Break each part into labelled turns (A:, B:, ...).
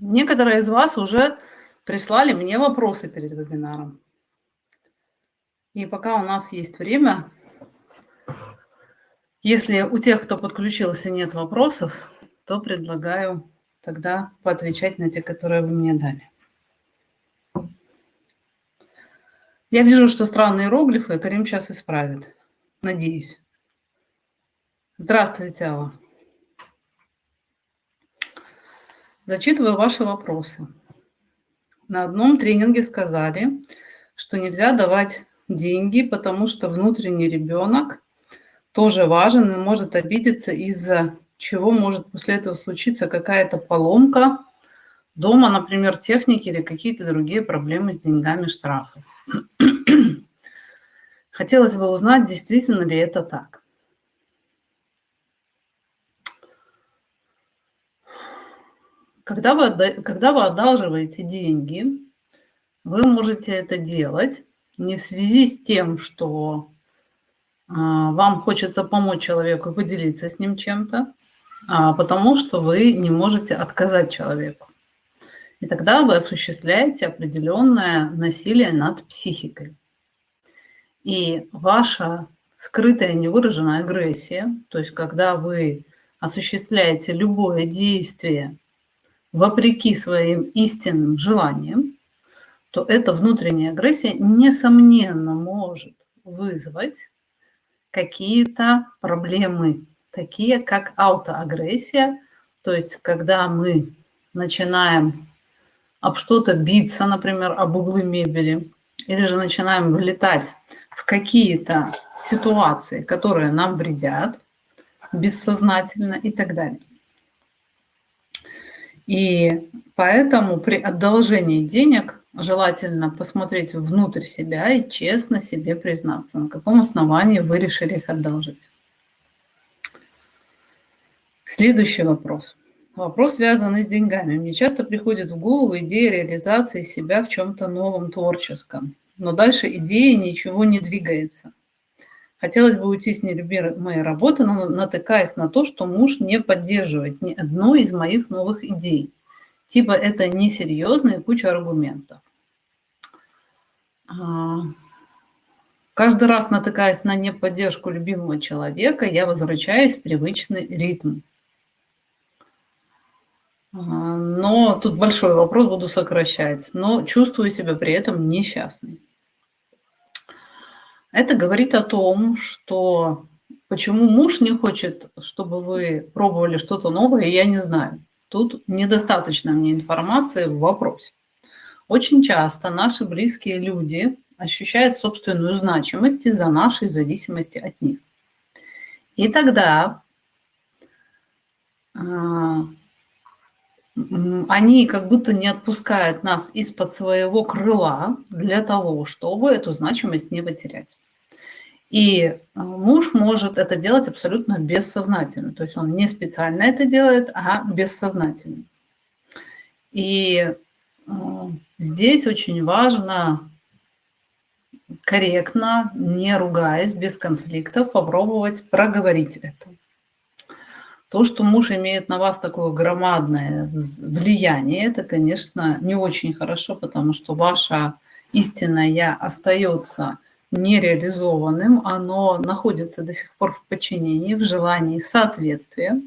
A: Некоторые из вас уже прислали мне вопросы перед вебинаром. И пока у нас есть время, если у тех, кто подключился, нет вопросов, то предлагаю тогда поотвечать на те, которые вы мне дали. Я вижу, что странные иероглифы, и Карим сейчас исправит. Надеюсь. Здравствуйте, Алла. Зачитываю ваши вопросы. На одном тренинге сказали, что нельзя давать деньги, потому что внутренний ребенок тоже важен и может обидеться, из-за чего может после этого случиться какая-то поломка дома, например, техники или какие-то другие проблемы с деньгами, штрафы. Хотелось бы узнать, действительно ли это так. Когда вы одалживаете деньги, вы можете это делать не в связи с тем, что вам хочется помочь человеку и поделиться с ним чем-то, а потому что вы не можете отказать человеку. И тогда вы осуществляете определенное насилие над психикой. И ваша скрытая невыраженная агрессия, то есть когда вы осуществляете любое действие вопреки своим истинным желаниям, то эта внутренняя агрессия, несомненно, может вызвать какие-то проблемы, такие как аутоагрессия, то есть когда мы начинаем об что-то биться, например, об углы мебели, или же начинаем влетать в какие-то ситуации, которые нам вредят бессознательно и так далее. И поэтому при одолжении денег желательно посмотреть внутрь себя и честно себе признаться, на каком основании вы решили их одолжить. Следующий вопрос. Вопрос, связанный с деньгами. Мне часто приходит в голову идея реализации себя в чем-то новом, творческом. Но дальше идеи ничего не двигается. Хотелось бы уйти с нелюбимой работы, но натыкаясь на то, что муж не поддерживает ни одной из моих новых идей. Типа это несерьезно и куча аргументов. Каждый раз, натыкаясь на неподдержку любимого человека, я возвращаюсь в привычный ритм. Но тут большой вопрос, буду сокращать. Но чувствую себя при этом несчастной. Это говорит о том, что почему муж не хочет, чтобы вы пробовали что-то новое, я не знаю. Тут недостаточно мне информации в вопросе. Очень часто наши близкие люди ощущают собственную значимость из-за нашей зависимости от них. И тогда они как будто не отпускают нас из-под своего крыла для того, чтобы эту значимость не потерять. И муж может это делать абсолютно бессознательно. То есть он не специально это делает, а бессознательно. И здесь очень важно корректно, не ругаясь, без конфликтов, попробовать проговорить это. То, что муж имеет на вас такое громадное влияние, это, конечно, не очень хорошо, потому что ваше истинное «я» остается нереализованным, оно находится до сих пор в подчинении, в желании соответствия.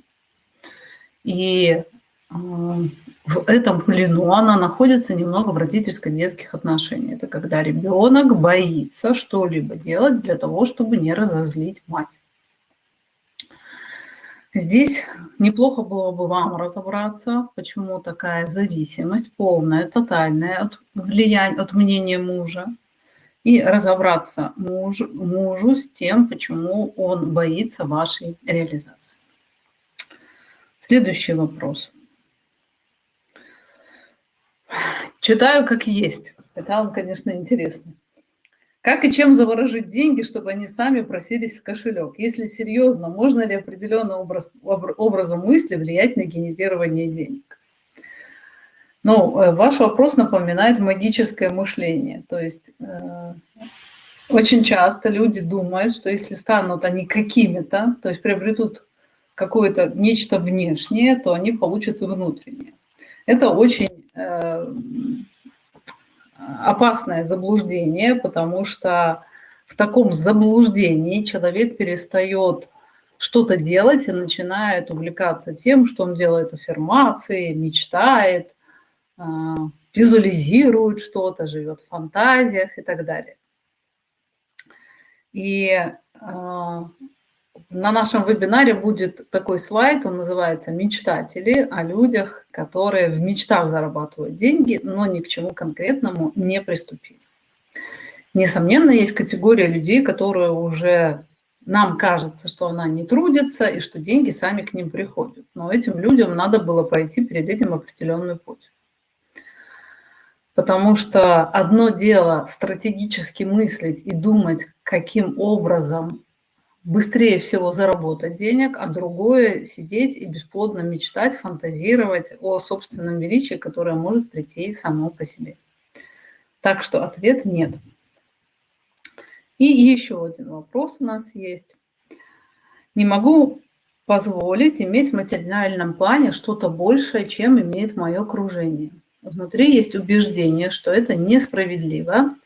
A: И в этом плену она находится немного в родительско-детских отношениях. Это когда ребенок боится что-либо делать для того, чтобы не разозлить мать. Здесь неплохо было бы вам разобраться, почему такая зависимость полная, тотальная от влияния, от мнения мужа, и разобраться мужу с тем, почему он боится вашей реализации. Следующий вопрос. Читаю как есть, хотя он, конечно, интересный. Как и чем заворожить деньги, чтобы они сами просились в кошелек? Если серьезно, можно ли определенным образом мысли влиять на генерирование денег? Ну, ваш вопрос напоминает магическое мышление. То есть очень часто люди думают, что если станут они какими-то, то есть приобретут какое-то нечто внешнее, то они получат и внутреннее. Это очень опасное заблуждение, потому что в таком заблуждении человек перестает что-то делать и начинает увлекаться тем, что он делает аффирмации, мечтает, визуализирует что-то, живет в фантазиях и так далее. И на нашем вебинаре будет такой слайд, он называется «Мечтатели», о людях, которые в мечтах зарабатывают деньги, но ни к чему конкретному не приступили. Несомненно, есть категория людей, которые уже нам кажется, что она не трудится и что деньги сами к ним приходят. Но этим людям надо было пройти перед этим определенный путь. Потому что одно дело стратегически мыслить и думать, каким образом быстрее всего заработать денег, а другое сидеть и бесплодно мечтать, фантазировать о собственном величии, которое может прийти само по себе. Так что ответ нет. И еще один вопрос у нас есть. Не могу позволить иметь в материальном плане что-то большее, чем имеет мое окружение. Внутри есть убеждение, что это несправедливо,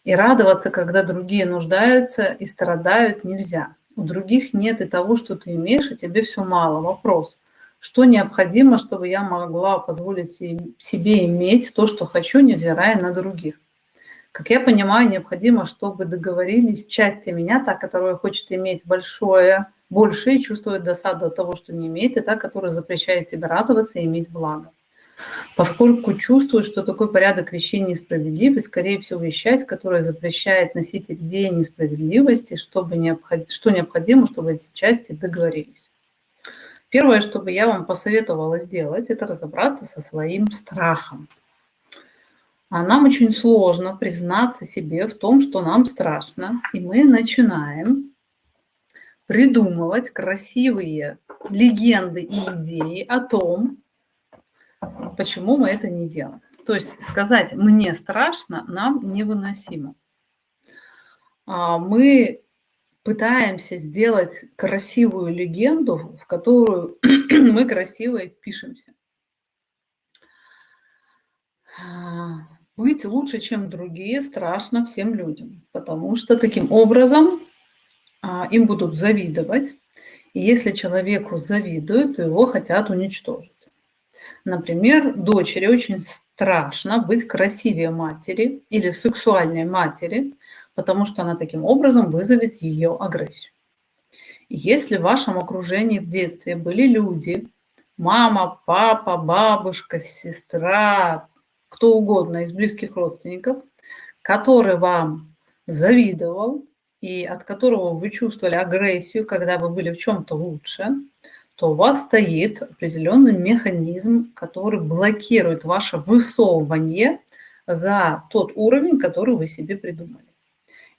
A: и радоваться, когда другие нуждаются и страдают, нельзя. У других нет и того, что ты имеешь, и тебе все мало. Вопрос, что необходимо, чтобы я могла позволить себе иметь то, что хочу, невзирая на других? Как я понимаю, необходимо, чтобы договорились части меня, та, которая хочет иметь большое, больше и чувствует досаду от того, что не имеет, и та, которая запрещает себе радоваться и иметь благо. Поскольку чувствует, что такой порядок вещей несправедлив, и, скорее всего, есть часть, которая запрещает носить идеи несправедливости, что необходимо, чтобы эти части договорились. Первое, что бы я вам посоветовала сделать, это разобраться со своим страхом. А нам очень сложно признаться себе в том, что нам страшно, и мы начинаем придумывать красивые легенды и идеи о том, почему мы это не делаем. То есть сказать «мне страшно» нам невыносимо. Мы пытаемся сделать красивую легенду, в которую мы красиво и впишемся. Быть лучше, чем другие, страшно всем людям, потому что таким образом им будут завидовать. И если человеку завидуют, то его хотят уничтожить. Например, дочери очень страшно быть красивее матери или сексуальной матери, потому что она таким образом вызовет ее агрессию. И если в вашем окружении в детстве были люди, мама, папа, бабушка, сестра, кто угодно из близких родственников, который вам завидовал и от которого вы чувствовали агрессию, когда вы были в чем-то лучше, то у вас стоит определенный механизм, который блокирует ваше высовывание за тот уровень, который вы себе придумали.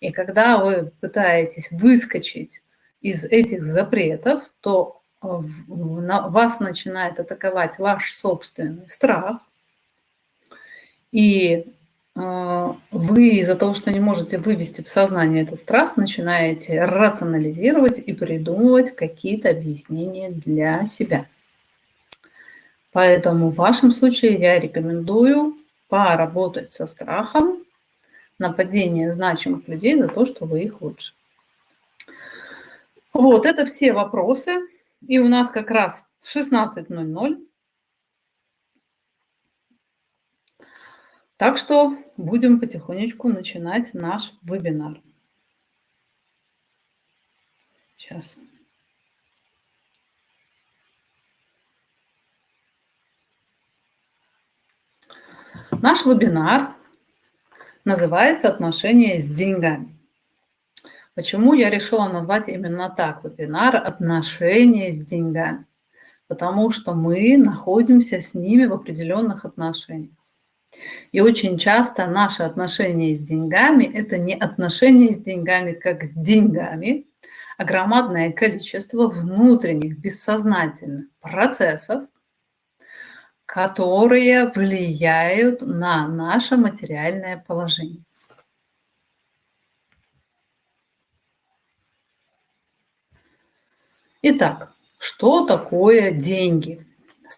A: И когда вы пытаетесь выскочить из этих запретов, то вас начинает атаковать ваш собственный страх, и вы из-за того, что не можете вывести в сознание этот страх, начинаете рационализировать и придумывать какие-то объяснения для себя. Поэтому в вашем случае я рекомендую поработать со страхом нападения значимых людей за то, что вы их лучше. Вот, это все вопросы. И у нас как раз в 16:00. Так что будем потихонечку начинать наш вебинар. Сейчас. Наш вебинар называется «Отношения с деньгами». Почему я решила назвать именно так вебинар «Отношения с деньгами»? Потому что мы находимся с ними в определенных отношениях. И очень часто наши отношения с деньгами – это не отношения с деньгами как с деньгами, а громадное количество внутренних бессознательных процессов, которые влияют на наше материальное положение. Итак, что такое деньги?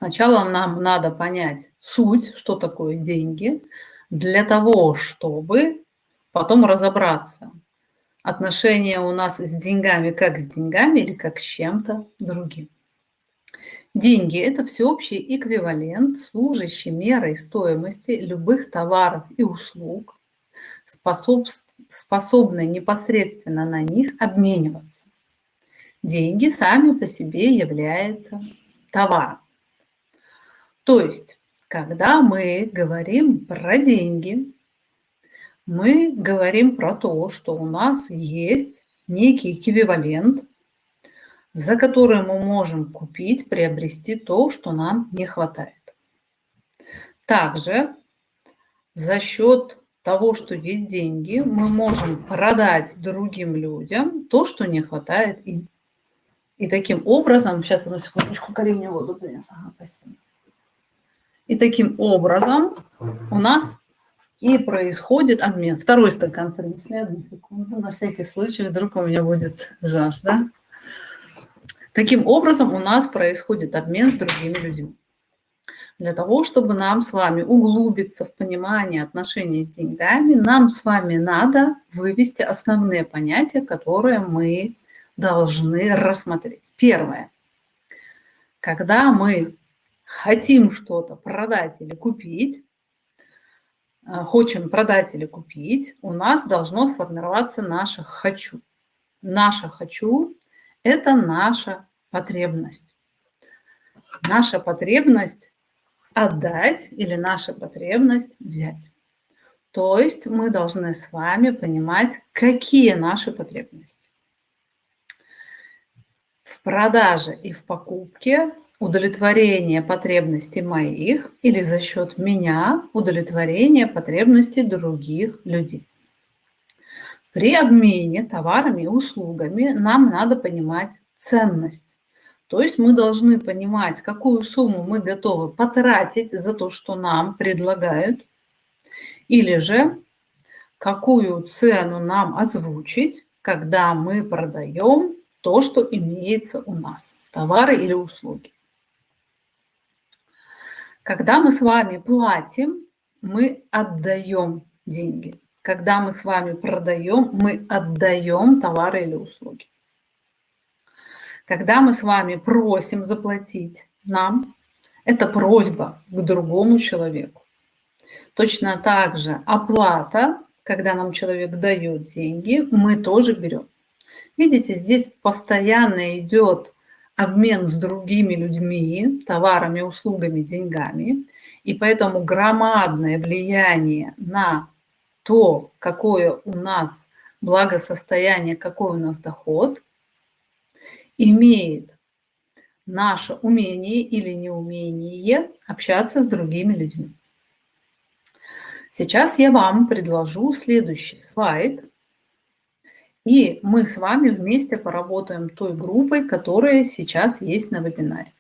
A: Сначала нам надо понять суть, что такое деньги, для того, чтобы потом разобраться, отношения у нас с деньгами как с деньгами или как с чем-то другим. Деньги – это всеобщий эквивалент, служащий мерой стоимости любых товаров и услуг, способный непосредственно на них обмениваться. Деньги сами по себе являются товаром. То есть, когда мы говорим про деньги, мы говорим про то, что у нас есть некий эквивалент, за который мы можем купить, приобрести то, что нам не хватает. Также за счет того, что есть деньги, мы можем продать другим людям то, что не хватает им. И таким образом, сейчас одну секундочку, Карим мне воду принес. Ага, спасибо. И таким образом у нас и происходит обмен. Второй стакан принесли, одну секунду, на всякий случай, вдруг у меня будет жажда. Таким образом у нас происходит обмен с другими людьми. Для того, чтобы нам с вами углубиться в понимание отношений с деньгами, нам с вами надо вывести основные понятия, которые мы должны рассмотреть. Первое. Когда мы хотим что-то продать или купить, у нас должно сформироваться наше «хочу». Наше «хочу» – это наша потребность. Наша потребность отдать или наша потребность взять. То есть мы должны с вами понимать, какие наши потребности. В продаже и в покупке удовлетворение потребностей моих или за счет меня удовлетворение потребностей других людей. При обмене товарами и услугами нам надо понимать ценность. То есть мы должны понимать, какую сумму мы готовы потратить за то, что нам предлагают, или же какую цену нам озвучить, когда мы продаем то, что имеется у нас, товары или услуги. Когда мы с вами платим, мы отдаем деньги. Когда мы с вами продаем, мы отдаем товары или услуги. Когда мы с вами просим заплатить нам, это просьба к другому человеку. Точно так же оплата, когда нам человек дает деньги, мы тоже берем. Видите, здесь постоянно идет обмен с другими людьми, товарами, услугами, деньгами, и поэтому громадное влияние на то, какое у нас благосостояние, какой у нас доход, имеет наше умение или неумение общаться с другими людьми. Сейчас я вам предложу следующий слайд, и мы с вами вместе поработаем той группой, которая сейчас есть на вебинаре.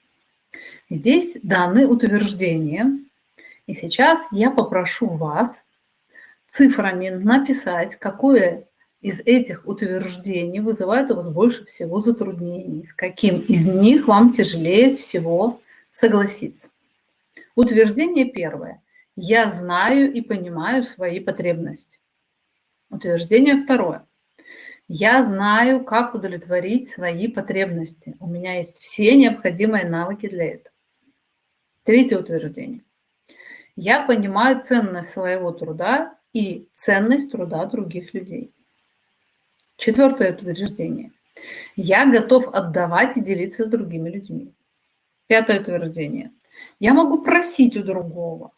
A: Здесь даны утверждения, и сейчас я попрошу вас цифрами написать, какое из этих утверждений вызывает у вас больше всего затруднений, с каким из них вам тяжелее всего согласиться. Утверждение первое. Я знаю и понимаю свои потребности. Утверждение второе. Я знаю, как удовлетворить свои потребности. У меня есть все необходимые навыки для этого. Третье утверждение. Я понимаю ценность своего труда и ценность труда других людей. Четвертое утверждение. Я готов отдавать и делиться с другими людьми. Пятое утверждение. Я могу просить у другого.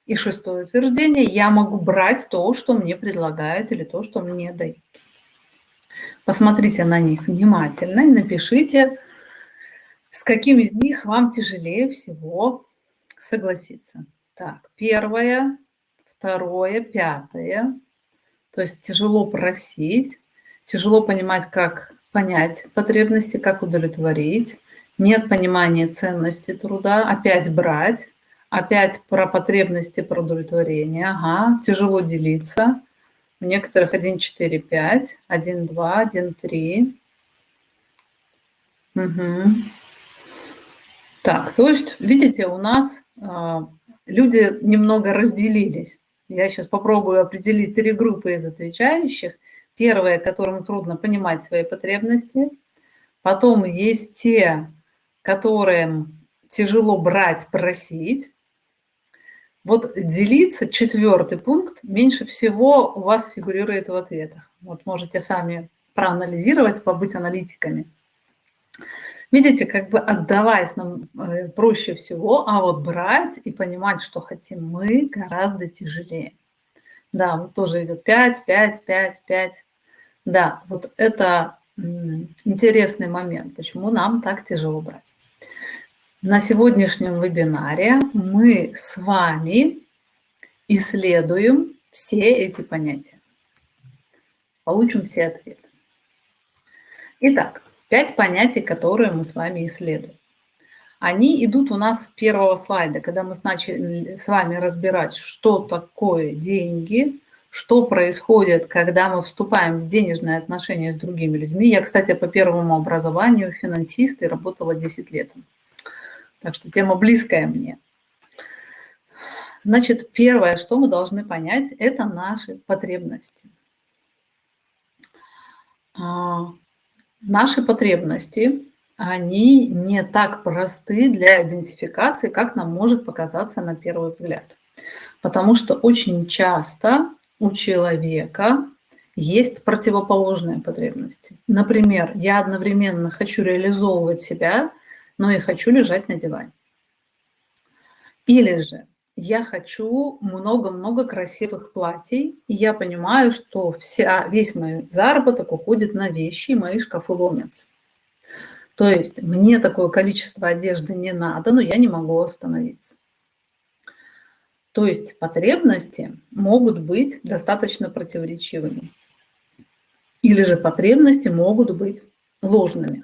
A: И шестое утверждение. Я могу брать то, что мне предлагают, или то, что мне дают. Посмотрите на них внимательно и напишите, с каким из них вам тяжелее всего согласиться. Так, первое, второе, пятое. То есть тяжело просить, тяжело понимать, как понять потребности, как удовлетворить. Нет понимания ценности труда, опять брать, опять про потребности, про удовлетворение. Ага, тяжело делиться. У некоторых 1, 4, 5, 1, 2, 1, 3. Угу. Так, то есть, видите, у нас люди немного разделились. Я сейчас попробую определить 3 группы из отвечающих. Первые, которым трудно понимать свои потребности. Потом есть те, которым тяжело брать, просить. Вот делиться, 4-й пункт, меньше всего у вас фигурирует в ответах. Вот можете сами проанализировать, побыть аналитиками. Видите, как бы отдавать нам проще всего, а вот брать и понимать, что хотим мы, гораздо тяжелее. Да, вот тоже идет 5, 5, 5, 5. Да, вот это интересный момент, почему нам так тяжело брать. На сегодняшнем вебинаре мы с вами исследуем все эти понятия. Получим все ответы. Итак, 5 понятий, которые мы с вами исследуем. Они идут у нас с первого слайда, когда мы начали с вами разбирать, что такое деньги, что происходит, когда мы вступаем в денежные отношения с другими людьми. Я, кстати, по первому образованию финансист и работала 10 лет. Так что тема близкая мне. Значит, первое, что мы должны понять, это наши потребности. Наши потребности, они не так просты для идентификации, как нам может показаться на первый взгляд. Потому что очень часто у человека есть противоположные потребности. Например, я одновременно хочу реализовывать себя, но и хочу лежать на диване. Или же я хочу много-много красивых платьей, и я понимаю, что весь мой заработок уходит на вещи, и мои шкафы ломятся. То есть мне такое количество одежды не надо, но я не могу остановиться. То есть потребности могут быть достаточно противоречивыми. Или же потребности могут быть ложными.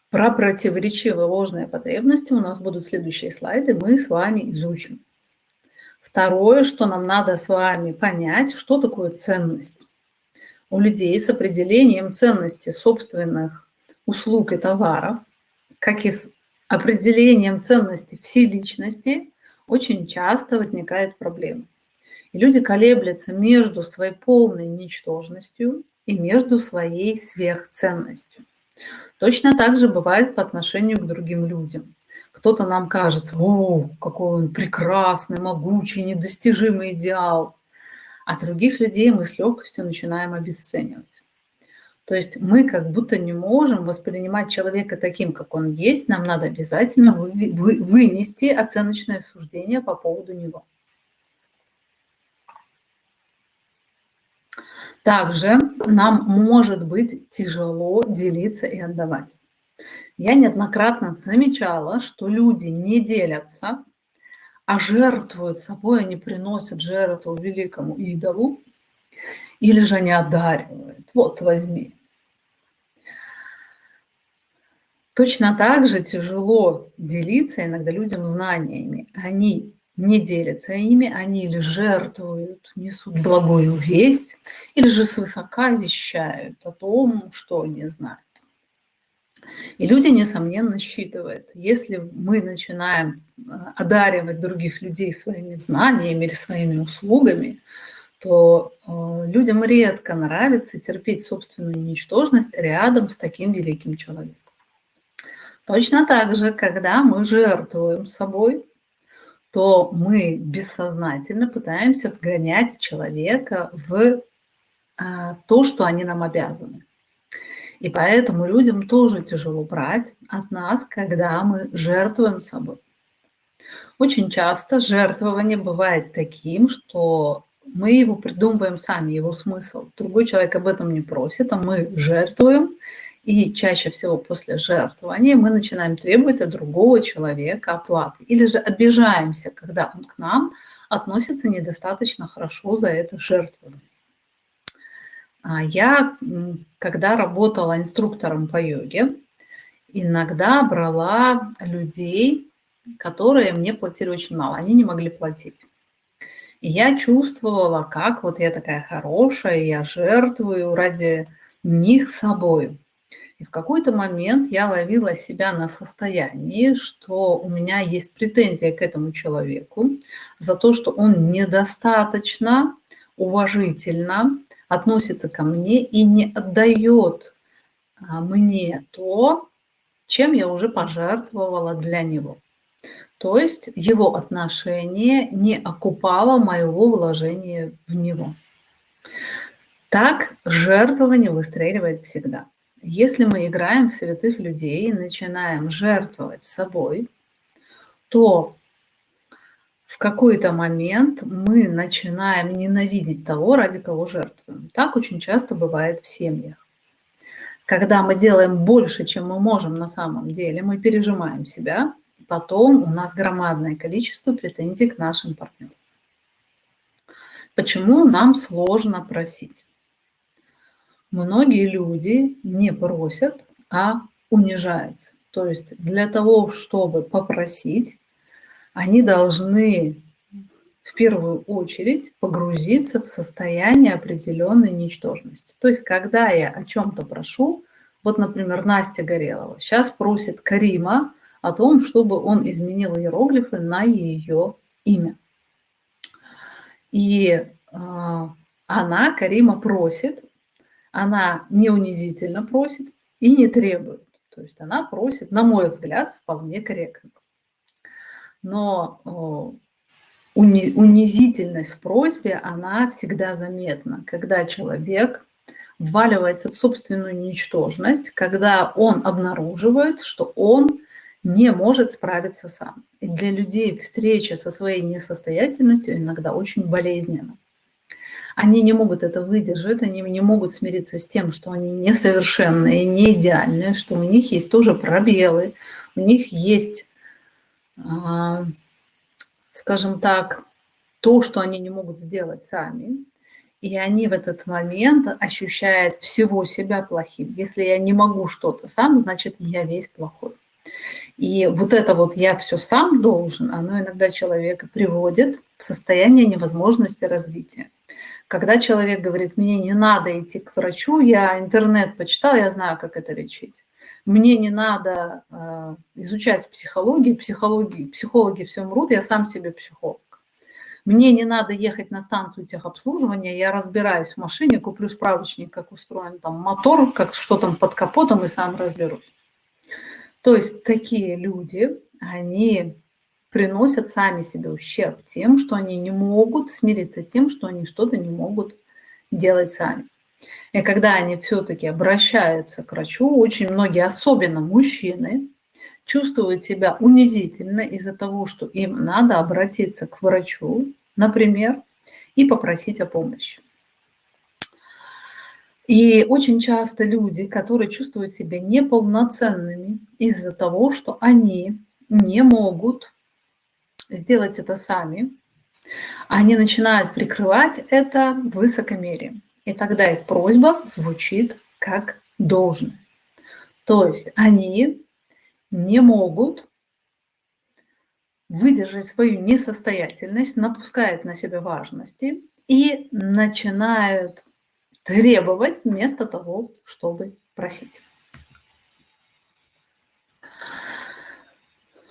A: Про противоречивые ложные потребности у нас будут следующие слайды, мы с вами изучим. Второе, что нам надо с вами понять, что такое ценность. У людей с определением ценности собственных услуг и товаров, как и с определением ценности всей личности, очень часто возникают проблемы. И люди колеблются между своей полной ничтожностью и между своей сверхценностью. Точно так же бывает по отношению к другим людям. Кто-то нам кажется, о, какой он прекрасный, могучий, недостижимый идеал. А других людей мы с легкостью начинаем обесценивать. То есть мы как будто не можем воспринимать человека таким, как он есть. Нам надо обязательно вынести оценочное суждение по поводу него. Также нам может быть тяжело делиться и отдавать. Я неоднократно замечала, что люди не делятся, а жертвуют собой, они приносят жертву великому идолу, или же они одаривают. Вот, возьми. Точно так же тяжело делиться иногда людям знаниями. Они не делятся ими, они или жертвуют, несут благую весть, или же свысока вещают о том, что они знают. И люди, несомненно, считывают, если мы начинаем одаривать других людей своими знаниями или своими услугами, то людям редко нравится терпеть собственную ничтожность рядом с таким великим человеком. Точно так же, когда мы жертвуем собой, то мы бессознательно пытаемся вгонять человека в то, что они нам обязаны. И поэтому людям тоже тяжело брать от нас, когда мы жертвуем собой. Очень часто жертвование бывает таким, что мы его придумываем сами, его смысл. Другой человек об этом не просит, а мы жертвуем. И чаще всего после жертвования мы начинаем требовать от другого человека оплаты. Или же обижаемся, когда он к нам относится недостаточно хорошо за это жертвование. Я, когда работала инструктором по йоге, иногда брала людей, которые мне платили очень мало. Они не могли платить. И я чувствовала, как вот я такая хорошая, я жертвую ради них собой. И в какой-то момент я ловила себя на состоянии, что у меня есть претензия к этому человеку за то, что он недостаточно уважительно относится ко мне и не отдает мне то, чем я уже пожертвовала для него. То есть его отношение не окупало моего вложения в него. Так жертвование выстреливает всегда. Если мы играем в святых людей и начинаем жертвовать собой, то в какой-то момент мы начинаем ненавидеть того, ради кого жертвуем. Так очень часто бывает в семьях. Когда мы делаем больше, чем мы можем на самом деле, мы пережимаем себя, и потом у нас громадное количество претензий к нашим партнерам. Почему нам сложно просить? Многие люди не просят, а унижаются. То есть для того, чтобы попросить, они должны в первую очередь погрузиться в состояние определенной ничтожности. То есть когда я о чем-то прошу, вот, например, Настя Горелова сейчас просит Карима о том, чтобы он изменил иероглифы на ее имя. И она, Карима, просит, она не унизительно просит и не требует. То есть она просит, на мой взгляд, вполне корректно. Но унизительность в просьбе, она всегда заметна, когда человек вваливается в собственную ничтожность, когда он обнаруживает, что он не может справиться сам. И для людей встреча со своей несостоятельностью иногда очень болезненна. Они не могут это выдержать, они не могут смириться с тем, что они несовершенные, не идеальные, что у них есть тоже пробелы, у них есть, скажем так, то, что они не могут сделать сами. И они в этот момент ощущают всего себя плохим. Если я не могу что-то сам, значит, я весь плохой. И вот это вот «я все сам должен», оно иногда человека приводит в состояние невозможности развития. Когда человек говорит: мне не надо идти к врачу, я интернет почитал, я знаю, как это лечить. Мне не надо изучать психологию, психологи все мрут, я сам себе психолог. Мне не надо ехать на станцию техобслуживания, я разбираюсь в машине, куплю справочник, как устроен там мотор, как что там под капотом, и сам разберусь. То есть такие люди, они приносят сами себе ущерб тем, что они не могут смириться с тем, что они что-то не могут делать сами. И когда они все-таки обращаются к врачу, очень многие, особенно мужчины, чувствуют себя унизительно из-за того, что им надо обратиться к врачу, например, и попросить о помощи. И очень часто люди, которые чувствуют себя неполноценными из-за того, что они не могут сделать это сами, они начинают прикрывать это высокомерием. И тогда их просьба звучит как должное. То есть они не могут выдержать свою несостоятельность, напускают на себя важности и начинают требовать вместо того, чтобы просить.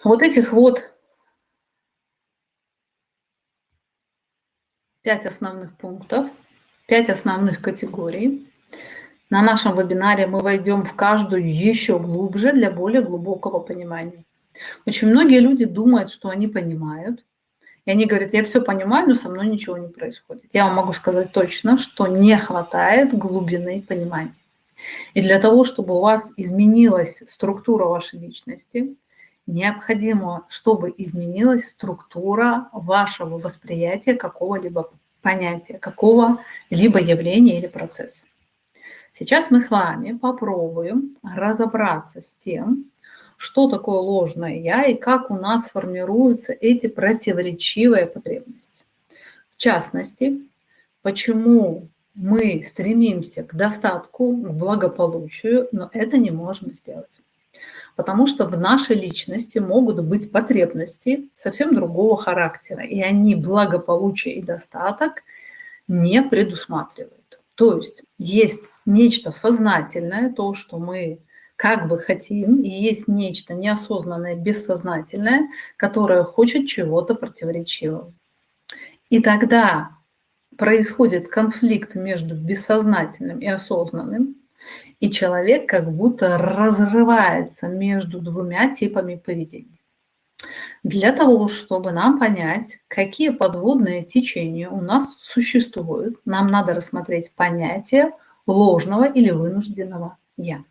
A: Вот этих вот 5 основных пунктов, 5 основных категорий. На нашем вебинаре мы войдем в каждую еще глубже для более глубокого понимания. Очень многие люди думают, что они понимают, и они говорят: я все понимаю, но со мной ничего не происходит. Я вам могу сказать точно, что не хватает глубины понимания. И для того, чтобы у вас изменилась структура вашей личности, необходимо, чтобы изменилась структура вашего восприятия какого-либо понятия, какого-либо явления или процесса. Сейчас мы с вами попробуем разобраться с тем, что такое ложное «я» и как у нас формируются эти противоречивые потребности. В частности, почему мы стремимся к достатку, к благополучию, но это не можем сделать. Потому что в нашей личности могут быть потребности совсем другого характера, и они благополучие и достаток не предусматривают. То есть есть нечто сознательное, то, что мы как бы хотим, и есть нечто неосознанное, бессознательное, которое хочет чего-то противоречивого. И тогда происходит конфликт между бессознательным и осознанным, и человек как будто разрывается между двумя типами поведения. Для того, чтобы нам понять, какие подводные течения у нас существуют, нам надо рассмотреть понятие ложного или вынужденного «я».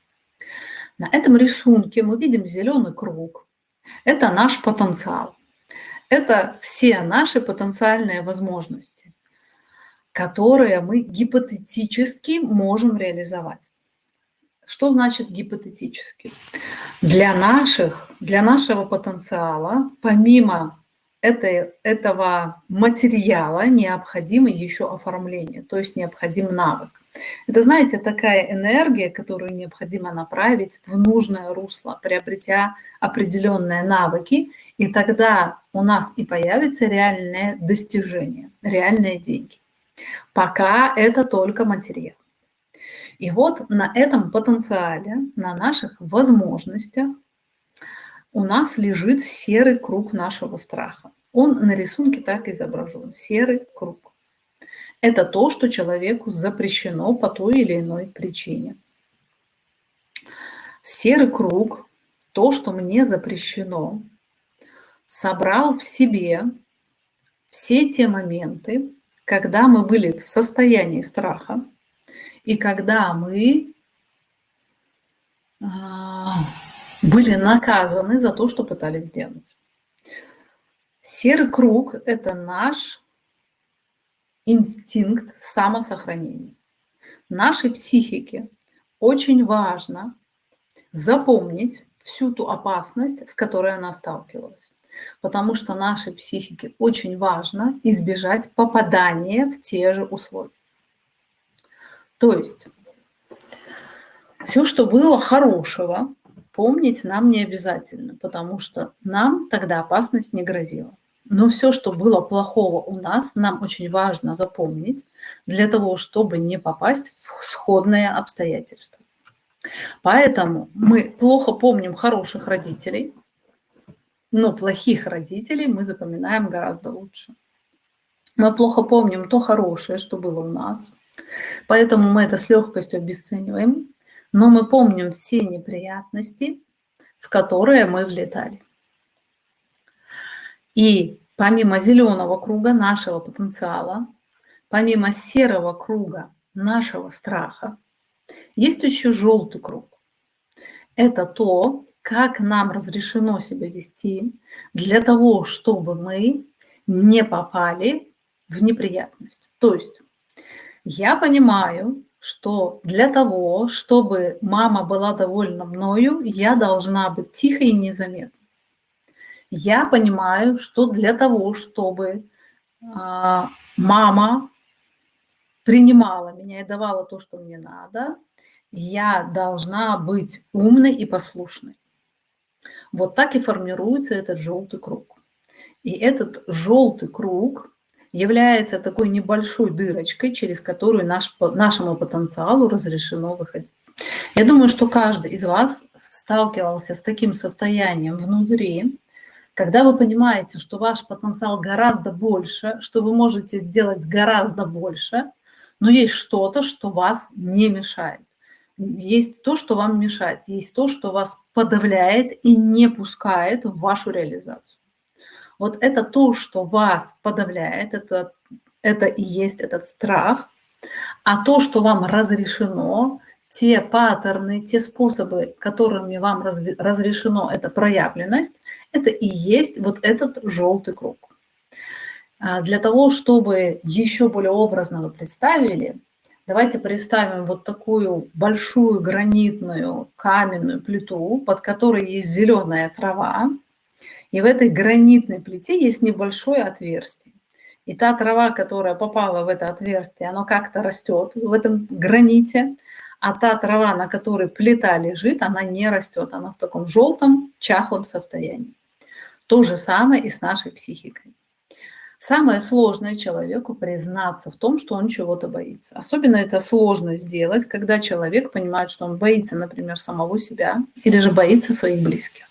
A: На этом рисунке мы видим зеленый круг. Это наш потенциал. Это все наши потенциальные возможности, которые мы гипотетически можем реализовать. Что значит гипотетически? Для нашего потенциала, помимо этого материала, необходимо еще оформление, то есть необходим навык. Это, знаете, такая энергия, которую необходимо направить в нужное русло, приобретя определенные навыки, и тогда у нас и появится реальное достижение, реальные деньги. Пока это только материал. И вот на этом потенциале, на наших возможностях у нас лежит серый круг нашего страха. Он на рисунке так изображен, серый круг. Это то, что человеку запрещено по той или иной причине. Серый круг, то, что мне запрещено, собрал в себе все те моменты, когда мы были в состоянии страха, и когда мы были наказаны за то, что пытались сделать. Серый круг – это наш инстинкт самосохранения. Нашей психике очень важно запомнить всю ту опасность, с которой она сталкивалась. Потому что нашей психике очень важно избежать попадания в те же условия. То есть все, что было хорошего, помнить нам не обязательно, потому что нам тогда опасность не грозила. Но все, что было плохого у нас, нам очень важно запомнить для того, чтобы не попасть в сходные обстоятельства. Поэтому мы плохо помним хороших родителей, но плохих родителей мы запоминаем гораздо лучше. Мы плохо помним то хорошее, что было у нас, поэтому мы это с легкостью обесцениваем, но мы помним все неприятности, в которые мы влетали. И помимо зеленого круга нашего потенциала, помимо серого круга нашего страха, есть еще желтый круг. Это то, как нам разрешено себя вести для того, чтобы мы не попали в неприятность. То есть я понимаю, что для того, чтобы мама была довольна мною, я должна быть тихой и незаметной. Я понимаю, что для того, чтобы мама принимала меня и давала то, что мне надо, я должна быть умной и послушной. Вот так и формируется этот желтый круг. И этот желтый круг является такой небольшой дырочкой, через которую нашему потенциалу разрешено выходить. Я думаю, что каждый из вас сталкивался с таким состоянием внутри, когда вы понимаете, что ваш потенциал гораздо больше, что вы можете сделать гораздо больше, но есть что-то, что вас не мешает. Есть то, что вам мешает, есть то, что вас подавляет и не пускает в вашу реализацию. Вот это то, что вас подавляет, это и есть этот страх, а то, что вам разрешено, те паттерны, те способы, которыми вам разрешено эта проявленность, это и есть вот этот желтый круг. Для того, чтобы еще более образно вы представили, давайте представим вот такую большую гранитную каменную плиту, под которой есть зеленая трава, и в этой гранитной плите есть небольшое отверстие. И та трава, которая попала в это отверстие, она как-то растет в этом граните, а та трава, на которой плита лежит, она не растет, она в таком желтом, чахлом состоянии. То же самое и с нашей психикой. Самое сложное человеку признаться в том, что он чего-то боится. Особенно это сложно сделать, когда человек понимает, что он боится, например, самого себя или же боится своих близких.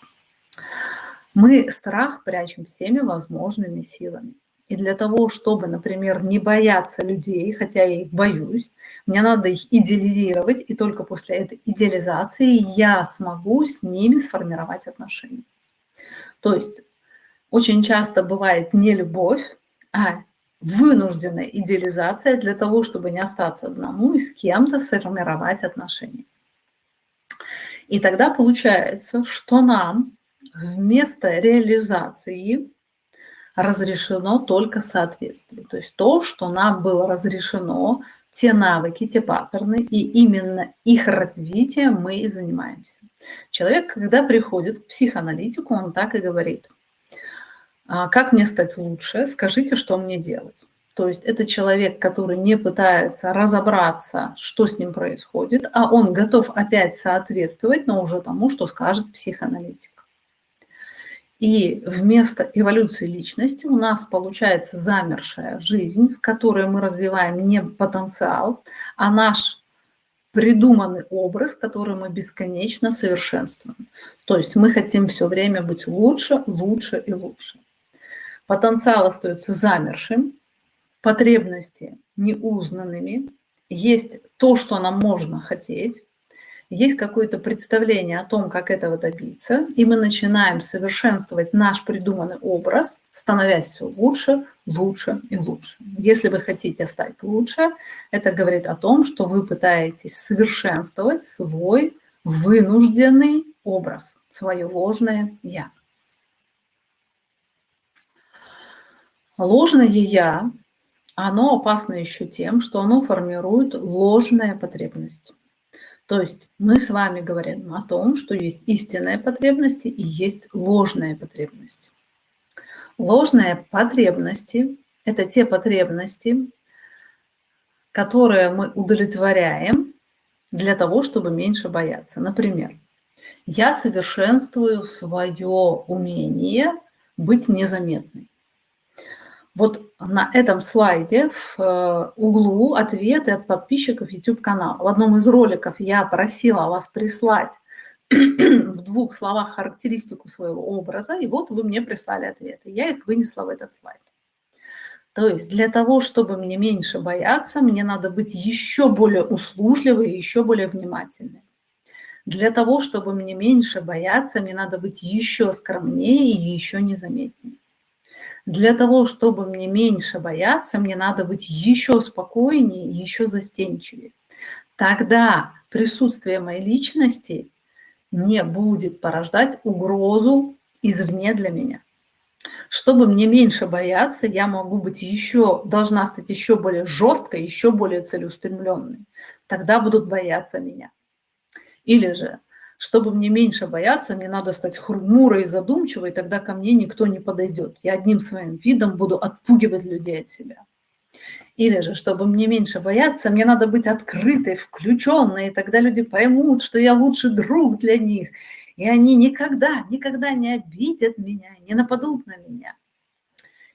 A: Мы страх прячем всеми возможными силами. И для того, чтобы, например, не бояться людей, хотя я их боюсь, мне надо их идеализировать, и только после этой идеализации я смогу с ними сформировать отношения. То есть очень часто бывает не любовь, а вынужденная идеализация для того, чтобы не остаться одному и с кем-то сформировать отношения. И тогда получается, что нам вместо реализации разрешено только соответствие. То есть то, что нам было разрешено, те навыки, те паттерны, и именно их развитием мы и занимаемся. Человек, когда приходит к психоаналитику, он так и говорит: как мне стать лучше, скажите, что мне делать. То есть это человек, который не пытается разобраться, что с ним происходит, а он готов опять соответствовать, но уже тому, что скажет психоаналитик. И вместо эволюции личности у нас получается замершая жизнь, в которой мы развиваем не потенциал, а наш придуманный образ, который мы бесконечно совершенствуем. То есть мы хотим все время быть лучше, лучше и лучше. Потенциал остается замершим, потребности неузнанными, есть то, что нам можно хотеть, есть какое-то представление о том, как этого добиться, и мы начинаем совершенствовать наш придуманный образ, становясь все лучше, лучше и лучше. Если вы хотите стать лучше, это говорит о том, что вы пытаетесь совершенствовать свой вынужденный образ, свое ложное «я». Ложное «я», оно опасно еще тем, что оно формирует ложные потребности. То есть мы с вами говорим о том, что есть истинные потребности и есть ложные потребности. Ложные потребности – это те потребности, которые мы удовлетворяем для того, чтобы меньше бояться. Например, я совершенствую свое умение быть незаметной. Вот на этом слайде в углу ответы от подписчиков YouTube-канала. В одном из роликов я просила вас прислать в 2 словах характеристику своего образа, и вот вы мне прислали ответы. Я их вынесла в этот слайд. То есть для того, чтобы мне меньше бояться, мне надо быть еще более услужливой и еще более внимательной. Для того, чтобы мне меньше бояться, мне надо быть еще скромнее и еще незаметнее. Для того, чтобы мне меньше бояться, мне надо быть еще спокойнее, еще застенчивее. Тогда присутствие моей личности не будет порождать угрозу извне для меня. Чтобы мне меньше бояться, я должна стать еще более жесткой, еще более целеустремленной. Тогда будут бояться меня. Или же, чтобы мне меньше бояться, мне надо стать хмурой и задумчивой, тогда ко мне никто не подойдет. Я одним своим видом буду отпугивать людей от себя. Или же, чтобы мне меньше бояться, мне надо быть открытой, включенной, и тогда люди поймут, что я лучший друг для них, и они никогда не обидят меня, не нападут на меня.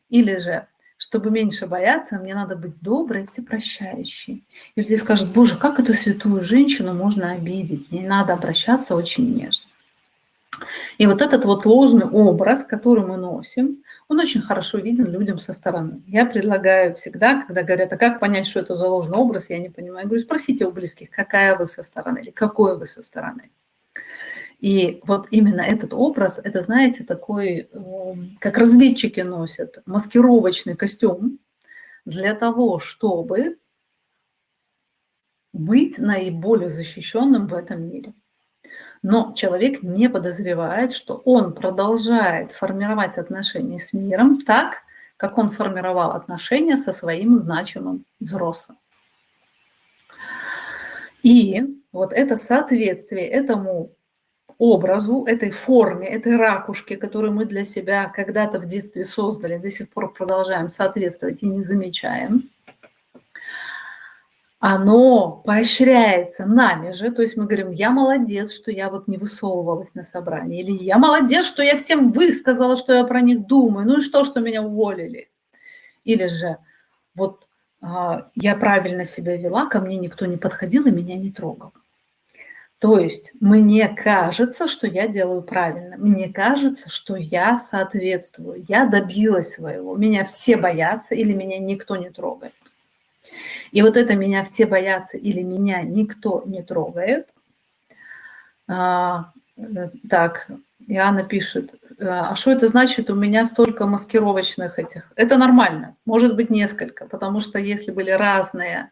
A: Или же, чтобы меньше бояться, мне надо быть доброй, всепрощающей. И люди скажут: боже, как эту святую женщину можно обидеть? С ней надо обращаться очень нежно. И вот этот вот ложный образ, который мы носим, он очень хорошо виден людям со стороны. Я предлагаю всегда, когда говорят: а как понять, что это за ложный образ, я не понимаю. Я говорю: спросите у близких, какая вы со стороны или какой вы со стороны. И вот именно этот образ, это, знаете, такой, как разведчики носят, маскировочный костюм для того, чтобы быть наиболее защищенным в этом мире. Но человек не подозревает, что он продолжает формировать отношения с миром так, как он формировал отношения со своим значимым взрослым. И вот это соответствие этому образу, этой форме, этой ракушке, которую мы для себя когда-то в детстве создали, до сих пор продолжаем соответствовать и не замечаем, оно поощряется нами же. То есть мы говорим: я молодец, что я вот не высовывалась на собрании, или я молодец, что я всем высказала, что я про них думаю, ну и что меня уволили. Или же вот я правильно себя вела, ко мне никто не подходил и меня не трогал. То есть мне кажется, что я делаю правильно, мне кажется, что я соответствую, я добилась своего, меня все боятся или меня никто не трогает. И вот это «меня все боятся» или «меня никто не трогает». Так, Иоанна пишет, а что это значит, у меня столько маскировочных этих? Это нормально, может быть несколько, потому что если были разные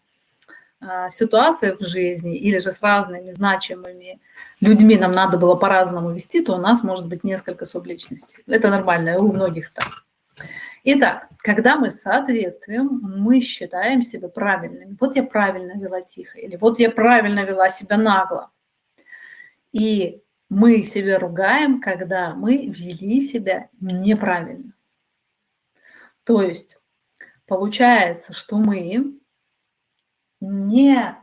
A: ситуации в жизни или же с разными значимыми людьми нам надо было по-разному вести, то у нас может быть несколько субличностей. Это нормально, у многих так. Итак, когда мы соответствуем, мы считаем себя правильными. Вот я правильно вела тихо, или вот я правильно вела себя нагло. И мы себя ругаем, когда мы вели себя неправильно. То есть получается, что мы не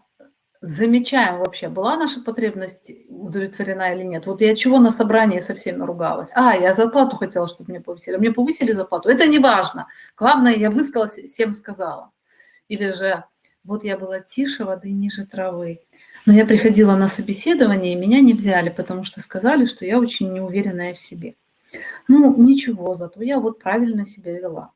A: замечаем вообще, была наша потребность удовлетворена или нет. Вот я чего на собрании со всеми ругалась? Я зарплату хотела, чтобы мне повысили. Мне повысили зарплату. Это не важно. Главное, я высказалась, всем сказала. Или же вот я была тише воды, ниже травы. Но я приходила на собеседование, и меня не взяли, потому что сказали, что я очень неуверенная в себе. Ну, ничего, зато я вот правильно себя вела.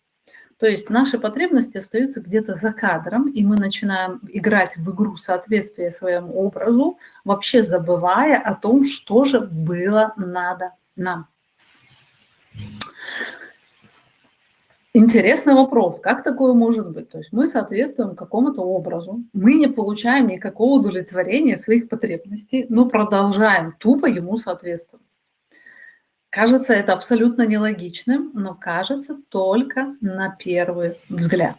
A: То есть наши потребности остаются где-то за кадром, и мы начинаем играть в игру соответствия своему образу, вообще забывая о том, что же было надо нам. Интересный вопрос, как такое может быть? То есть мы соответствуем какому-то образу, мы не получаем никакого удовлетворения своих потребностей, но продолжаем тупо ему соответствовать. Кажется это абсолютно нелогичным, но кажется только на первый взгляд.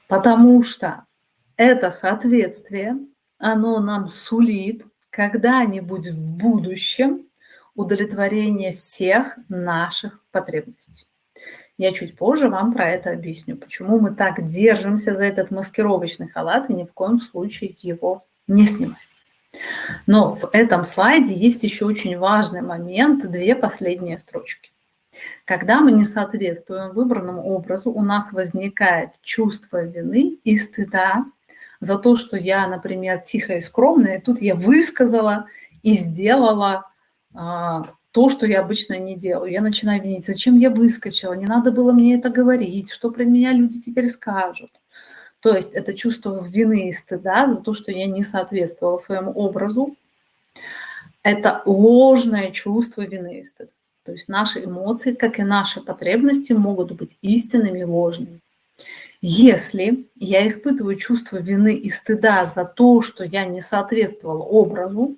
A: Потому что это соответствие, оно нам сулит когда-нибудь в будущем удовлетворение всех наших потребностей. Я чуть позже вам про это объясню, почему мы так держимся за этот маскировочный халат и ни в коем случае его не снимаем. Но в этом слайде есть еще очень важный момент, 2 последние строчки. Когда мы не соответствуем выбранному образу, у нас возникает чувство вины и стыда за то, что я, например, тихая и скромная, и тут я высказала и сделала то, что я обычно не делаю. Я начинаю винить, зачем я выскочила, не надо было мне это говорить, что про меня люди теперь скажут. То есть это чувство вины и стыда за то, что я не соответствовала своему образу. Это ложное чувство вины и стыда. То есть наши эмоции, как и наши потребности, могут быть истинными и ложными. Если я испытываю чувство вины и стыда за то, что я не соответствовала образу,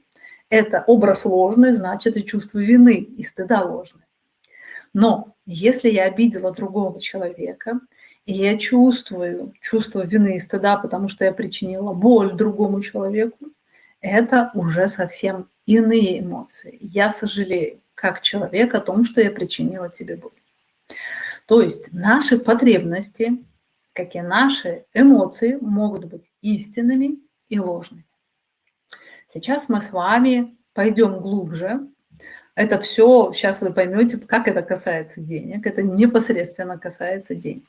A: это образ ложный, значит и чувство вины и стыда ложное. Но если я обидела другого человека, и я чувствую чувство вины и стыда, потому что я причинила боль другому человеку, это уже совсем иные эмоции. Я сожалею, как человек, о том, что я причинила тебе боль. То есть наши потребности, как и наши эмоции, могут быть истинными и ложными. Сейчас мы с вами пойдем глубже. Это все, сейчас вы поймете, как это касается денег. Это непосредственно касается денег.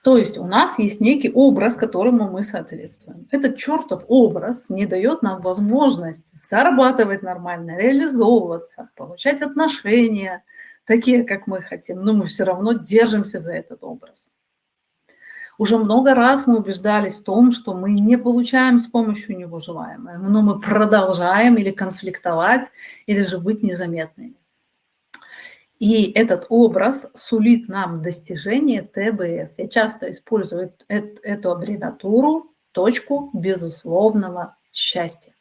A: То есть у нас есть некий образ, которому мы соответствуем. Этот чертов образ не дает нам возможность зарабатывать нормально, реализовываться, получать отношения, такие, как мы хотим, но мы все равно держимся за этот образ. Уже много раз мы убеждались в том, что мы не получаем с помощью него желаемое, но мы продолжаем или конфликтовать, или же быть незаметными. И этот образ сулит нам достижение ТБС. Я часто использую эту аббревиатуру, точку безусловного счастья.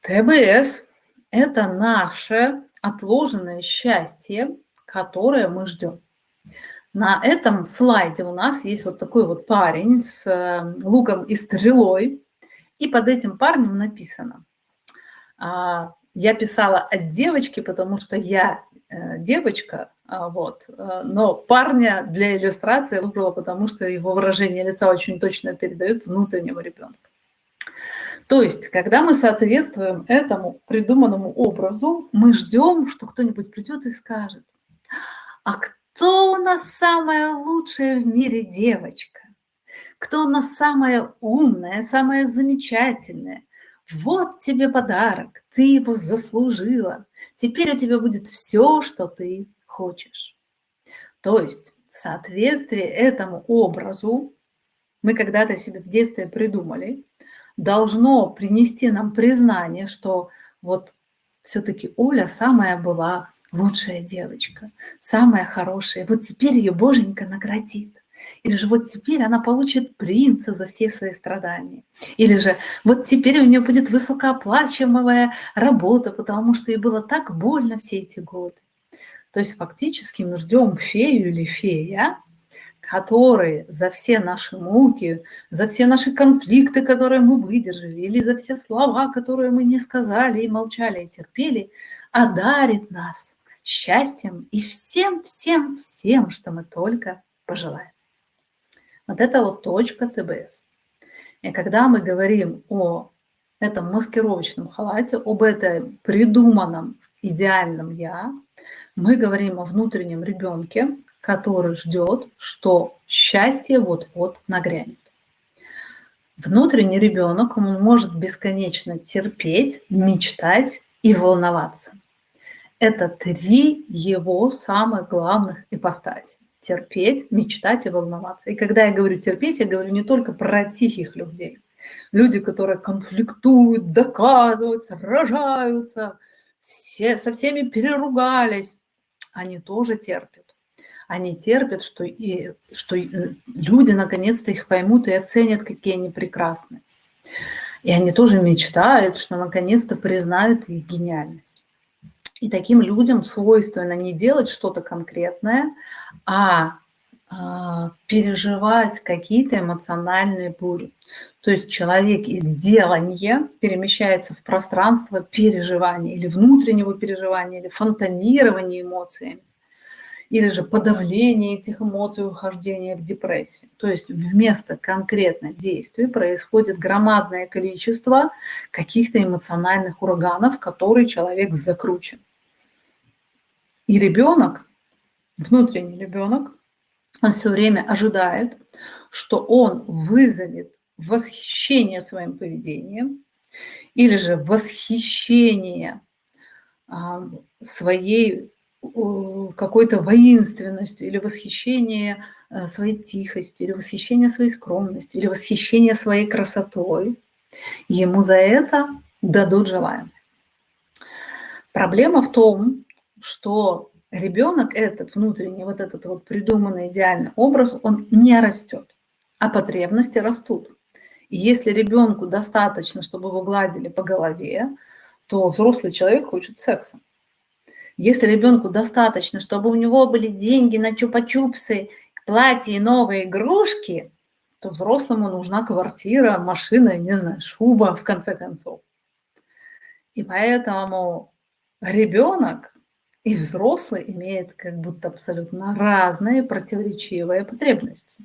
A: ТБС – это наше отложенное счастье, которое мы ждем. На этом слайде у нас есть вот такой вот парень с луком и стрелой, и под этим парнем написано: я писала от девочки, потому что я девочка, но парня для иллюстрации выбрала, потому что его выражение лица очень точно передает внутреннего ребенка. То есть, когда мы соответствуем этому придуманному образу, мы ждем, что кто-нибудь придет и скажет: кто у нас самая лучшая в мире девочка, кто у нас самая умная, самая замечательная. Вот тебе подарок, ты его заслужила. Теперь у тебя будет все, что ты хочешь. То есть в соответствии этому образу мы когда-то себе в детстве придумали, должно принести нам признание, что вот все-таки Оля самая была лучшая девочка, самая хорошая. Вот теперь ее Боженька наградит. Или же вот теперь она получит принца за все свои страдания. Или же вот теперь у нее будет высокооплачиваемая работа, потому что ей было так больно все эти годы. То есть фактически мы ждем фею или фея, которые за все наши муки, за все наши конфликты, которые мы выдержали, или за все слова, которые мы не сказали и молчали, и терпели, одарит нас счастьем и всем, что мы только пожелаем. Вот это вот точка ТБС. И когда мы говорим о этом маскировочном халате, об этом придуманном идеальном «я», мы говорим о внутреннем ребенке, который ждет, что счастье вот-вот нагрянет. Внутренний ребенок, он может бесконечно терпеть, мечтать и волноваться. Это 3 его самых главных ипостаси. Терпеть, мечтать и волноваться. И когда я говорю терпеть, я говорю не только про тихих людей. Люди, которые конфликтуют, доказывают, сражаются, со всеми переругались, они тоже терпят. Они терпят, что люди наконец-то их поймут и оценят, какие они прекрасны. И они тоже мечтают, что наконец-то признают их гениальность. И таким людям свойственно не делать что-то конкретное, а переживать какие-то эмоциональные бури. То есть человек из делания перемещается в пространство переживания или внутреннего переживания, или фонтанирования эмоциями, или же подавление этих эмоций, ухождение в депрессию. То есть вместо конкретных действий происходит громадное количество каких-то эмоциональных ураганов, в которые человек закручен. И ребенок, внутренний ребенок, он все время ожидает, что он вызовет восхищение своим поведением или же восхищение своей какой-то воинственностью или восхищение своей тихостью, или восхищение своей скромностью, или восхищение своей красотой. Ему за это дадут желаемое. Проблема в том, что ребенок этот внутренний, вот этот вот придуманный идеальный образ, он не растет, а потребности растут. И если ребенку достаточно, чтобы его гладили по голове, то взрослый человек хочет секса. Если ребенку достаточно, чтобы у него были деньги на чупа-чупсы, платья и новые игрушки, то взрослому нужна квартира, машина, не знаю, шуба, в конце концов. И поэтому ребенок и взрослый имеют как будто абсолютно разные противоречивые потребности.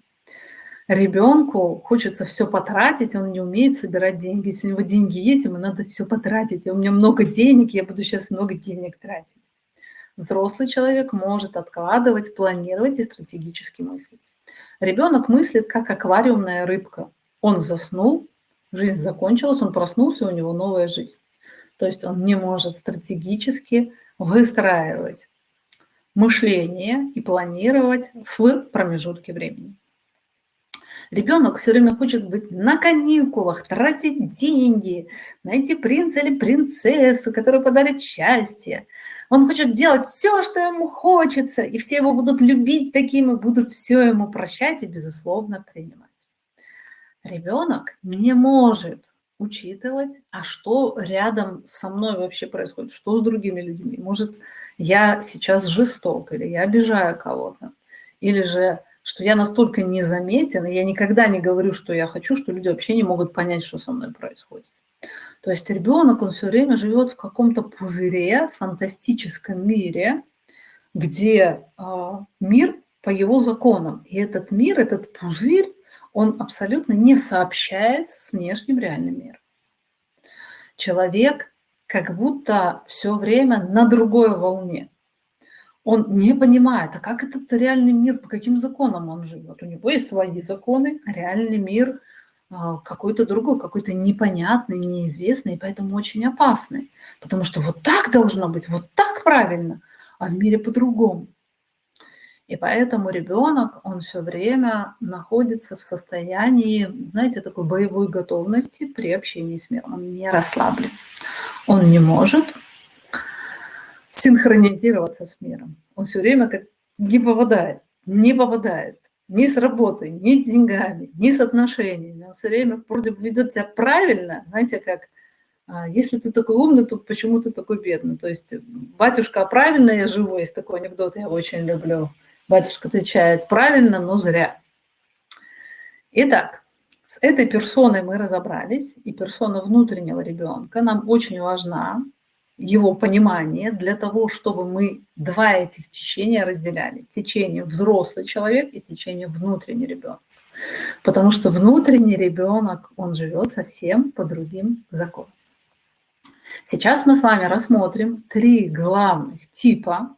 A: Ребенку хочется все потратить, он не умеет собирать деньги. Если у него деньги есть, ему надо все потратить. У меня много денег, я буду сейчас много денег тратить. Взрослый человек может откладывать, планировать и стратегически мыслить. Ребенок мыслит, как аквариумная рыбка. Он заснул, жизнь закончилась, он проснулся, у него новая жизнь. То есть он не может стратегически выстраивать мышление и планировать в промежутке времени. Ребенок все время хочет быть на каникулах, тратить деньги, найти принца или принцессу, который подарит счастье. Он хочет делать все, что ему хочется, и все его будут любить таким, и будут все ему прощать и, безусловно, принимать. Ребенок не может учитывать, а что рядом со мной вообще происходит, что с другими людьми. Может, я сейчас жесток, или я обижаю кого-то, или же что я настолько незаметен, и я никогда не говорю, что я хочу, что люди вообще не могут понять, что со мной происходит. То есть ребенок, он все время живет в каком-то пузыре, фантастическом мире, где мир по его законам. И этот мир, этот пузырь, он абсолютно не сообщается с внешним реальным миром. Человек как будто все время на другой волне. он не понимает, а как этот реальный мир, по каким законам он живет. У него есть свои законы, а реальный мир какой-то другой, какой-то непонятный, неизвестный, и поэтому очень опасный. Потому что вот так должно быть, вот так правильно, а в мире по-другому. И поэтому ребенок, он все время находится в состоянии, знаете, такой боевой готовности при общении с миром. Он не расслаблен. Он не может синхронизироваться с миром. Он все время как не попадает ни с работой, ни с деньгами, ни с отношениями. Он все время вроде бы ведет себя правильно, знаете, как если ты такой умный, то почему ты такой бедный? То есть батюшка, правильно я живу? Есть такой анекдот, я очень люблю. Батюшка отвечает, правильно, но зря. Итак, с этой персоной мы разобрались, и персона внутреннего ребенка нам очень важна, его понимание для того, чтобы мы два этих течения разделяли. Течение взрослый человек и течение внутренний ребенок. Потому что внутренний ребенок, он живет совсем по другим законам. Сейчас мы с вами рассмотрим 3 главных типа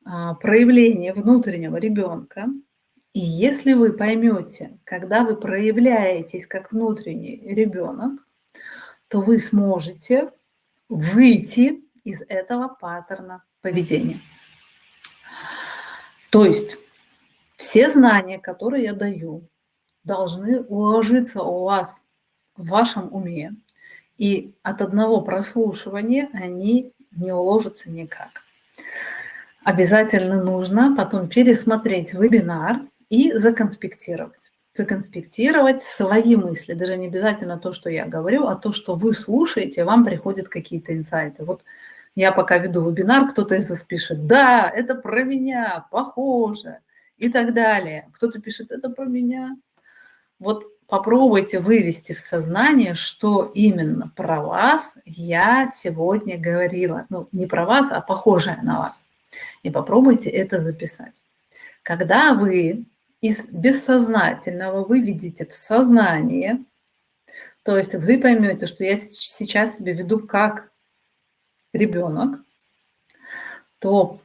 A: проявления внутреннего ребенка. И если вы поймете, когда вы проявляетесь как внутренний ребенок, то вы сможете выйти из этого паттерна поведения. То есть все знания, которые я даю, должны уложиться у вас в вашем уме, и от одного прослушивания они не уложатся никак. Обязательно нужно потом пересмотреть вебинар и законспектировать. Законспектировать свои мысли. Даже не обязательно то, что я говорю, а то, что вы слушаете, вам приходят какие-то инсайты. Вот я пока веду вебинар, кто-то из вас пишет, да, это про меня, похоже, и так далее. Кто-то пишет, это про меня. Вот попробуйте вывести в сознание, что именно про вас я сегодня говорила. Ну, не про вас, а похожее на вас. И попробуйте это записать. Когда вы из бессознательного выведете в сознание, то есть вы поймете, что я сейчас себя веду как ребенок, то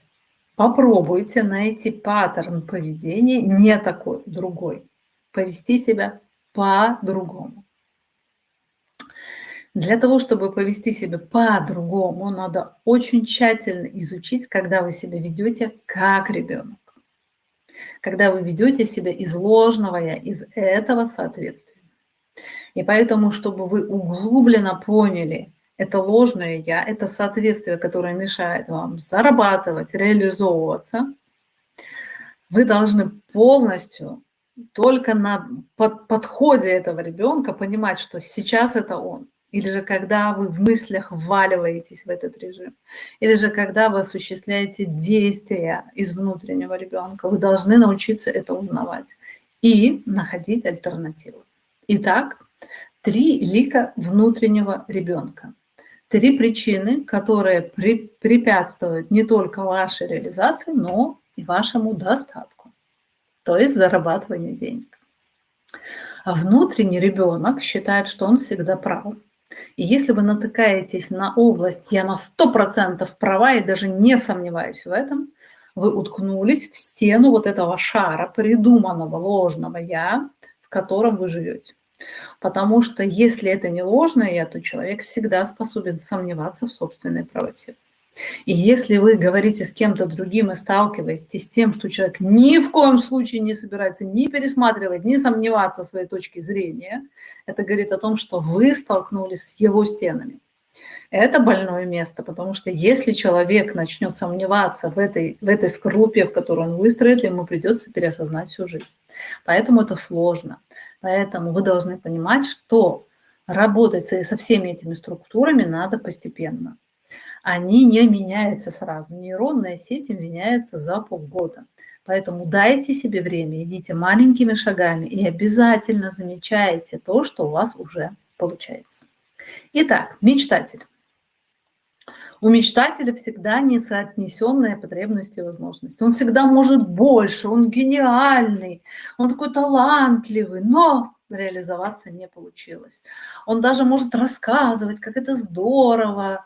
A: попробуйте найти паттерн поведения не такой, другой. Повести себя по-другому. Для того, чтобы повести себя по-другому, надо очень тщательно изучить, когда вы себя ведете как ребенок. Когда вы ведете себя из ложного я, из этого соответствия. И поэтому, чтобы вы углубленно поняли это ложное я, это соответствие, которое мешает вам зарабатывать, реализовываться, вы должны полностью только на подходе этого ребенка понимать, что сейчас это он. Или же когда вы в мыслях вваливаетесь в этот режим. Или же когда вы осуществляете действия из внутреннего ребенка. Вы должны научиться это узнавать и находить альтернативу. Итак, 3 лика внутреннего ребенка. 3 причины, которые препятствуют не только вашей реализации, но и вашему достатку, то есть зарабатыванию денег. А внутренний ребенок считает, что он всегда прав. И если вы натыкаетесь на область «я на 100% права» и даже не сомневаюсь в этом, вы уткнулись в стену вот этого шара, придуманного ложного «я», в котором вы живете. Потому что если это не ложное «я», то человек всегда способен сомневаться в собственной правоте. И если вы говорите с кем-то другим и сталкиваетесь с тем, что человек ни в коем случае не собирается ни пересматривать, ни сомневаться в своей точке зрения, это говорит о том, что вы столкнулись с его стенами. Это больное место, потому что если человек начнет сомневаться в этой скорлупе, в которую он выстроит, ему придется переосознать всю жизнь. Поэтому это сложно. Поэтому вы должны понимать, что работать со всеми этими структурами надо постепенно. Они не меняются сразу. Нейронная сеть меняется за полгода. Поэтому дайте себе время, идите маленькими шагами и обязательно замечайте то, что у вас уже получается. Итак, мечтатель. У мечтателя всегда несоотнесенные потребности и возможности. Он всегда может больше, он гениальный, он такой талантливый, но реализоваться не получилось. Он даже может рассказывать, как это здорово,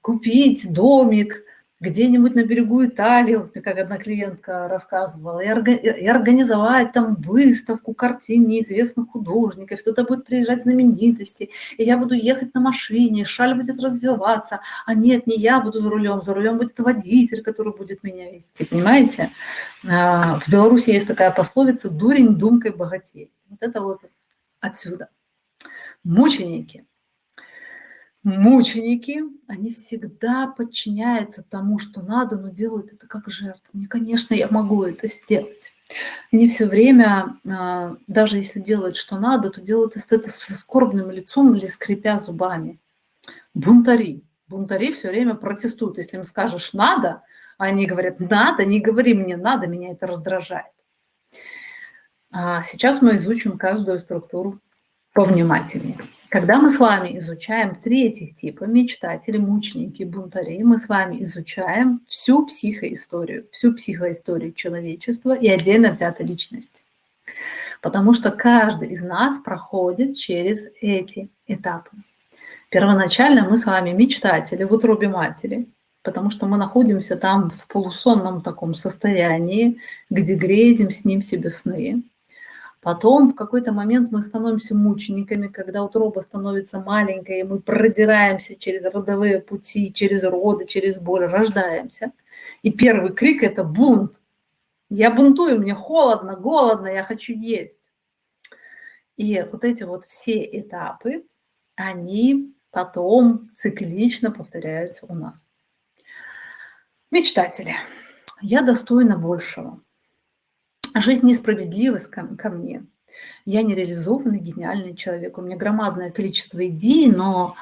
A: купить домик где-нибудь на берегу Италии, вот мне как одна клиентка рассказывала, и организовать там выставку картин неизвестных художников, кто-то будет приезжать знаменитости, и я буду ехать на машине, шаль будет развиваться, а нет, не я буду за рулем будет водитель, который будет меня вести, понимаете? В Беларуси есть такая пословица «дурень думкой богатей». Вот это вот отсюда. Мученики. Мученики, они всегда подчиняются тому, что надо, но делают это как жертву. Не, конечно, я могу это сделать. Они все время, даже если делают, что надо, то делают это со скорбным лицом или скрипя зубами. Бунтари. Бунтари все время протестуют. Если им скажешь «надо», они говорят «надо», не говори мне «надо», меня это раздражает. Сейчас мы изучим каждую структуру повнимательнее. Когда мы с вами изучаем третьих типа мечтатели, мученики, бунтари, мы с вами изучаем всю психоисторию человечества и отдельно взятой личности. Потому что каждый из нас проходит через эти этапы. Первоначально мы с вами мечтатели в утробе матери, потому что мы находимся там в полусонном таком состоянии, где грезим, сним себе сны. Потом в какой-то момент мы становимся мучениками, когда утроба становится маленькой, и мы продираемся через родовые пути, через роды, через боль, рождаемся. И первый крик – это бунт. Я бунтую, мне холодно, голодно, я хочу есть. И вот эти вот все этапы, они потом циклично повторяются у нас. Мечтатели. Я достойна большего. Жизнь несправедлива ко мне. Я нереализованный, гениальный человек. У меня громадное количество идей, но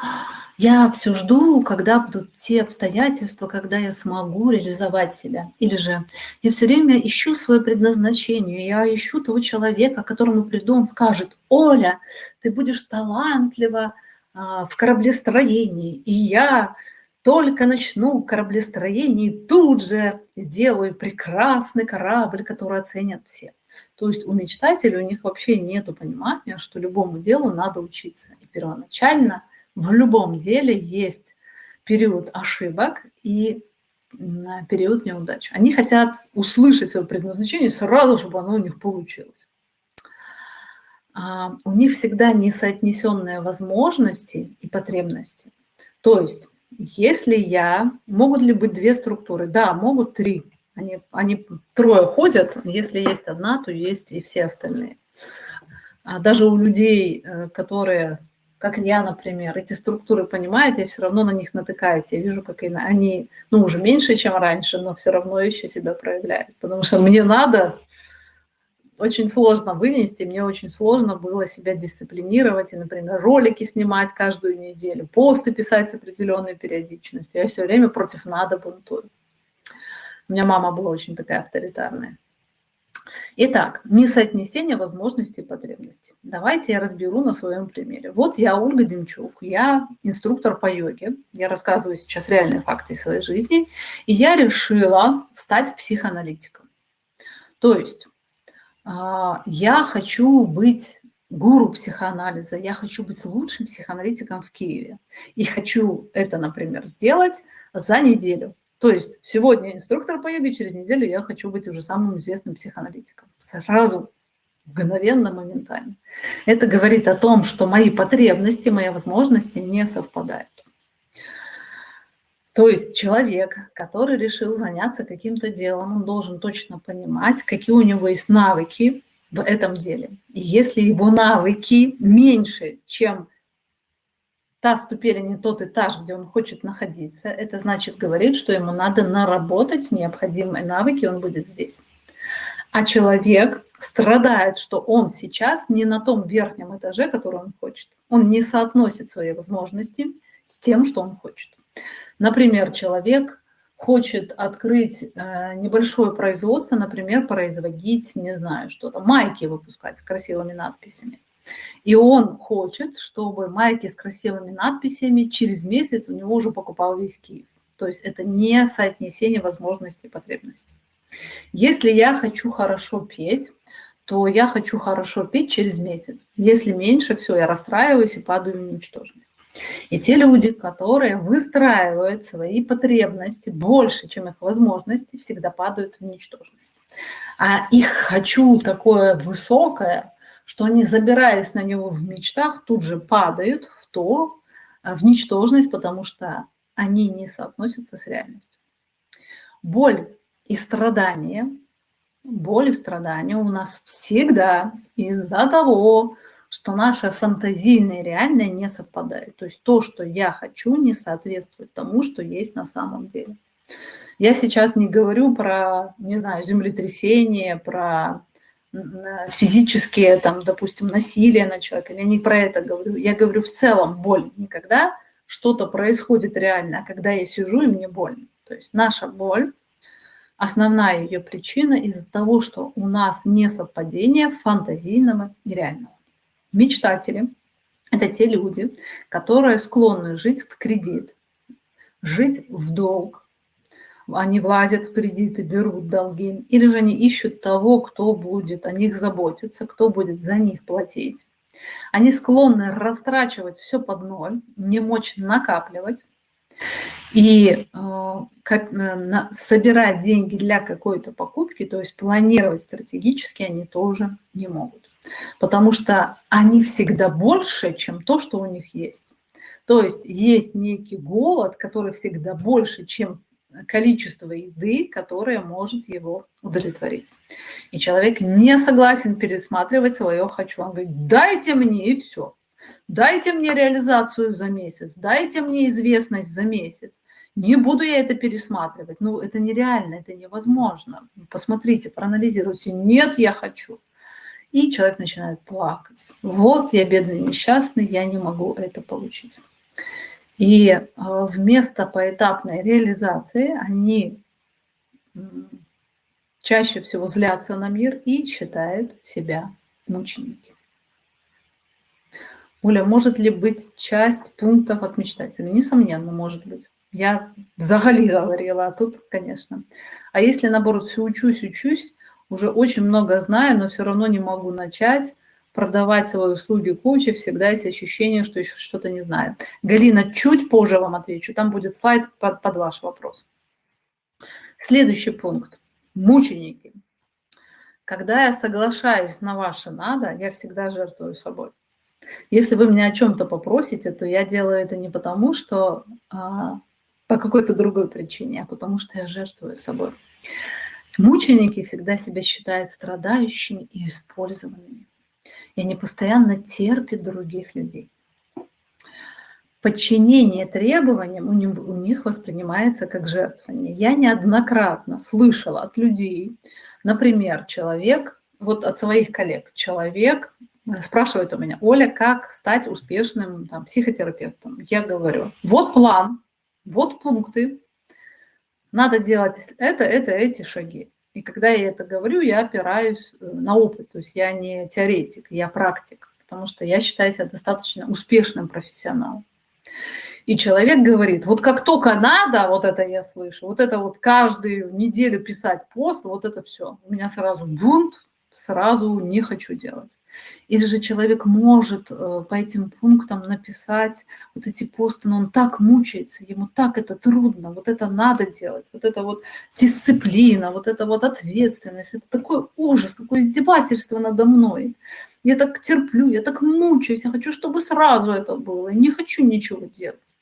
A: я все жду, когда будут те обстоятельства, когда я смогу реализовать себя. Или же я все время ищу свое предназначение. Я ищу того человека, к которому приду, он скажет: «Оля, ты будешь талантлива в кораблестроении». И я только начну кораблестроение, и тут же сделаю прекрасный корабль, который оценят все. То есть у мечтателей, у них вообще нет понимания, что любому делу надо учиться. И первоначально в любом деле есть период ошибок и период неудач. Они хотят услышать свое предназначение сразу, чтобы оно у них получилось. У них всегда несоотнесенные возможности и потребности. То есть если могут ли быть две структуры? Да, могут три. Они трое ходят, если есть одна, то есть и все остальные. Даже у людей, которые, как я, например, эти структуры понимают, я все равно на них натыкаюсь. Я вижу, как они, уже меньше, чем раньше, но все равно еще себя проявляют. Потому что мне надо очень сложно вынести, мне очень сложно было себя дисциплинировать и, например, ролики снимать каждую неделю, посты писать с определенной периодичностью. Я все время против «надо» бунтую. У меня мама была очень такая авторитарная. Итак, несоотнесение возможностей и потребностей. Давайте я разберу на своем примере. Вот я Ольга Демчук, я инструктор по йоге. Я рассказываю сейчас реальные факты из своей жизни. И я решила стать психоаналитиком. То есть я хочу быть гуру психоанализа, я хочу быть лучшим психоаналитиком в Киеве. И хочу это, например, сделать за неделю. То есть сегодня инструктор по йоге, через неделю я хочу быть уже самым известным психоаналитиком. Сразу, мгновенно, моментально. Это говорит о том, что мои потребности, мои возможности не совпадают. То есть человек, который решил заняться каким-то делом, он должен точно понимать, какие у него есть навыки в этом деле. И если его навыки меньше, чем та ступень, не тот этаж, где он хочет находиться, это значит говорит, что ему надо наработать необходимые навыки, он будет здесь. А человек страдает, что он сейчас не на том верхнем этаже, который он хочет. Он не соотносит свои возможности с тем, что он хочет. Например, человек хочет открыть небольшое производство, например, производить, не знаю, что-то, майки выпускать с красивыми надписями. И он хочет, чтобы майки с красивыми надписями через месяц у него уже покупал весь Киев. То есть это не соотнесение возможностей и потребностей. Если я хочу хорошо петь, то я хочу хорошо петь через месяц. Если меньше, все, я расстраиваюсь и падаю в ничтожность. И те люди, которые выстраивают свои потребности больше, чем их возможности, всегда падают в ничтожность. А их «хочу» такое высокое, что они, забираясь на него в мечтах, тут же падают в ничтожность, потому что они не соотносятся с реальностью. Боль и страдания у нас всегда из-за того, что наше фантазийное и реальное не совпадает. То есть то, что я хочу, не соответствует тому, что есть на самом деле. Я сейчас не говорю про, не знаю, землетрясение, про физические, там, допустим, насилие над человеком. Я не про это говорю. Я говорю в целом боль. Не когда что-то происходит реально, а когда я сижу и мне больно. То есть наша боль, основная ее причина из-за того, что у нас несовпадение фантазийного и реального. Мечтатели – это те люди, которые склонны жить в кредит, жить в долг. Они влазят в кредиты, берут долги, или же они ищут того, кто будет о них заботиться, кто будет за них платить. Они склонны растрачивать все под ноль, не мочь накапливать и собирать деньги для какой-то покупки, то есть планировать стратегически они тоже не могут. Потому что они всегда больше, чем то, что у них есть. То есть есть некий голод, который всегда больше, чем количество еды, которое может его удовлетворить. И человек не согласен пересматривать свое «хочу». Он говорит: дайте мне, и все. Дайте мне реализацию за месяц, дайте мне известность за месяц. Не буду я это пересматривать. Ну, это нереально, это невозможно. Посмотрите, проанализируйте. Нет, я хочу. И человек начинает плакать. Вот я бедный несчастный, я не могу это получить. И вместо поэтапной реализации они чаще всего злятся на мир и считают себя мученики. Оля, может ли быть часть пунктов от мечтателей? Несомненно, может быть. Я взагалі говорила, а тут, конечно. А если, наоборот, все учусь, уже очень много знаю, но все равно не могу начать продавать свои услуги коуча, всегда есть ощущение, что еще что-то не знаю. Галина, чуть позже вам отвечу, там будет слайд под ваш вопрос. Следующий пункт. Мученики. Когда я соглашаюсь на ваше «надо», я всегда жертвую собой. Если вы меня о чем-то попросите, то я делаю это не потому, что по какой-то другой причине, а потому что я жертвую собой. Мученики всегда себя считают страдающими и использованными. И они постоянно терпят других людей. Подчинение требованиям у них воспринимается как жертвование. Я неоднократно слышала от людей, например, человек, вот от своих коллег, человек спрашивает у меня: Оля, как стать успешным психотерапевтом? Я говорю: вот план, вот пункты, надо делать эти шаги. И когда я это говорю, я опираюсь на опыт, то есть я не теоретик, я практик, потому что я считаю себя достаточно успешным профессионалом. И человек говорит: вот как только надо, вот это я слышу, вот это вот каждую неделю писать пост, вот это все, у меня сразу бунт, сразу не хочу делать. Или же человек может по этим пунктам написать вот эти посты, но он так мучается, ему так это трудно, вот это надо делать, вот это вот дисциплина, вот это вот ответственность, это такой ужас, такое издевательство надо мной. Я так терплю, я так мучаюсь, я хочу, чтобы сразу это было, я не хочу ничего делать.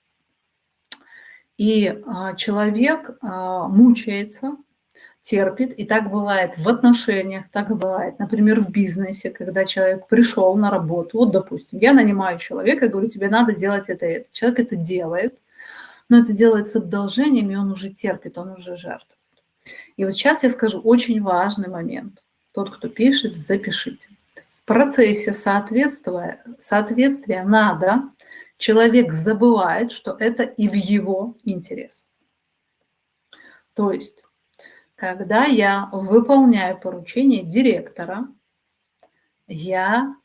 A: И человек мучается, терпит, и так бывает в отношениях, так бывает, например, в бизнесе, когда человек пришел на работу, вот, допустим, я нанимаю человека и говорю: тебе надо делать это и это. Человек это делает, но это делает с одолжением, и он уже терпит, он уже жертвует. И вот сейчас я скажу очень важный момент. Тот, кто пишет, запишите. В процессе соответствия надо человек забывает, что это и в его интересах. То есть когда я выполняю поручение директора, я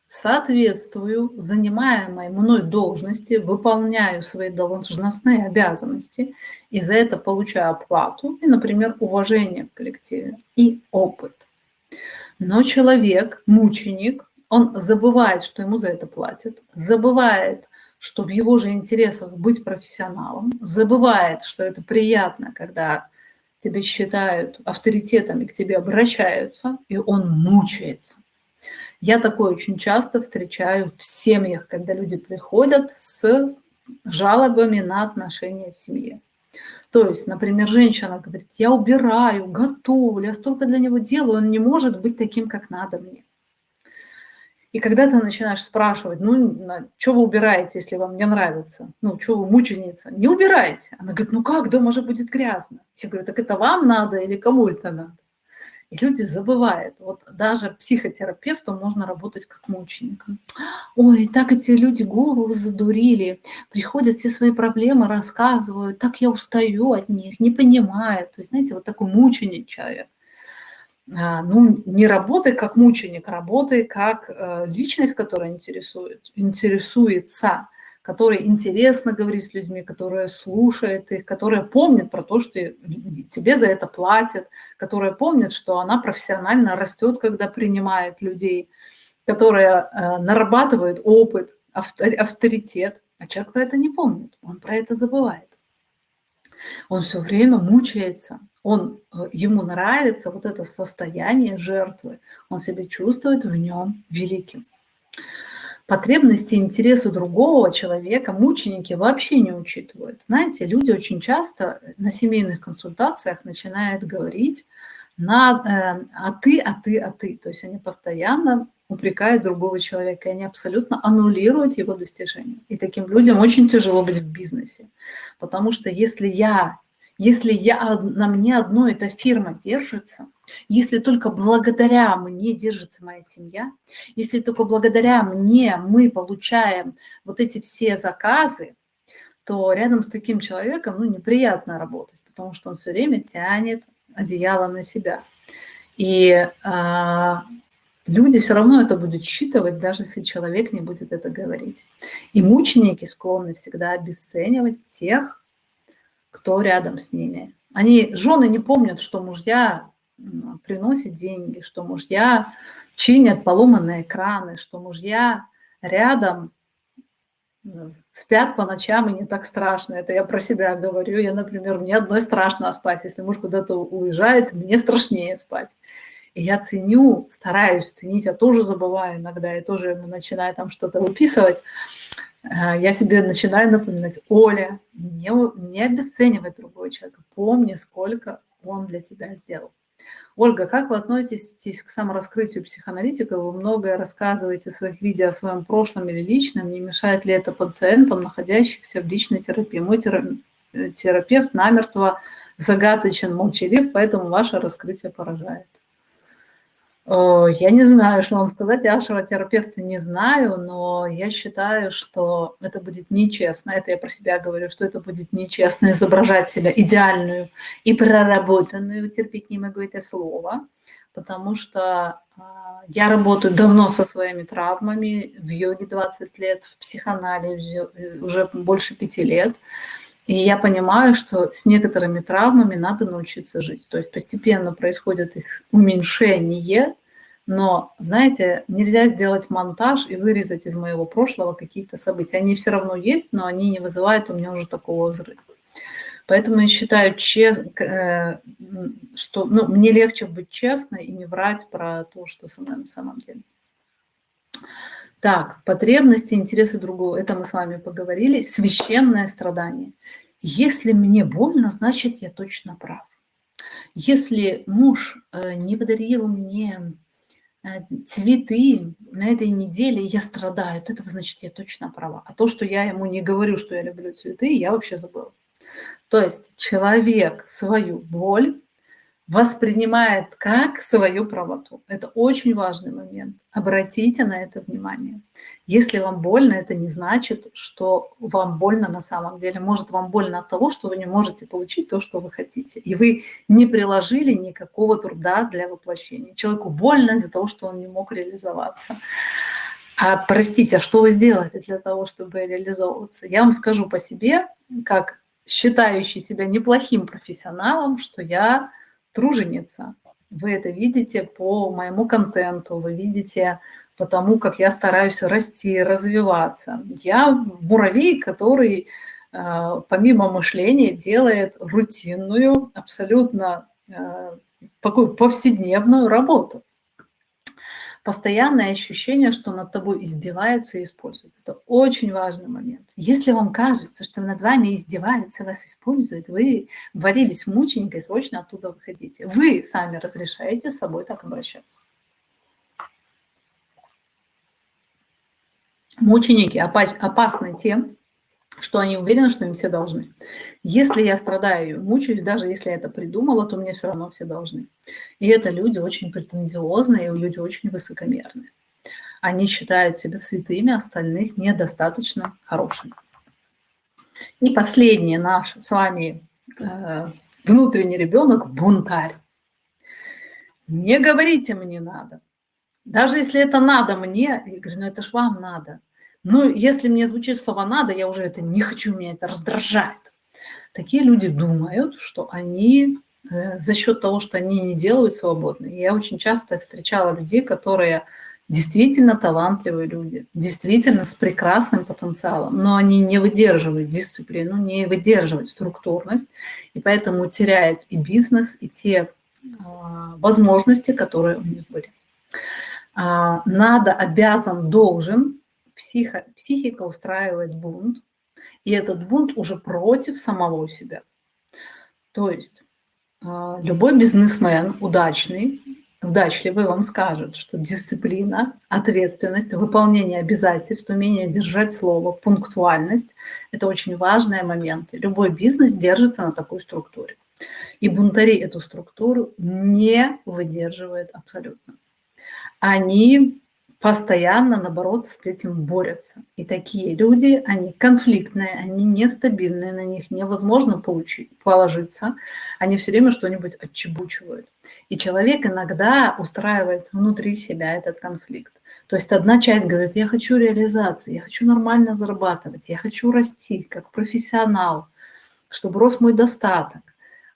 A: соответствую занимаемой мной должности, выполняю свои должностные обязанности, и за это получаю оплату и, например, уважение в коллективе и опыт. Но человек, мученик, он забывает, что ему за это платят, забывает, что в его же интересах быть профессионалом, забывает, что это приятно, когда тебя считают авторитетом и к тебе обращаются, и он мучается. Я такое очень часто встречаю в семьях, когда люди приходят с жалобами на отношения в семье. То есть, например, женщина говорит: я убираю, готовлю, я столько для него делаю, он не может быть таким, как надо мне. И когда ты начинаешь спрашивать: что вы убираете, если вам не нравится? Что вы мученица? Не убирайте. Она говорит: как, дома же будет грязно. Я говорю: так это вам надо или кому это надо? И люди забывают. Вот даже психотерапевтом можно работать как мучеником. Ой, так эти люди голову задурили, приходят, все свои проблемы рассказывают, так я устаю от них, не понимаю. То есть, знаете, вот такой мученик человек. Не работай как мученик, работай как личность, которая интересуется, которая интересно говорит с людьми, которая слушает их, которая помнит про то, что тебе за это платят, которая помнит, что она профессионально растет, когда принимает людей, которая нарабатывает опыт, авторитет. А человек про это не помнит, он про это забывает. Он все время мучается, ему нравится вот это состояние жертвы, он себя чувствует в нем великим. Потребности и интересы другого человека мученики вообще не учитывают. Знаете, люди очень часто на семейных консультациях начинают говорить а ты. То есть они постоянно упрекают другого человека, и они абсолютно аннулируют его достижения. И таким людям очень тяжело быть в бизнесе. Потому что если на мне одной эта фирма держится, если только благодаря мне держится моя семья, если только благодаря мне мы получаем вот эти все заказы, то рядом с таким человеком неприятно работать, потому что он все время тянет одеяло на себя. И люди все равно это будут считывать, даже если человек не будет это говорить. И мученики склонны всегда обесценивать тех, кто рядом с ними. Жены не помнят, что мужья приносят деньги, что мужья чинят поломанные экраны, что мужья рядом спят по ночам, и не так страшно. Это я про себя говорю. Например, мне одной страшно спать. Если муж куда-то уезжает, мне страшнее спать. И я стараюсь ценить, я тоже забываю иногда, я тоже начинаю там что-то выписывать. Я себе начинаю напоминать: Оля, не обесценивай другого человека, помни, сколько он для тебя сделал. Ольга, как вы относитесь к самораскрытию психоаналитика? Вы многое рассказываете в своих видео о своем прошлом или личном. Не мешает ли это пациентам, находящихся в личной терапии? Мой терапевт намертво загадочен, молчалив, поэтому ваше раскрытие поражает. Я не знаю, что вам сказать, я вашего терапевта не знаю, но я считаю, что это будет нечестно, это я про себя говорю, что это будет нечестно изображать себя идеальную и проработанную, терпеть не могу это слово, потому что я работаю давно со своими травмами, в йоге 20 лет, в психоанализе уже больше 5 лет, и я понимаю, что с некоторыми травмами надо научиться жить. То есть постепенно происходит их уменьшение, но, знаете, нельзя сделать монтаж и вырезать из моего прошлого какие-то события. Они все равно есть, но они не вызывают у меня уже такого взрыва. Поэтому я считаю, что мне легче быть честной и не врать про то, что со мной на самом деле. Так, потребности, интересы другого. Это мы с вами поговорили. Священное страдание. Если мне больно, значит, я точно прав. Если муж не подарил мне цветы на этой неделе, я страдаю, от этого, значит, я точно права. А то, что я ему не говорю, что я люблю цветы, я вообще забыла. То есть человек свою боль воспринимает как свою правоту. Это очень важный момент. Обратите на это внимание. Если вам больно, это не значит, что вам больно на самом деле. Может, вам больно от того, что вы не можете получить то, что вы хотите. И вы не приложили никакого труда для воплощения. Человеку больно из-за того, что он не мог реализоваться. Простите, а что вы сделали для того, чтобы реализовываться? Я вам скажу по себе, как считающий себя неплохим профессионалом, что я труженица. Вы это видите по моему контенту, вы видите по тому, как я стараюсь расти, развиваться. Я муравей, который помимо мышления делает рутинную, абсолютно такую повседневную работу. Постоянное ощущение, что над тобой издеваются и используют. Это очень важный момент. Если вам кажется, что над вами издеваются, вас используют, вы варились в мученика и срочно оттуда выходите. Вы сами разрешаете с собой так обращаться. Мученики опасны тем, что они уверены, что им все должны. Если я страдаю и мучаюсь, даже если я это придумала, то мне все равно все должны. И это люди очень претензиозные, и люди очень высокомерные. Они считают себя святыми, остальных недостаточно хорошими. И последний наш с вами внутренний ребенок – бунтарь. Не говорите мне надо. Даже если это надо мне, я говорю, ну это ж вам надо. Ну, если мне звучит слово «надо», я уже это не хочу, меня это раздражает. Такие люди думают, что они за счет того, что они не делают, свободны. Я очень часто встречала людей, которые действительно талантливые люди, действительно с прекрасным потенциалом, но они не выдерживают дисциплину, не выдерживают структурность, и поэтому теряют и бизнес, и те возможности, которые у них были. Надо, обязан, должен. Психика устраивает бунт, и этот бунт уже против самого себя. То есть любой бизнесмен удачливый вам скажет, что дисциплина, ответственность, выполнение обязательств, умение держать слово, пунктуальность – это очень важные моменты. Любой бизнес держится на такой структуре. И бунтари эту структуру не выдерживают абсолютно. Они постоянно, наоборот, с этим борются. И такие люди, они конфликтные, они нестабильные, на них невозможно положиться. Они все время что-нибудь отчебучивают. И человек иногда устраивает внутри себя этот конфликт. То есть одна часть говорит, я хочу реализации, я хочу нормально зарабатывать, я хочу расти как профессионал, чтобы рос мой достаток.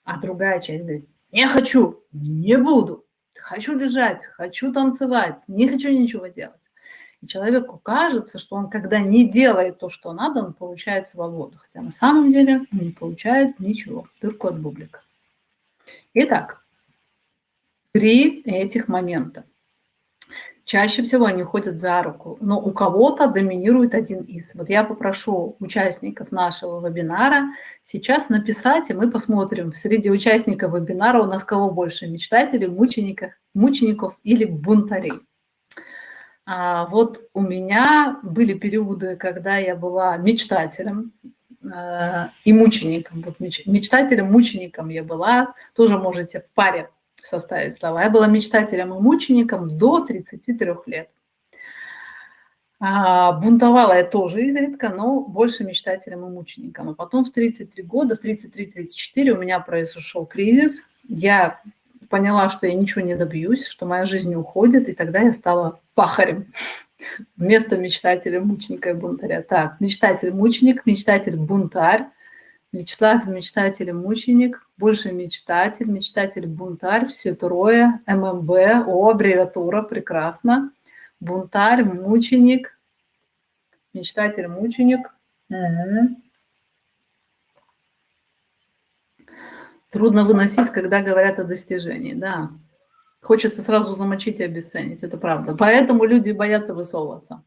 A: А другая часть говорит, не хочу, не буду. Хочу лежать, хочу танцевать, не хочу ничего делать. И человеку кажется, что он, когда не делает то, что надо, он получает свободу. Хотя на самом деле он не получает ничего, только от бублика. Итак, 3 этих момента. Чаще всего они ходят за руку, но у кого-то доминирует один из. Вот я попрошу участников нашего вебинара сейчас написать, и мы посмотрим, среди участников вебинара у нас кого больше, мечтателей, мучеников или бунтарей. Вот у меня были периоды, когда я была мечтателем и мучеником. Вот мечтателем, мучеником я была, тоже можете в паре составить слова. Я была мечтателем и мучеником до 33 лет. Бунтовала я тоже изредка, но больше мечтателем и мучеником. А потом в 33 года, в 33-34 у меня произошел кризис. Я поняла, что я ничего не добьюсь, что моя жизнь уходит, и тогда я стала пахарем вместо мечтателя, мученика и бунтаря. Так, мечтатель-мученик, мечтатель-бунтарь, мечтатель, мученик, больше мечтатель, бунтарь, все трое, ММБ, аббревиатура, прекрасно. Бунтарь, мученик, мечтатель, мученик. Угу. Трудно выносить, когда говорят о достижении, да. Хочется сразу замочить и обесценить, это правда. Поэтому люди боятся высовываться.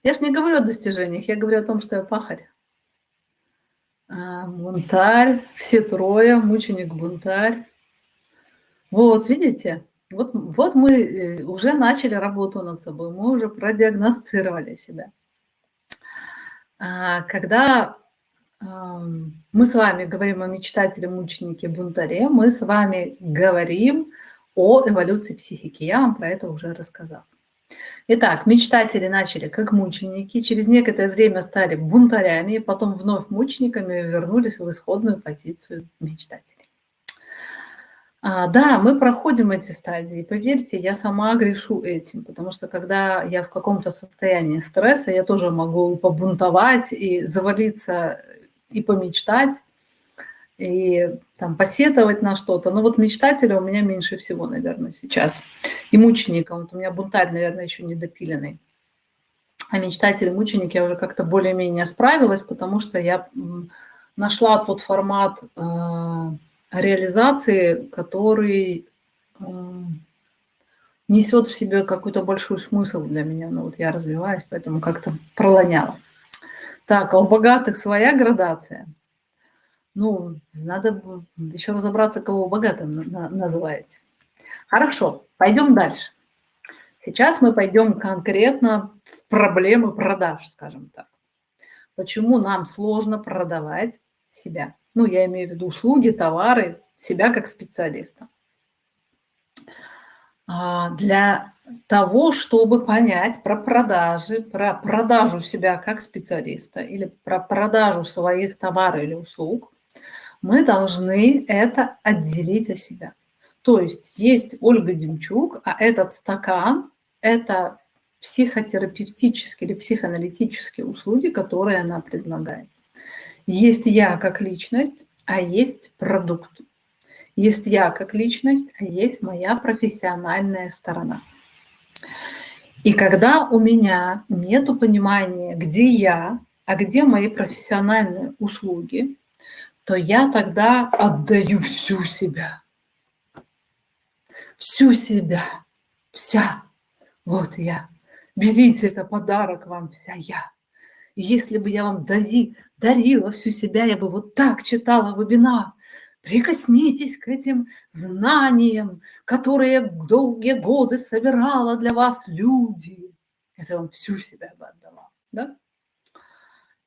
A: Я ж не говорю о достижениях, я говорю о том, что я пахарь. Бунтарь, все трое, мученик, бунтарь. Вот, видите? Вот мы уже начали работу над собой, мы уже продиагностировали себя. Когда мы с вами говорим о мечтателе, мученике, бунтаре, мы с вами говорим о эволюции психики. Я вам про это уже рассказала. Итак, мечтатели начали как мученики, через некоторое время стали бунтарями, потом вновь мучениками вернулись в исходную позицию мечтателей. Да, мы проходим эти стадии. Поверьте, я сама грешу этим, потому что когда я в каком-то состоянии стресса, я тоже могу побунтовать, и завалиться, и помечтать. и там посетовать на что-то. Но вот мечтателя у меня меньше всего, наверное, сейчас. И мученика. Вот у меня бунтарь, наверное, еще недопиленный. А мечтатель и мученик я уже как-то более-менее справилась, потому что я нашла тот формат реализации, который несет в себе какой-то большой смысл для меня. Ну вот я развиваюсь, поэтому как-то пролоняла. Так, а у богатых своя градация. Ну, надо еще разобраться, кого богатым называете. Хорошо, пойдем дальше. Сейчас мы пойдем конкретно в проблемы продаж, скажем так. Почему нам сложно продавать себя? Ну, я имею в виду услуги, товары, себя как специалиста. Для того, чтобы понять про продажи, про продажу себя как специалиста или про продажу своих товаров или услуг, мы должны это отделить от себя. То есть Ольга Демчук, а этот стакан – это психотерапевтические или психоаналитические услуги, которые она предлагает. Есть я как личность, а есть продукт. Есть я как личность, а есть моя профессиональная сторона. И когда у меня нет понимания, где я, а где мои профессиональные услуги, то я тогда отдаю всю себя. Всю себя. Вся. Вот я. Берите, это подарок вам, вся я. И если бы я вам дарила всю себя, я бы вот так читала вебинар. Прикоснитесь к этим знаниям, которые долгие годы собирала для вас люди. Это я вам всю себя бы отдала. Да?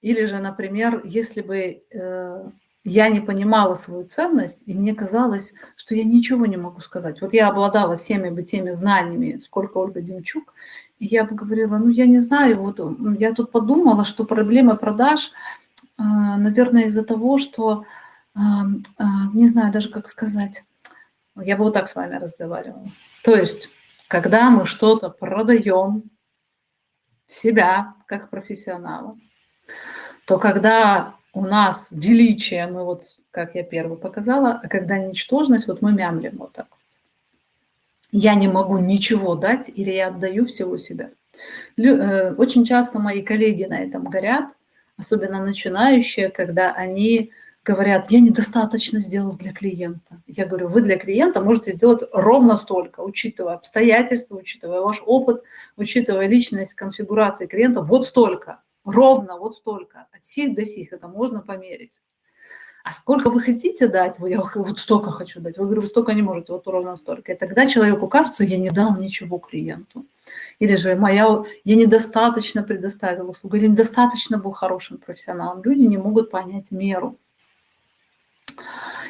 A: Или же, например, если бы я не понимала свою ценность, и мне казалось, что я ничего не могу сказать. Вот я обладала всеми бы теми знаниями, сколько Ольга Демчук, и я бы говорила, ну, я не знаю, вот я тут подумала, что проблема продаж, наверное, из-за того, что, не знаю даже, как сказать, я бы вот так с вами разговаривала. То есть, когда мы что-то продаем, себя как профессионала, то когда у нас величие, мы вот, как я первый показала, а когда ничтожность, вот мы мямлим вот так. Я не могу ничего дать или я отдаю всего себя. Очень часто мои коллеги на этом горят, особенно начинающие, когда они говорят, я недостаточно сделал для клиента. Я говорю, вы для клиента можете сделать ровно столько, учитывая обстоятельства, учитывая ваш опыт, учитывая личность, конфигурации клиента, вот столько. Ровно вот столько. От сих до сих. Это можно померить. А сколько вы хотите дать? Я вот столько хочу дать. Вы говорю, вы столько не можете, вот ровно столько. И тогда человеку кажется, я не дал ничего клиенту. Или же я недостаточно предоставил услугу, или недостаточно был хорошим профессионалом. Люди не могут понять меру.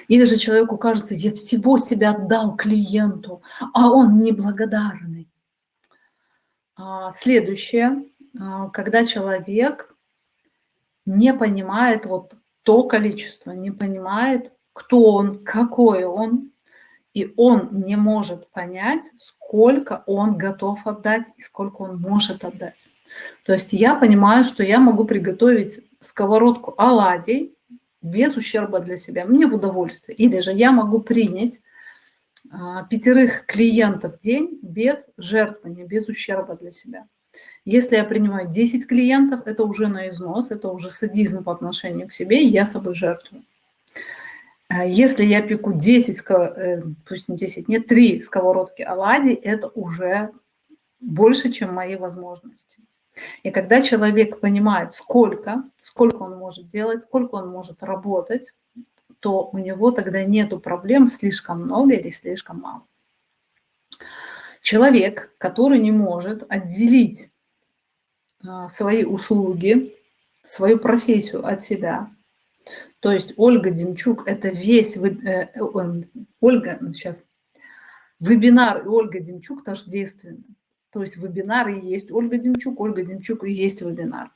A: Или же человеку кажется, я всего себя отдал клиенту, а он неблагодарный. Следующее, когда человек не понимает вот то количество, не понимает, кто он, какой он, и он не может понять, сколько он готов отдать и сколько он может отдать. То есть я понимаю, что я могу приготовить сковородку оладий без ущерба для себя, мне в удовольствие. Или же я могу принять 5 клиентов в день без жертвования, без ущерба для себя. Если я принимаю 10 клиентов, это уже на износ, это уже садизм по отношению к себе, и я собой жертвую. Если я пеку 10, пусть не 10, нет, 3 сковородки оладий, это уже больше, чем мои возможности. И когда человек понимает, сколько он может делать, сколько он может работать, то у него тогда нету проблем слишком много или слишком мало. Человек, который не может отделить свои услуги, свою профессию от себя. То есть Ольга Демчук – это весь… Вебинар и Ольга Демчук тождественны. То есть вебинар и есть Ольга Демчук и есть вебинар.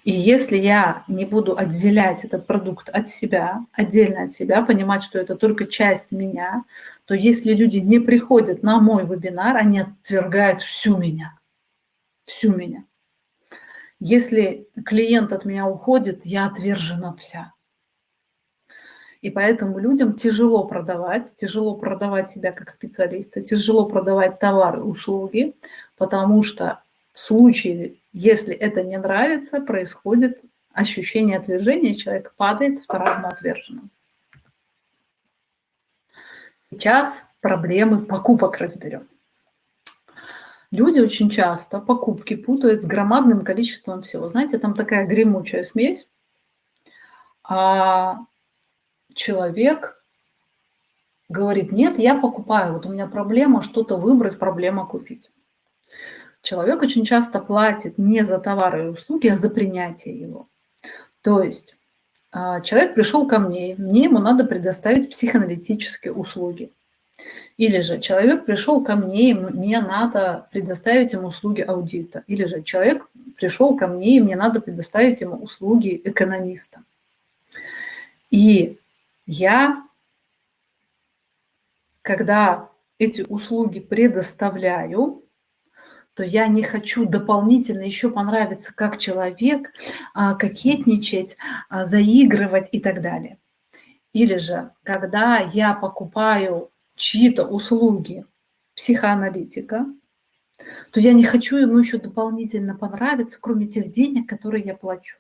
A: И если я не буду отделять этот продукт от себя, отдельно от себя, понимать, что это только часть меня, то если люди не приходят на мой вебинар, они отвергают всю меня. Всю меня. Если клиент от меня уходит, я отвержена вся. И поэтому людям тяжело продавать себя как специалиста, тяжело продавать товары, услуги, потому что в случае, если это не нравится, происходит ощущение отвержения, человек падает в травму отверженного. Сейчас проблемы покупок разберем. Люди очень часто покупки путают с громадным количеством всего. Знаете, там такая гремучая смесь, а человек говорит: нет, я покупаю, вот у меня проблема что-то выбрать, проблема купить. Человек очень часто платит не за товары и услуги, а за принятие его. То есть человек пришел ко мне ему надо предоставить психоаналитические услуги. Или же человек пришел ко мне, и мне надо предоставить ему услуги аудита. Или же человек пришел ко мне, и мне надо предоставить ему услуги экономиста. И я, когда эти услуги предоставляю, то я не хочу дополнительно еще понравиться как человек, кокетничать, заигрывать и так далее. Или же, когда я покупаю чьи-то услуги психоаналитика, то я не хочу ему еще дополнительно понравиться, кроме тех денег, которые я плачу.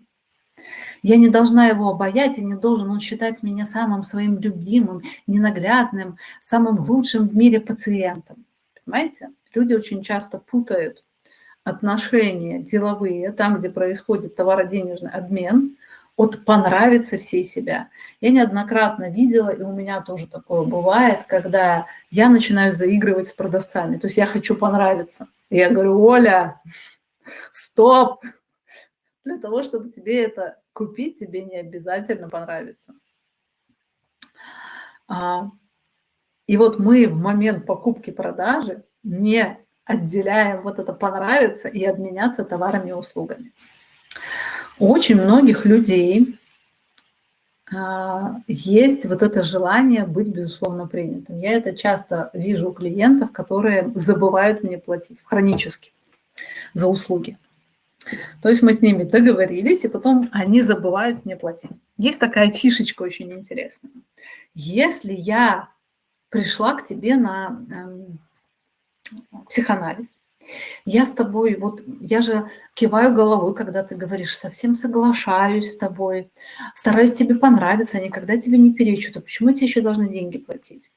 A: Я не должна его обаять, и не должен он считать меня самым своим любимым, ненаглядным, самым лучшим в мире пациентом. Понимаете? Люди очень часто путают отношения деловые, там, где происходит товаро-денежный обмен, от понравиться всей себя. Я неоднократно видела, и у меня тоже такое бывает, когда я начинаю заигрывать с продавцами. То есть я хочу понравиться. И я говорю: Оля, стоп! Для того, чтобы тебе это купить, тебе не обязательно понравится. И вот мы в момент покупки-продажи не отделяем вот это понравиться и обменяться товарами и услугами. У очень многих людей есть вот это желание быть, безусловно, принятым. Я это часто вижу у клиентов, которые забывают мне платить хронически за услуги. То есть мы с ними договорились, и потом они забывают мне платить. Есть такая фишечка очень интересная. Если я пришла к тебе на психоанализ, я с тобой, вот я же киваю головой, когда ты говоришь, совсем соглашаюсь с тобой, стараюсь тебе понравиться, никогда тебе не перечу, то почему я тебе еще должны деньги платить?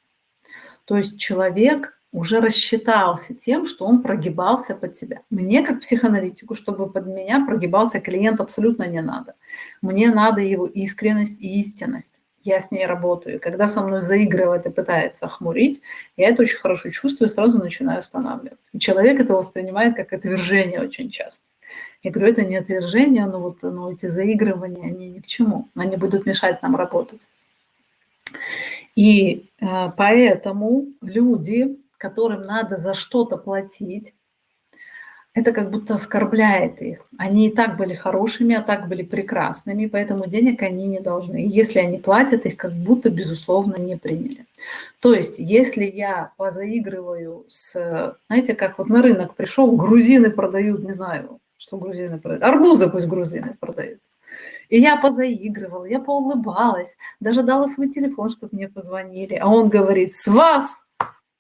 A: То есть человек уже рассчитался тем, что он прогибался под тебя. Мне, как психоаналитику, чтобы под меня прогибался клиент, абсолютно не надо. Мне надо его искренность и истинность. Я с ней работаю. И когда со мной заигрывает и пытается охмурить, я это очень хорошо чувствую и сразу начинаю останавливаться. И человек это воспринимает как отвержение очень часто. Я говорю, это не отвержение, но эти заигрывания, они ни к чему. Они будут мешать нам работать. И поэтому люди, которым надо за что-то платить, это как будто оскорбляет их. Они и так были хорошими, а так были прекрасными, поэтому денег они не должны. И если они платят, их как будто, безусловно, не приняли. То есть, если я позаигрываю с... Знаете, как вот на рынок пришел, грузины продают, не знаю, что грузины продают, арбузы пусть грузины продают. И я позаигрывала, я поулыбалась, даже дала свой телефон, чтобы мне позвонили. А он говорит, с вас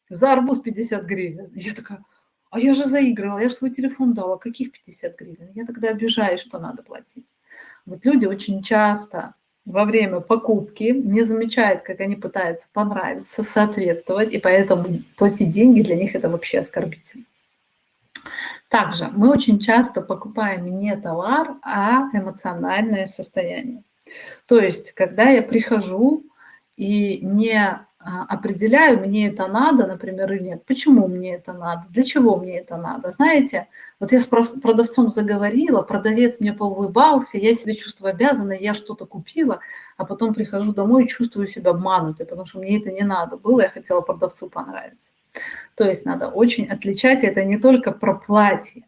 A: за арбуз 50 гривен. Я такая... А я же заигрывала, я же свой телефон дала, каких 50 гривен? Я тогда обижаюсь, что надо платить. Вот люди очень часто во время покупки не замечают, как они пытаются понравиться, соответствовать, и поэтому платить деньги для них это вообще оскорбительно. Также мы очень часто покупаем не товар, а эмоциональное состояние. То есть, когда я прихожу и не определяю, мне это надо, например, или нет. Почему мне это надо? Для чего мне это надо? Знаете, вот я с продавцом заговорила, продавец мне поулыбался, я себя чувствую обязанной, я что-то купила, а потом прихожу домой и чувствую себя обманутой, потому что мне это не надо было, я хотела продавцу понравиться. То есть надо очень отличать, это не только про платье,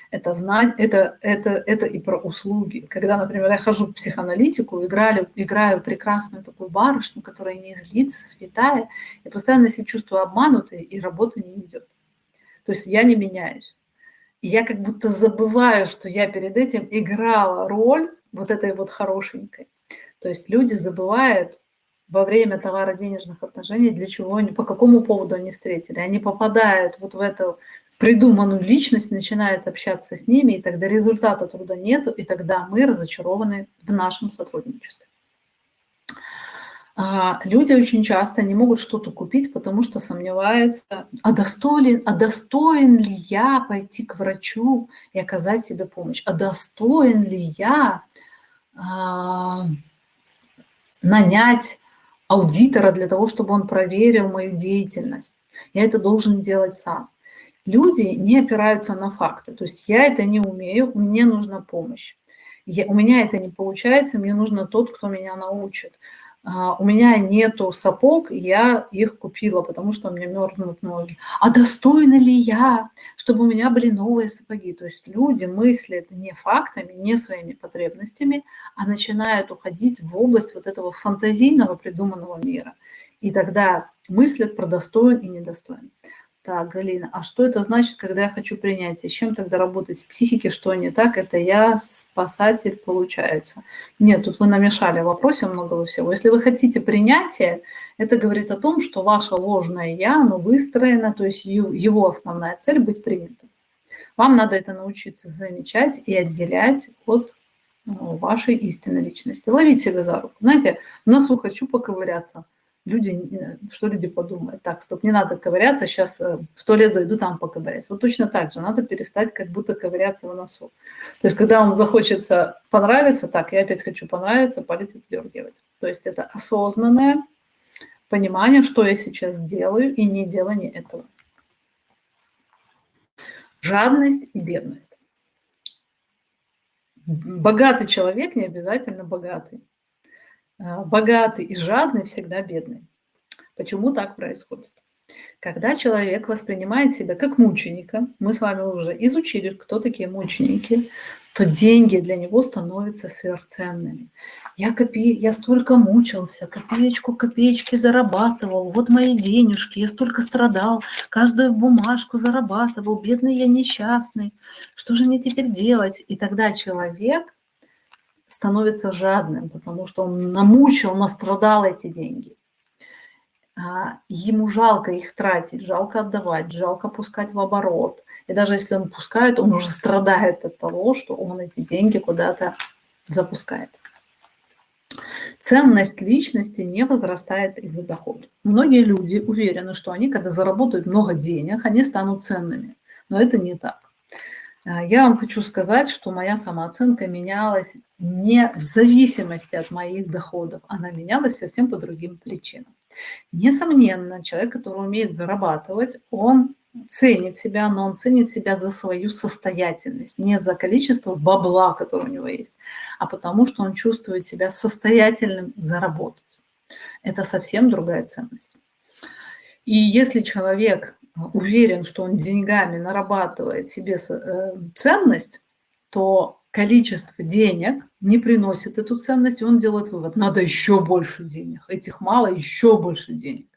A: это знать, это и про услуги. Когда, например, я хожу в психоаналитику, играю прекрасную такую барышню, которая не злится, святая, я постоянно себя чувствую обманутой, и работа не идет. То есть я не меняюсь. И я как будто забываю, что я перед этим играла роль вот этой вот хорошенькой. То есть люди забывают во время товаро-денежных отношений, для чего они, по какому поводу они встретили. Они попадают вот в эту придуманную личность, начинают общаться с ними, и тогда результата труда нету, и тогда мы разочарованы в нашем сотрудничестве. Люди очень часто не могут что-то купить, потому что сомневаются, достоин ли я пойти к врачу и оказать себе помощь, достоин ли я нанять аудитора для того, чтобы он проверил мою деятельность. Я это должен делать сам. Люди не опираются на факты. То есть я это не умею, мне нужна помощь. У меня это не получается, мне нужен тот, кто меня научит. У меня нету сапог, я их купила, потому что у меня мерзнут ноги. Достойна ли я, чтобы у меня были новые сапоги? То есть люди мыслят не фактами, не своими потребностями, а начинают уходить в область вот этого фантазийного придуманного мира. И тогда мыслят про достоин и недостоин. Так, Галина, а что это значит, когда я хочу принятия? С чем тогда работать? В психике что не так? Это я спасатель, получается. Нет, тут вы намешали в вопросе много всего. Если вы хотите принятия, это говорит о том, что ваше ложное «я», оно выстроено, то есть его основная цель – быть принятым. Вам надо это научиться замечать и отделять от вашей истинной личности. Ловить себя за руку. Знаете, в носу хочу поковыряться. Что люди подумают? Так, стоп, не надо ковыряться, сейчас в туалет зайду, там поковыряюсь. Вот точно так же, надо перестать как будто ковыряться в носу. То есть, когда вам захочется понравиться, так, я опять хочу понравиться, палец отдергивать. То есть, это осознанное понимание, что я сейчас делаю, и не делание этого. Жадность и бедность. Богатый человек не обязательно богатый. Богатый и жадный всегда бедный. Почему так происходит? Когда человек воспринимает себя как мученика, мы с вами уже изучили, кто такие мученики, то деньги для него становятся сверхценными. Я столько мучился, копеечку копеечки зарабатывал, вот мои денежки, я столько страдал, каждую бумажку зарабатывал, бедный я несчастный, что же мне теперь делать? И тогда человек становится жадным, потому что он намучил, настрадал эти деньги. Ему жалко их тратить, жалко отдавать, жалко пускать в оборот. И даже если он пускает, он уже страдает от того, что он эти деньги куда-то запускает. Ценность личности не возрастает из-за дохода. Многие люди уверены, что они, когда заработают много денег, они станут ценными. Но это не так. Я вам хочу сказать, что моя самооценка менялась не в зависимости от моих доходов, она менялась совсем по другим причинам. Несомненно, человек, который умеет зарабатывать, он ценит себя, но он ценит себя за свою состоятельность, не за количество бабла, которое у него есть, а потому что он чувствует себя состоятельным заработать. Это совсем другая ценность. И если человек уверен, что он деньгами нарабатывает себе ценность, то количество денег не приносит эту ценность, и он делает вывод: надо еще больше денег, этих мало, еще больше денег.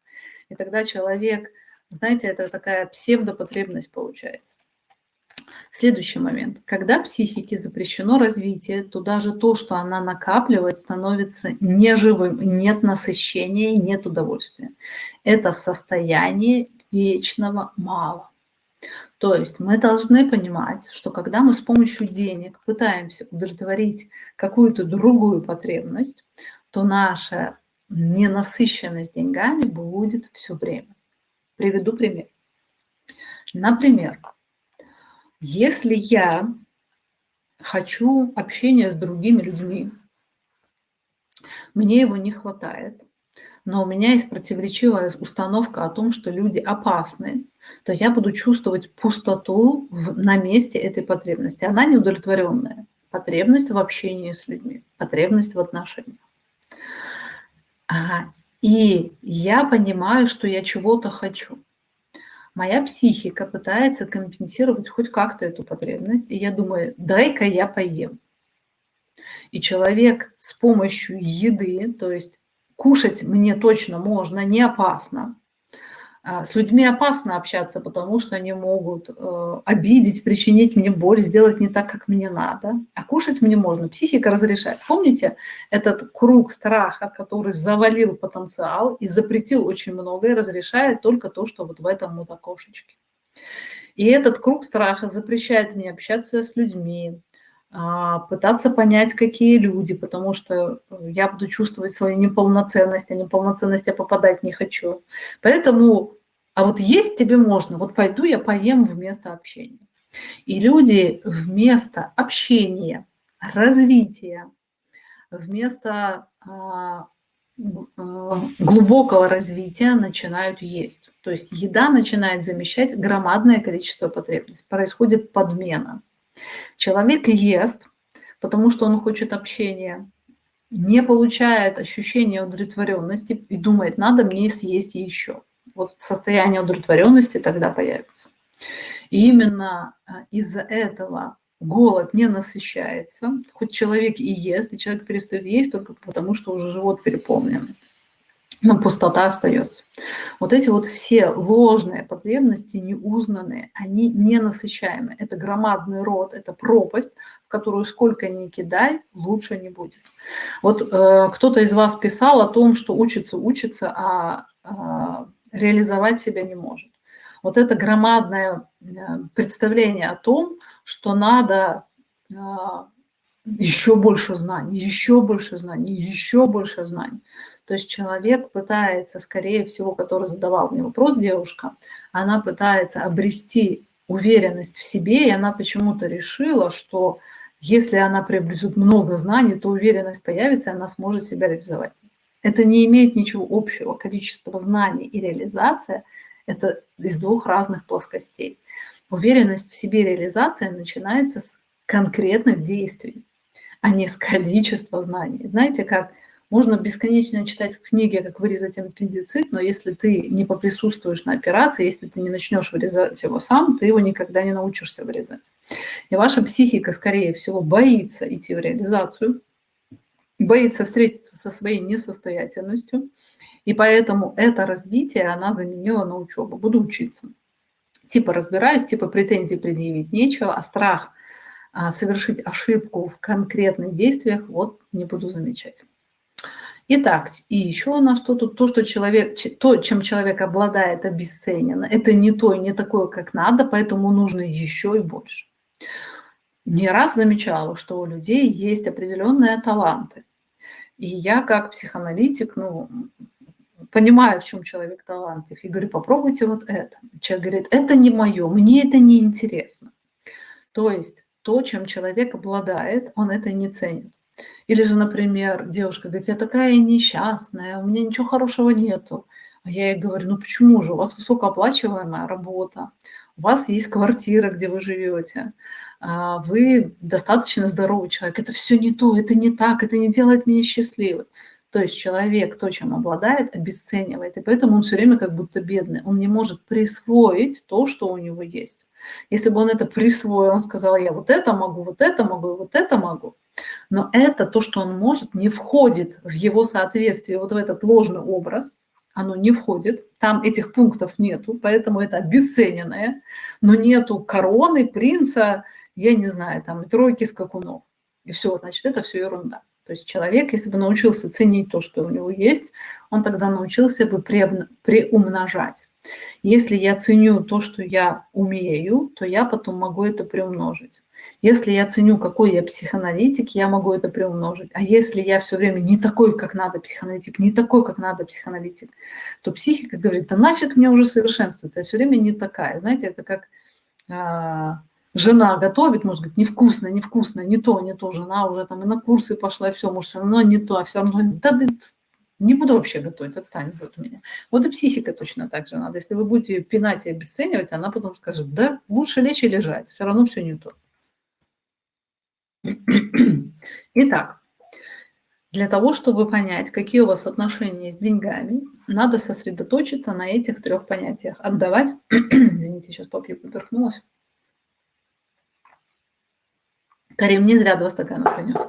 A: И тогда человек, знаете, это такая псевдопотребность получается. Следующий момент. Когда психике запрещено развитие, то даже то, что она накапливает, становится неживым, нет насыщения, нет удовольствия. Это состояние вечного мало. То есть мы должны понимать, что когда мы с помощью денег пытаемся удовлетворить какую-то другую потребность, то наша ненасыщенность деньгами будет все время. Приведу пример. Например, если я хочу общения с другими людьми, мне его не хватает, но у меня есть противоречивая установка о том, что люди опасны, то я буду чувствовать пустоту на месте этой потребности. Она неудовлетворенная. Потребность в общении с людьми, потребность в отношениях. И я понимаю, что я чего-то хочу. Моя психика пытается компенсировать хоть как-то эту потребность, и я думаю: дай-ка я поем. И человек с помощью еды, то есть кушать мне точно можно, не опасно, С людьми опасно общаться, потому что они могут обидеть, причинить мне боль, сделать не так, как мне надо. А кушать мне можно. Психика разрешает. Помните этот круг страха, который завалил потенциал и запретил очень многое, разрешает только то, что вот в этом вот окошечке. И этот круг страха запрещает мне общаться с людьми, пытаться понять, какие люди, потому что я буду чувствовать свою неполноценность, а неполноценность я попадать не хочу. Поэтому, а вот есть тебе можно, вот пойду я поем вместо общения. И люди вместо общения, развития, вместо глубокого развития начинают есть. То есть еда начинает замещать громадное количество потребностей. Происходит подмена. Человек ест, потому что он хочет общения, не получает ощущения удовлетворенности и думает, надо мне съесть еще. Вот состояние удовлетворенности тогда появится. И именно из-за этого голод не насыщается, хоть человек и ест, и человек перестает есть только потому, что уже живот переполнен. Но пустота остается. Вот эти вот все ложные потребности, неузнанные, они ненасыщаемы. Это громадный рот, это пропасть, в которую сколько ни кидай, лучше не будет. Вот кто-то из вас писал о том, что учится, а реализовать себя не может. Вот это громадное представление о том, что надо еще больше знаний, еще больше знаний, еще больше знаний. То есть человек пытается, скорее всего, который задавал мне вопрос, девушка, она пытается обрести уверенность в себе, и она почему-то решила, что если она приобретет много знаний, то уверенность появится, и она сможет себя реализовать. Это не имеет ничего общего. Количество знаний и реализация – это из двух разных плоскостей. Уверенность в себе, реализация начинается с конкретных действий, а не с количества знаний. Знаете, как можно бесконечно читать книги, как вырезать аппендицит, но если ты не поприсутствуешь на операции, если ты не начнешь вырезать его сам, ты его никогда не научишься вырезать. И ваша психика, скорее всего, боится идти в реализацию, боится встретиться со своей несостоятельностью, и поэтому это развитие она заменила на учебу. Буду учиться. Типа разбираюсь, типа претензий предъявить нечего, а страх совершить ошибку в конкретных действиях вот не буду замечать. Итак, и еще у нас что тут? То, что то, чем человек обладает, обесценено. Это не то и не такое, как надо, поэтому нужно еще и больше. Не раз замечала, что у людей есть определенные таланты. И я как психоаналитик, понимаю, в чем человек талантлив. И говорю, попробуйте вот это. Человек говорит, это не мое, мне это не интересно. То есть то, чем человек обладает, он это не ценит. Или же, например, девушка говорит, я такая несчастная, у меня ничего хорошего нету. А я ей говорю, почему же? У вас высокооплачиваемая работа, у вас есть квартира, где вы живете, вы достаточно здоровый человек. Это все не то, это не так, это не делает меня счастливой. То есть человек то, чем обладает, обесценивает. И поэтому он все время как будто бедный. Он не может присвоить то, что у него есть. Если бы он это присвоил, он сказал, я вот это могу, вот это могу, вот это могу. Но это то, что он может, не входит в его соответствие, вот в этот ложный образ. Оно не входит. Там этих пунктов нету, поэтому это обесцененное. Но нету короны, принца, я не знаю, там, тройки скакунов. И все, значит, это все ерунда. То есть человек, если бы научился ценить то, что у него есть, он тогда научился бы приумножать. Если я ценю то, что я умею, то я потом могу это приумножить. Если я ценю, какой я психоаналитик, я могу это приумножить. А если я все время не такой, как надо психоаналитик, не такой, как надо психоаналитик, то психика говорит, да нафиг мне уже совершенствоваться, я все время не такая. Знаете, это как жена готовит, может говорить, невкусно, невкусно, не то, жена уже там и на курсы пошла, и все, может, все равно не то, а все равно, да, не буду вообще готовить, отстань от меня. Вот и психика точно так же надо. Если вы будете ее пинать и обесценивать, она потом скажет, да, лучше лечь и лежать, все равно все не то. Итак, для того, чтобы понять, какие у вас отношения с деньгами, надо сосредоточиться на этих 3 понятиях. Отдавать, извините, сейчас попью, поперхнулась. Карим не зря 2 стакана принес.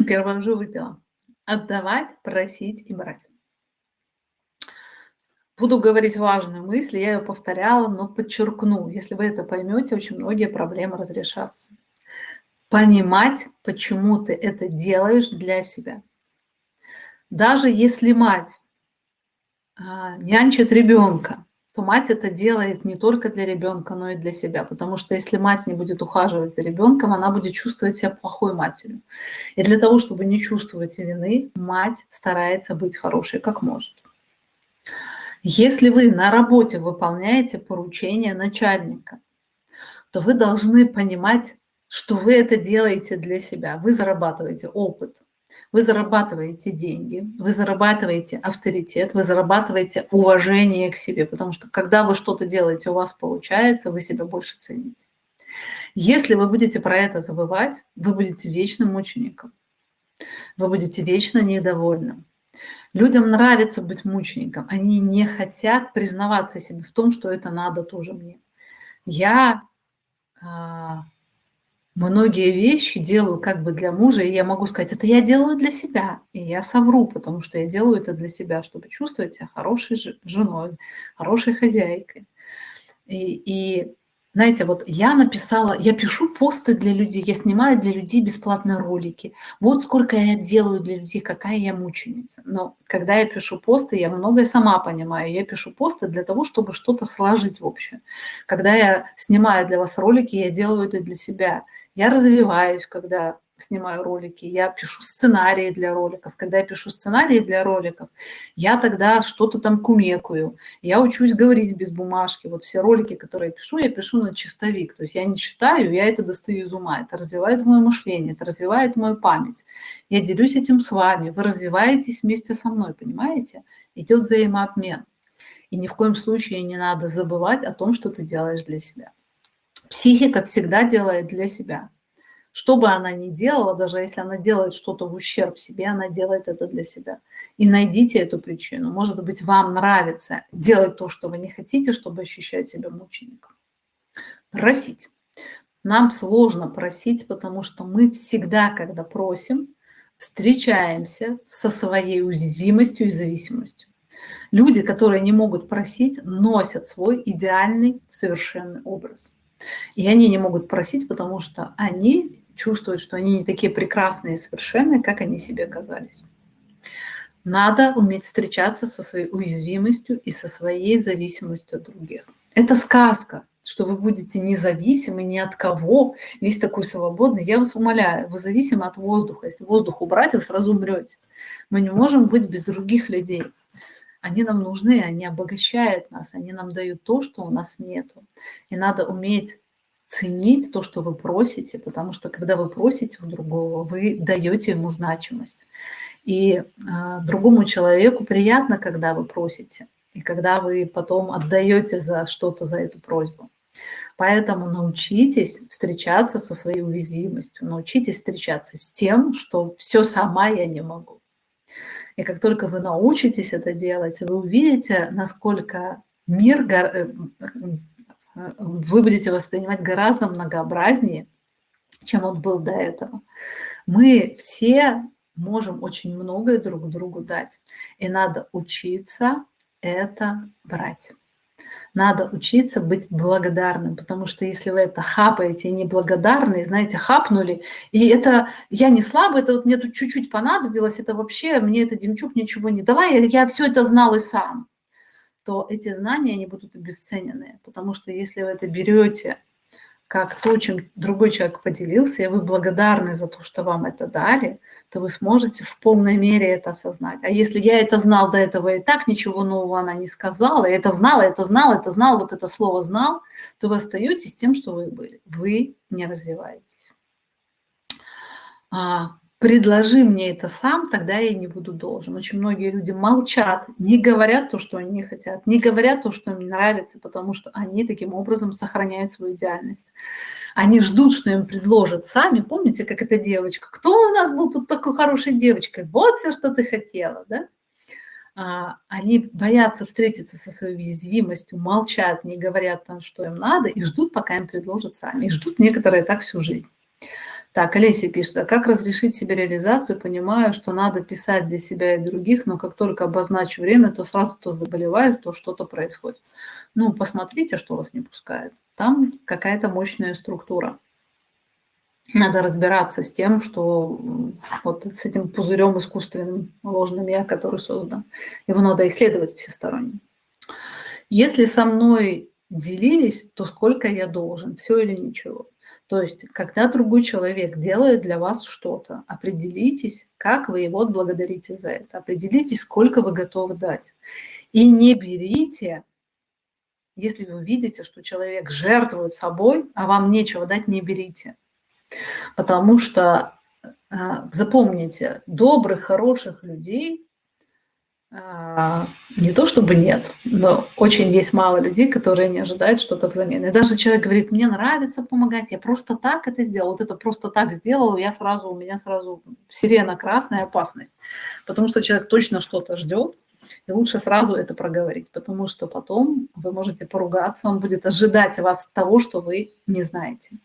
A: Первое уже выпила. Отдавать, просить и брать. Буду говорить важную мысль, я ее повторяла, но подчеркну. Если вы это поймете, очень многие проблемы разрешатся. Понимать, почему ты это делаешь для себя. Даже если мать нянчит ребенка, то мать это делает не только для ребенка, но и для себя. Потому что если мать не будет ухаживать за ребенком, она будет чувствовать себя плохой матерью. И для того, чтобы не чувствовать вины, мать старается быть хорошей как может. Если вы на работе выполняете поручение начальника, то вы должны понимать, что вы это делаете для себя. Вы зарабатываете опыт, вы зарабатываете деньги, вы зарабатываете авторитет, вы зарабатываете уважение к себе, потому что когда вы что-то делаете, у вас получается, вы себя больше цените. Если вы будете про это забывать, вы будете вечным мучеником, вы будете вечно недовольным. Людям нравится быть мучеником, они не хотят признаваться себе в том, что это надо тоже мне. Я многие вещи делаю как бы для мужа, и я могу сказать, это я делаю для себя. И я совру, потому что я делаю это для себя, чтобы чувствовать себя хорошей женой, хорошей хозяйкой. И знаете, вот я пишу посты для людей, я снимаю для людей бесплатно ролики. Вот сколько я делаю для людей, какая я мученица. Но когда я пишу посты, я многое сама понимаю. Я пишу посты для того, чтобы что-то сложить в общем. Когда я снимаю для вас ролики, я делаю это для себя. Я развиваюсь, когда снимаю ролики, я пишу сценарии для роликов. Когда я пишу сценарии для роликов, я тогда что-то там кумекаю. Я учусь говорить без бумажки. Вот все ролики, которые я пишу на чистовик. То есть я не читаю, я это достаю из ума. Это развивает мое мышление, это развивает мою память. Я делюсь этим с вами. Вы развиваетесь вместе со мной, понимаете? Идет взаимообмен. И ни в коем случае не надо забывать о том, что ты делаешь для себя. Психика всегда делает для себя. Что бы она ни делала, даже если она делает что-то в ущерб себе, она делает это для себя. И найдите эту причину. Может быть, вам нравится делать то, что вы не хотите, чтобы ощущать себя мучеником. Просить. Нам сложно просить, потому что мы всегда, когда просим, встречаемся со своей уязвимостью и зависимостью. Люди, которые не могут просить, носят свой идеальный, совершенный образ. И они не могут просить, потому что они чувствуют, что они не такие прекрасные и совершенные, как они себе казались. Надо уметь встречаться со своей уязвимостью и со своей зависимостью от других. Это сказка, что вы будете независимы ни от кого, весь такой свободный. Я вас умоляю, вы зависимы от воздуха. Если воздух убрать, вы сразу умрете. Мы не можем быть без других людей. Они нам нужны, они обогащают нас, они нам дают то, что у нас нету. И надо уметь ценить то, что вы просите, потому что когда вы просите у другого, вы даете ему значимость. И другому человеку приятно, когда вы просите, и когда вы потом отдаете за что-то за эту просьбу. Поэтому научитесь встречаться со своей уязвимостью, научитесь встречаться с тем, что все сама я не могу. И как только вы научитесь это делать, вы увидите, насколько мир вы будете воспринимать гораздо многообразнее, чем он был до этого. Мы все можем очень многое друг другу дать. И надо учиться это брать. Надо учиться быть благодарным, потому что если вы это хапаете и неблагодарны, знаете, хапнули, и это я не слабый, это вот мне тут чуть-чуть понадобилось, это вообще, мне это Демчук ничего не дала, я все это знал и сам, то эти знания, они будут обесценены, потому что если вы это берете как то, чем другой человек поделился, и вы благодарны за то, что вам это дали, то вы сможете в полной мере это осознать. А если я это знал до этого и так, ничего нового она не сказала, я это знал, вот это слово знал, то вы остаетесь тем, что вы были. Вы не развиваетесь. Предложи мне это сам, тогда я не буду должен. Очень многие люди молчат, не говорят то, что они не хотят, не говорят то, что им не нравится, потому что они таким образом сохраняют свою идеальность. Они ждут, что им предложат сами. Помните, как эта девочка? Кто у нас был тут такой хорошей девочкой? Вот все, что ты хотела, да? Они боятся встретиться со своей уязвимостью, молчат, не говорят, что им надо, и ждут, пока им предложат сами. И ждут некоторые так всю жизнь. Так, Олеся пишет: а как разрешить себе реализацию? Понимаю, что надо писать для себя и других, но как только обозначу время, то сразу то заболеваю, то что-то происходит. Ну, посмотрите, что вас не пускает. Там какая-то мощная структура. Надо разбираться с тем, что вот с этим пузырем искусственным, ложным я, который создан. Его надо исследовать всесторонне. Если со мной делились, то сколько я должен, все или ничего. То есть, когда другой человек делает для вас что-то, определитесь, как вы его отблагодарите за это. Определитесь, сколько вы готовы дать. И не берите, если вы видите, что человек жертвует собой, а вам нечего дать, не берите. Потому что, запомните, добрых, хороших людей не то чтобы нет, но очень есть мало людей, которые не ожидают что-то взамен. И даже человек говорит: мне нравится помогать, я просто так это сделал, вот это просто так сделал, у меня сразу сирена красная, опасность. Потому что человек точно что-то ждет, и лучше сразу это проговорить, потому что потом вы можете поругаться, он будет ожидать вас того, что вы не знаете.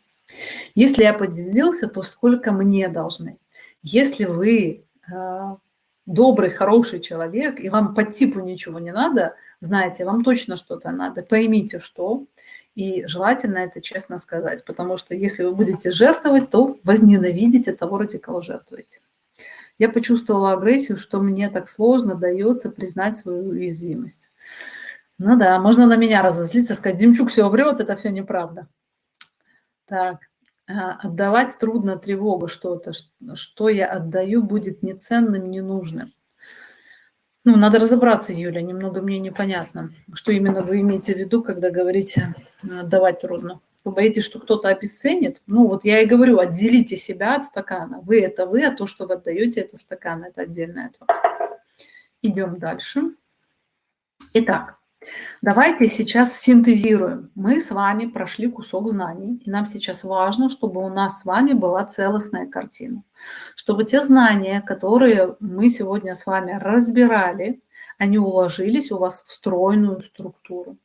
A: Если я поделился, то сколько мне должны? Если вы добрый, хороший человек, и вам по типу ничего не надо, знаете, вам точно что-то надо, поймите, что, и желательно это честно сказать, потому что если вы будете жертвовать, то возненавидите того, ради кого жертвуете. Я почувствовала агрессию, что мне так сложно дается признать свою уязвимость. Ну да, можно на меня разозлиться, сказать: Демчук все врет, это все неправда. Так, отдавать трудно, тревога что-то, что я отдаю, будет неценным, ненужным. Ну, надо разобраться, Юля, немного мне непонятно, что именно вы имеете в виду, когда говорите отдавать трудно. Вы боитесь, что кто-то обесценит? Ну, вот я и говорю, отделите себя от стакана. Вы – это вы, а то, что вы отдаете, это стакан, это отдельное от вас. Идем дальше. Итак, давайте сейчас синтезируем. Мы с вами прошли кусок знаний, и нам сейчас важно, чтобы у нас с вами была целостная картина. Чтобы те знания, которые мы сегодня с вами разбирали, они уложились у вас в стройную структуру.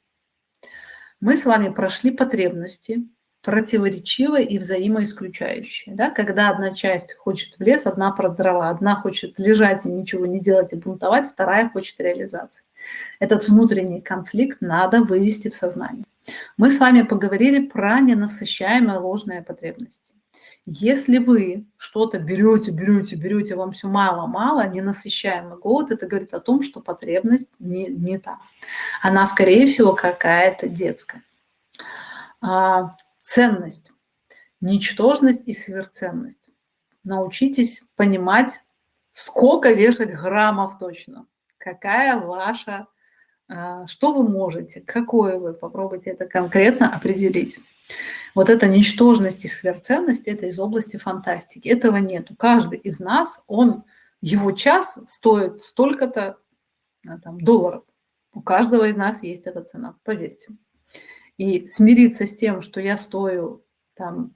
A: Мы с вами прошли потребности, противоречивые и взаимоисключающие. Да? Когда одна часть хочет в лес, одна про дрова, одна хочет лежать и ничего не делать и бунтовать, вторая хочет реализации. Этот внутренний конфликт надо вывести в сознание. Мы с вами поговорили про ненасыщаемые ложные потребности. Если вы что-то берете, вам все мало, ненасыщаемый голод, это говорит о том, что потребность не та. Она, скорее всего, какая-то детская. Ценность, ничтожность и сверхценность. Научитесь понимать, сколько вешать граммов точно. Какая ваша, что вы можете, какое вы, попробуйте это конкретно определить. Вот эта ничтожность и сверхценность – это из области фантастики. Этого нет. Каждый из нас, его час стоит столько-то долларов. У каждого из нас есть эта цена, поверьте. И смириться с тем, что я стою $50,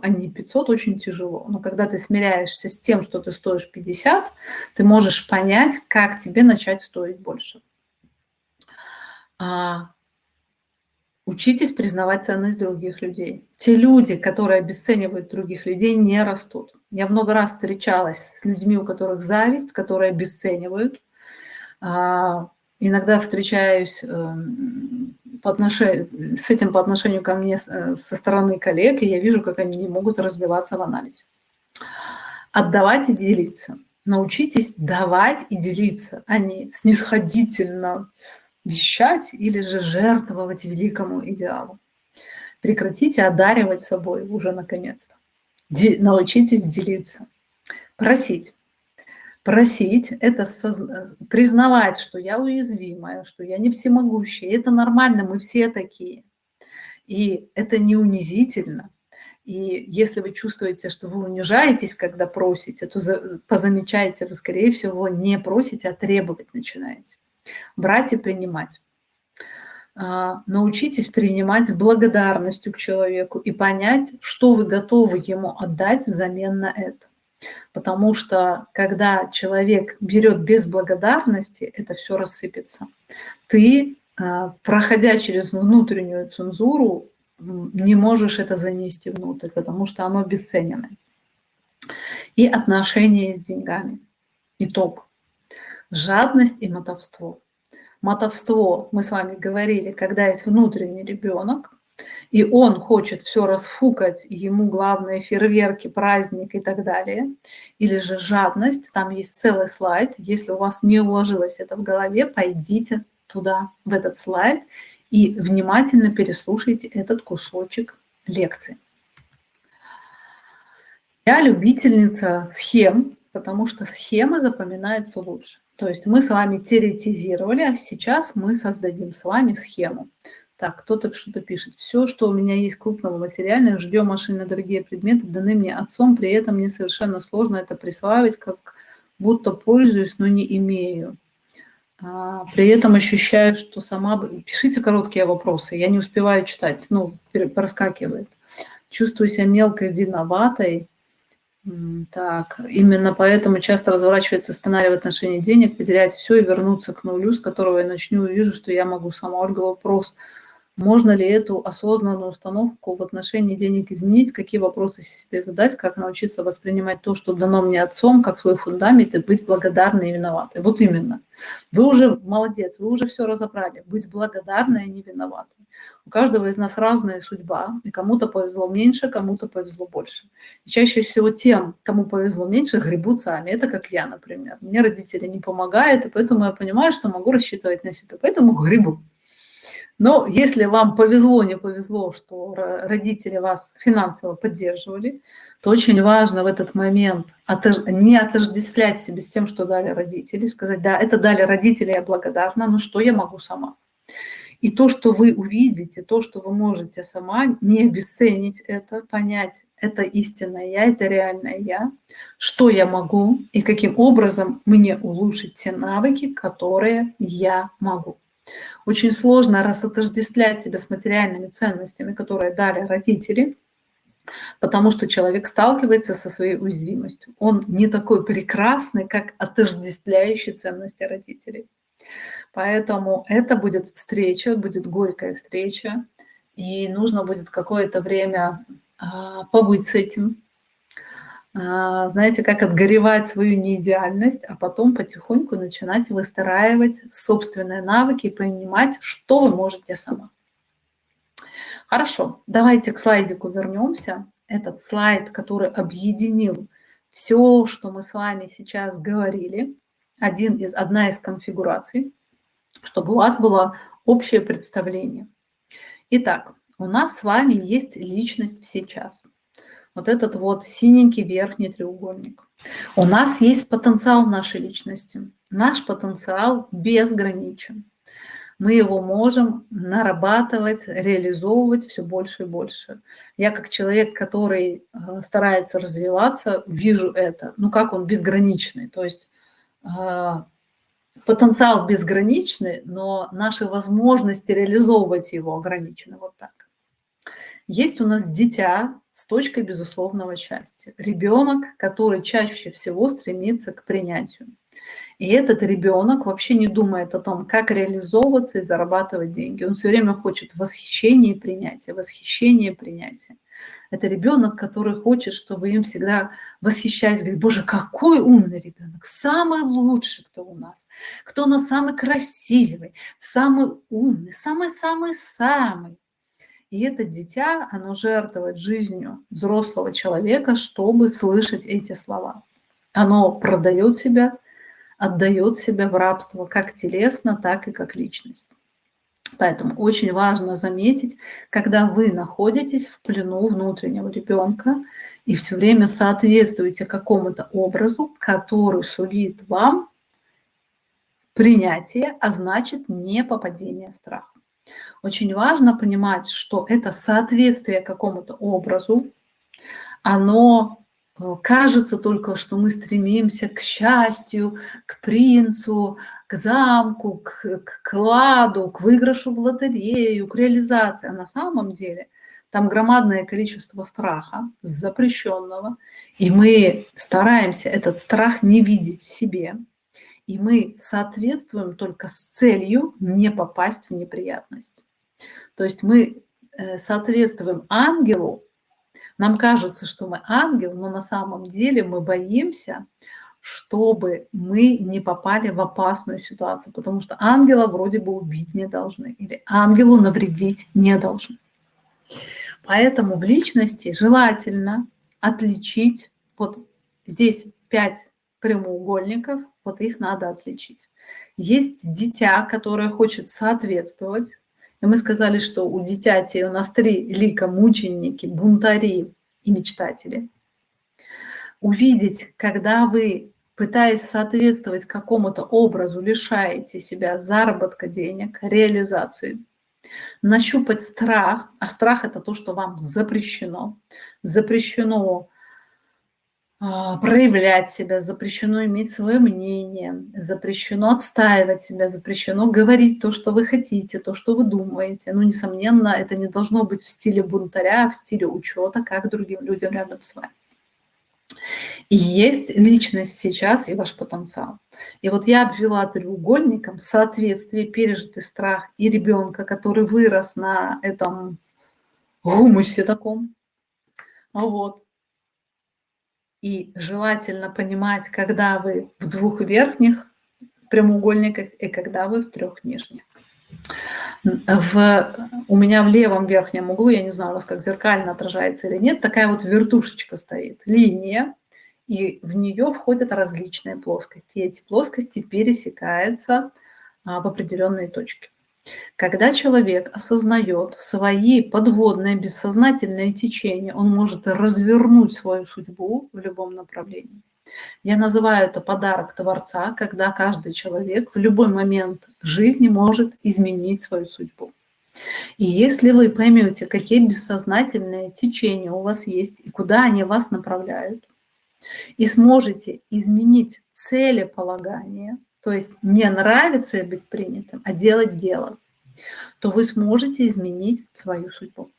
A: а не 500, очень тяжело. Но когда ты смиряешься с тем, что ты стоишь 50, ты можешь понять, как тебе начать стоить больше. Учитесь признавать ценность других людей. Те люди, которые обесценивают других людей, не растут. Я много раз встречалась с людьми, у которых зависть, которые обесценивают. Иногда встречаюсь с этим по отношению ко мне со стороны коллег, и я вижу, как они не могут развиваться в анализе. Отдавать и делиться. Научитесь давать и делиться, а не снисходительно вещать или же жертвовать великому идеалу. Прекратите одаривать собой уже наконец-то. Научитесь делиться. Просить. Просить – это признавать, что я уязвимая, что я не всемогущая. Это нормально, мы все такие. И это не унизительно. И если вы чувствуете, что вы унижаетесь, когда просите, то позамечайте, вы, скорее всего, не просите, а требовать начинаете. Брать и принимать. Научитесь принимать с благодарностью к человеку и понять, что вы готовы ему отдать взамен на это. Потому что когда человек берет без благодарности, это все рассыпется. Ты, проходя через внутреннюю цензуру, не можешь это занести внутрь, потому что оно обесценено. И отношения с деньгами. Итог. Жадность и мотовство. Мотовство, мы с вами говорили, когда есть внутренний ребенок, и он хочет все расфукать, и ему главное фейерверки, праздник и так далее. Или же жадность, там есть целый слайд. Если у вас не уложилось это в голове, пойдите туда, в этот слайд, и внимательно переслушайте этот кусочек лекции. Я любительница схем, потому что схемы запоминаются лучше. То есть мы с вами теоретизировали, а сейчас мы создадим с вами схему. Так, кто-то что-то пишет. Все, что у меня есть крупного материального, жилье, машины, дорогие предметы, даны мне отцом, при этом мне совершенно сложно это присваивать, как будто пользуюсь, но не имею. При этом ощущаю, что сама... Пишите короткие вопросы, я не успеваю читать, проскакивает. Чувствую себя мелкой, виноватой. Так, именно поэтому часто разворачивается сценарий в отношении денег, потерять все и вернуться к нулю, с которого я начну и вижу, что я могу сама. Ольга, вопрос, можно ли эту осознанную установку в отношении денег изменить, какие вопросы себе задать, как научиться воспринимать то, что дано мне отцом, как свой фундамент, и быть благодарной и виноватой. Вот именно. Вы уже молодец, вы уже все разобрали. Быть благодарной и не виноватой. У каждого из нас разная судьба, и кому-то повезло меньше, кому-то повезло больше. И чаще всего тем, кому повезло меньше, гребут сами. Это как я, например. Мне родители не помогают, и поэтому я понимаю, что могу рассчитывать на себя, поэтому гребу. Но если вам повезло, не повезло, что родители вас финансово поддерживали, то очень важно в этот момент не отождествлять себя с тем, что дали родители, сказать, да, это дали родители, я благодарна, но что я могу сама? И то, что вы увидите, то, что вы можете сама, не обесценить это, понять, это истинное я, это реальное я, что я могу и каким образом мне улучшить те навыки, которые я могу. Очень сложно отождествлять себя с материальными ценностями, которые дали родители, потому что человек сталкивается со своей уязвимостью. Он не такой прекрасный, как отождествляющий ценности родителей. Поэтому это будет встреча, будет горькая встреча, и нужно будет какое-то время побыть с этим. Знаете, как отгоревать свою неидеальность, а потом потихоньку начинать выстраивать собственные навыки и понимать, что вы можете сама. Хорошо, давайте к слайдику вернемся. Этот слайд, который объединил все, что мы с вами сейчас говорили, одна из конфигураций, чтобы у вас было общее представление. Итак, у нас с вами есть личность в сейчас. Вот этот вот синенький верхний треугольник. У нас есть потенциал нашей личности. Наш потенциал безграничен. Мы его можем нарабатывать, реализовывать все больше и больше. Я как человек, который старается развиваться, вижу это. Как он безграничный. То есть потенциал безграничный, но наши возможности реализовывать его ограничены. Вот так. Есть у нас дитя с точкой безусловного счастья. Ребенок, который чаще всего стремится к принятию. И этот ребенок вообще не думает о том, как реализовываться и зарабатывать деньги. Он все время хочет восхищения и принятия, восхищения и принятия. Это ребенок, который хочет, чтобы им всегда восхищались, говорит, боже, какой умный ребенок, самый лучший, кто у нас самый красивый, самый умный, самый-самый-самый. И это дитя, оно жертвует жизнью взрослого человека, чтобы слышать эти слова. Оно продает себя, отдает себя в рабство как телесно, так и как личность. Поэтому очень важно заметить, когда вы находитесь в плену внутреннего ребенка и все время соответствуете какому-то образу, который сулит вам принятие, а значит не попадение в страх. Очень важно понимать, что это соответствие какому-то образу, оно кажется только, что мы стремимся к счастью, к принцу, к замку, к кладу, к выигрышу в лотерею, к реализации. А на самом деле там громадное количество страха, запрещенного, и мы стараемся этот страх не видеть в себе. И мы соответствуем только с целью не попасть в неприятность. То есть мы соответствуем ангелу, нам кажется, что мы ангел, но на самом деле мы боимся, чтобы мы не попали в опасную ситуацию, потому что ангела вроде бы убить не должны или ангелу навредить не должны. Поэтому в личности желательно отличить, вот здесь 5 прямоугольников, вот их надо отличить. Есть дитя, которое хочет соответствовать. И мы сказали, что у дитяти у нас 3 лика: мученики, бунтари и мечтатели. Увидеть, когда вы, пытаясь соответствовать какому-то образу, лишаете себя заработка денег, реализации. Нащупать страх, а страх – это то, что вам запрещено. Запрещено проявлять себя, запрещено иметь свое мнение, запрещено отстаивать себя, запрещено говорить то, что вы хотите, то, что вы думаете. Ну, несомненно, это не должно быть в стиле бунтаря, а в стиле учета, как другим людям рядом с вами. И есть личность сейчас и ваш потенциал. И вот я обвела треугольником соответствие, пережитый страх и ребенка, который вырос на этом гумусе таком. Вот. И желательно понимать, когда вы в 2 верхних прямоугольниках и когда вы в 3 нижних. У меня в левом верхнем углу, я не знаю, у вас как зеркально отражается или нет, такая вот вертушечка стоит, линия, и в нее входят различные плоскости. И эти плоскости пересекаются в определенные точки. Когда человек осознает свои подводные бессознательные течения, он может развернуть свою судьбу в любом направлении. Я называю это подарок Творца, когда каждый человек в любой момент жизни может изменить свою судьбу. И если вы поймете, какие бессознательные течения у вас есть и куда они вас направляют, и сможете изменить целеполагание, то есть не нравится быть принятым, а делать дело, то вы сможете изменить свою судьбу.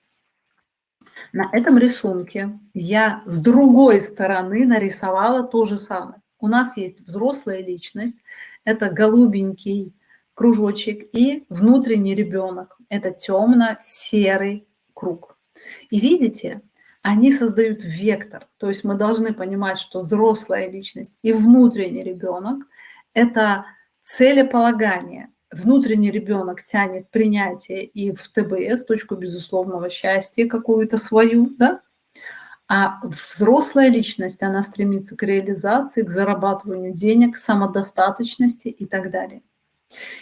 A: На этом рисунке я с другой стороны нарисовала то же самое. У нас есть взрослая личность, это голубенький кружочек, и внутренний ребенок, это темно-серый круг. И видите, они создают вектор. То есть мы должны понимать, что взрослая личность и внутренний ребенок – это целеполагание. Внутренний ребенок тянет принятие и в ТБС, точку безусловного счастья какую-то свою, да? А взрослая личность, она стремится к реализации, к зарабатыванию денег, к самодостаточности и так далее.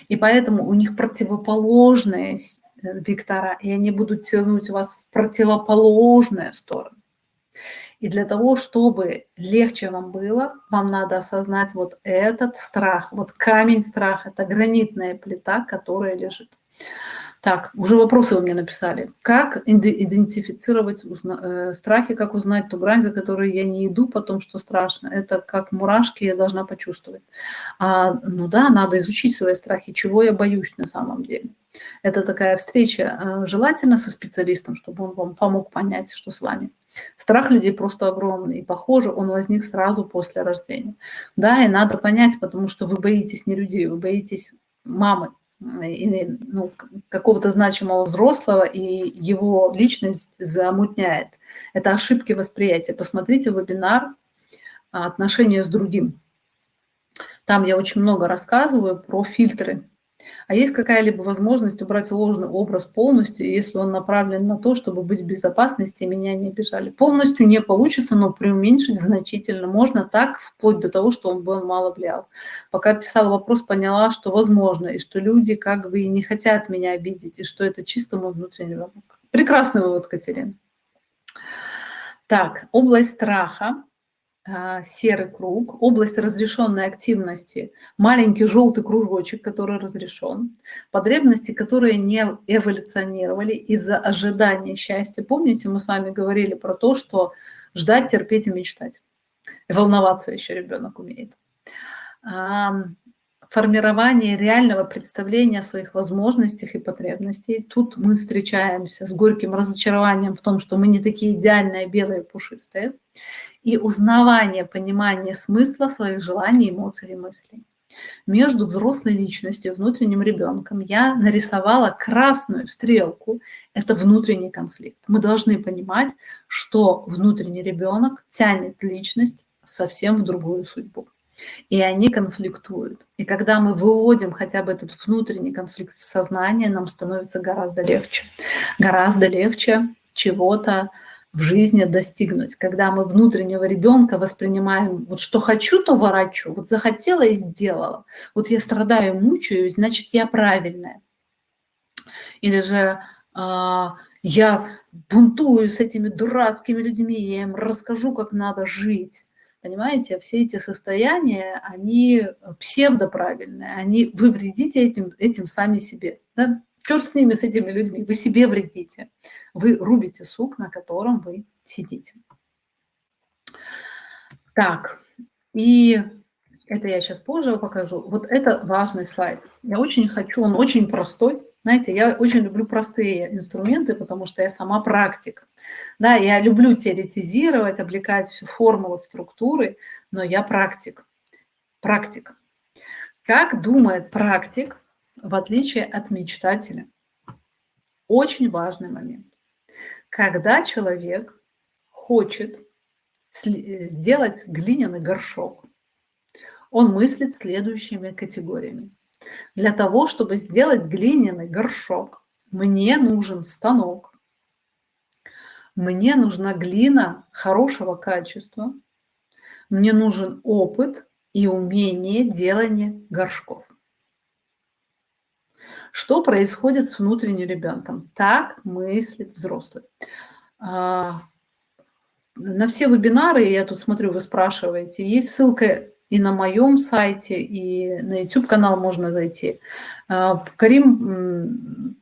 A: И поэтому у них противоположные вектора, и они будут тянуть вас в противоположные стороны. И для того, чтобы легче вам было, вам надо осознать вот этот страх. Вот камень страха – это гранитная плита, которая лежит. Так, уже вопросы вы мне написали. Как идентифицировать страхи, как узнать ту грань, за которую я не иду, потом что страшно? Это как мурашки я должна почувствовать. Ну да, надо изучить свои страхи, чего я боюсь на самом деле. Это такая встреча, желательно со специалистом, чтобы он вам помог понять, что с вами. Страх людей просто огромный, и, похоже, он возник сразу после рождения. Да, и надо понять, потому что вы боитесь не людей, вы боитесь мамы, какого-то значимого взрослого, и его личность замутняет. Это ошибки восприятия. Посмотрите вебинар «Отношения с другим». Там я очень много рассказываю про фильтры. А есть какая-либо возможность убрать ложный образ полностью, если он направлен на то, чтобы быть в безопасности и меня не обижали? Полностью не получится, но преуменьшить значительно можно так, вплоть до того, что он бы мало влиял. Пока писала вопрос, поняла, что возможно, и что люди как бы и не хотят меня обидеть, и что это чисто мой внутренний ребенок. Прекрасный вывод, Катерина. Так, область страха. Серый круг, область разрешенной активности, маленький желтый кружочек, который разрешен, потребности, которые не эволюционировали из-за ожидания счастья. Помните, мы с вами говорили про то, что ждать, терпеть и мечтать. И волноваться еще ребенок умеет. Формирование реального представления о своих возможностях и потребностях. Тут мы встречаемся с горьким разочарованием в том, что мы не такие идеальные, белые, пушистые. И узнавание, понимание смысла своих желаний, эмоций и мыслей. Между взрослой личностью и внутренним ребенком я нарисовала красную стрелку. Это внутренний конфликт. Мы должны понимать, что внутренний ребенок тянет личность совсем в другую судьбу. И они конфликтуют. И когда мы выводим хотя бы этот внутренний конфликт в сознание, нам становится гораздо легче. Гораздо легче чего-то в жизни достигнуть. Когда мы внутреннего ребенка воспринимаем, вот что хочу, то ворочу, вот захотела и сделала. Вот я страдаю, мучаюсь, значит, я правильная. Или же я бунтую с этими дурацкими людьми, я им расскажу, как надо жить. Понимаете, все эти состояния, они псевдоправильные, вы вредите этим сами себе. Да? Черт с ними, с этими людьми, вы себе вредите. Вы рубите сук, на котором вы сидите. Так, и это я сейчас позже покажу. Вот это важный слайд. Я очень хочу, он очень простой. Знаете, я очень люблю простые инструменты, потому что я сама практик. Да, я люблю теоретизировать, облекать всю формулы в структуры, но я практик. Практик. Как думает практик, в отличие от мечтателя? Очень важный момент. Когда человек хочет сделать глиняный горшок, он мыслит следующими категориями. Для того, чтобы сделать глиняный горшок, мне нужен станок, мне нужна глина хорошего качества, мне нужен опыт и умение делания горшков. Что происходит с внутренним ребенком? Так мыслит взрослый. На все вебинары, я тут смотрю, вы спрашиваете, есть ссылка и на моем сайте, и на YouTube-канал можно зайти. Карим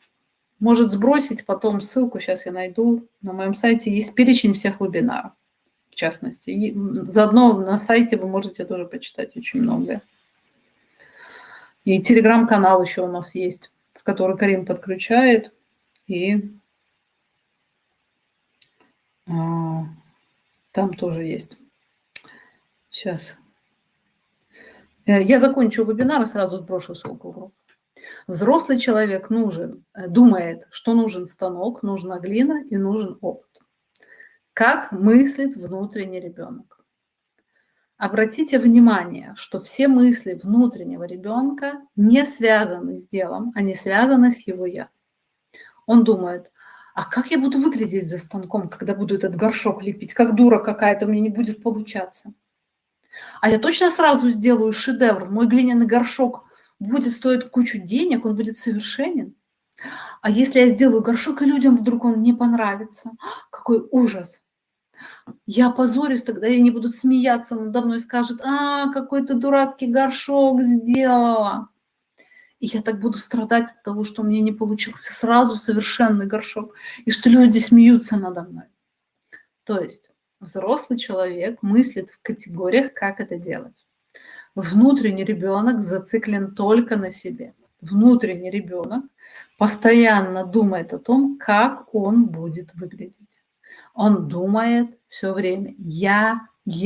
A: может сбросить потом ссылку, сейчас я найду, на моем сайте есть перечень всех вебинаров, в частности. И заодно на сайте вы можете тоже почитать очень многое. И телеграм-канал еще у нас есть, в который Карим подключает, и там тоже есть. Сейчас. Я закончу вебинар и сразу сброшу ссылку в группу. Взрослый человек думает, что нужен станок, нужна глина и нужен опыт. Как мыслит внутренний ребенок? Обратите внимание, что все мысли внутреннего ребенка не связаны с делом, они связаны с его «я». Он думает, а как я буду выглядеть за станком, когда буду этот горшок лепить? Как дура какая-то, у меня не будет получаться. А я точно сразу сделаю шедевр, мой глиняный горшок будет стоить кучу денег, он будет совершенен. А если я сделаю горшок, и людям вдруг он не понравится? Какой ужас! Я опозорюсь, тогда они будут смеяться надо мной и скажут, какой ты дурацкий горшок сделала. И я так буду страдать от того, что у меня не получился сразу совершенный горшок, и что люди смеются надо мной. То есть взрослый человек мыслит в категориях, как это делать. Внутренний ребенок зациклен только на себе. Внутренний ребенок постоянно думает о том, как он будет выглядеть. Он думает все время я и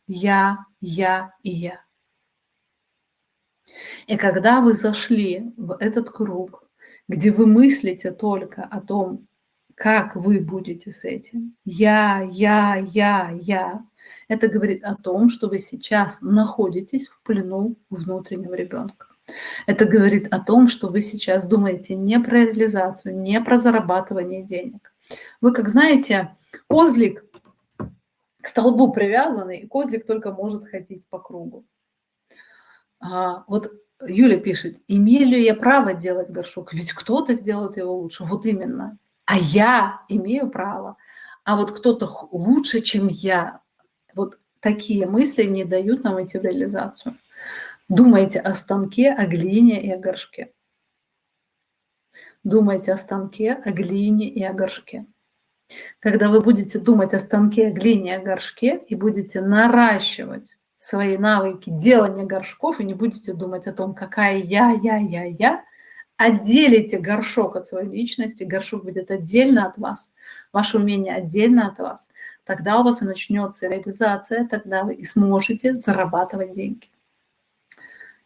A: я. И когда вы зашли в этот круг, где вы мыслите только о том, как вы будете с этим, я, это говорит о том, что вы сейчас находитесь в плену внутреннего ребенка. Это говорит о том, что вы сейчас думаете не про реализацию, не про зарабатывание денег. Вы, как знаете, козлик к столбу привязанный, и козлик только может ходить по кругу. Вот Юля пишет, имею ли я право делать горшок? Ведь кто-то сделает его лучше. Вот именно. А я имею право. А вот кто-то лучше, чем я. Вот такие мысли не дают нам идти в реализацию. Думайте о станке, о глине и о горшке. Думайте о станке, о глине и о горшке. Когда вы будете думать о станке, о глине, о горшке и будете наращивать свои навыки делания горшков и не будете думать о том, какая я, отделите горшок от своей личности, горшок будет отдельно от вас, ваше умение отдельно от вас, тогда у вас и начнется реализация, тогда вы и сможете зарабатывать деньги.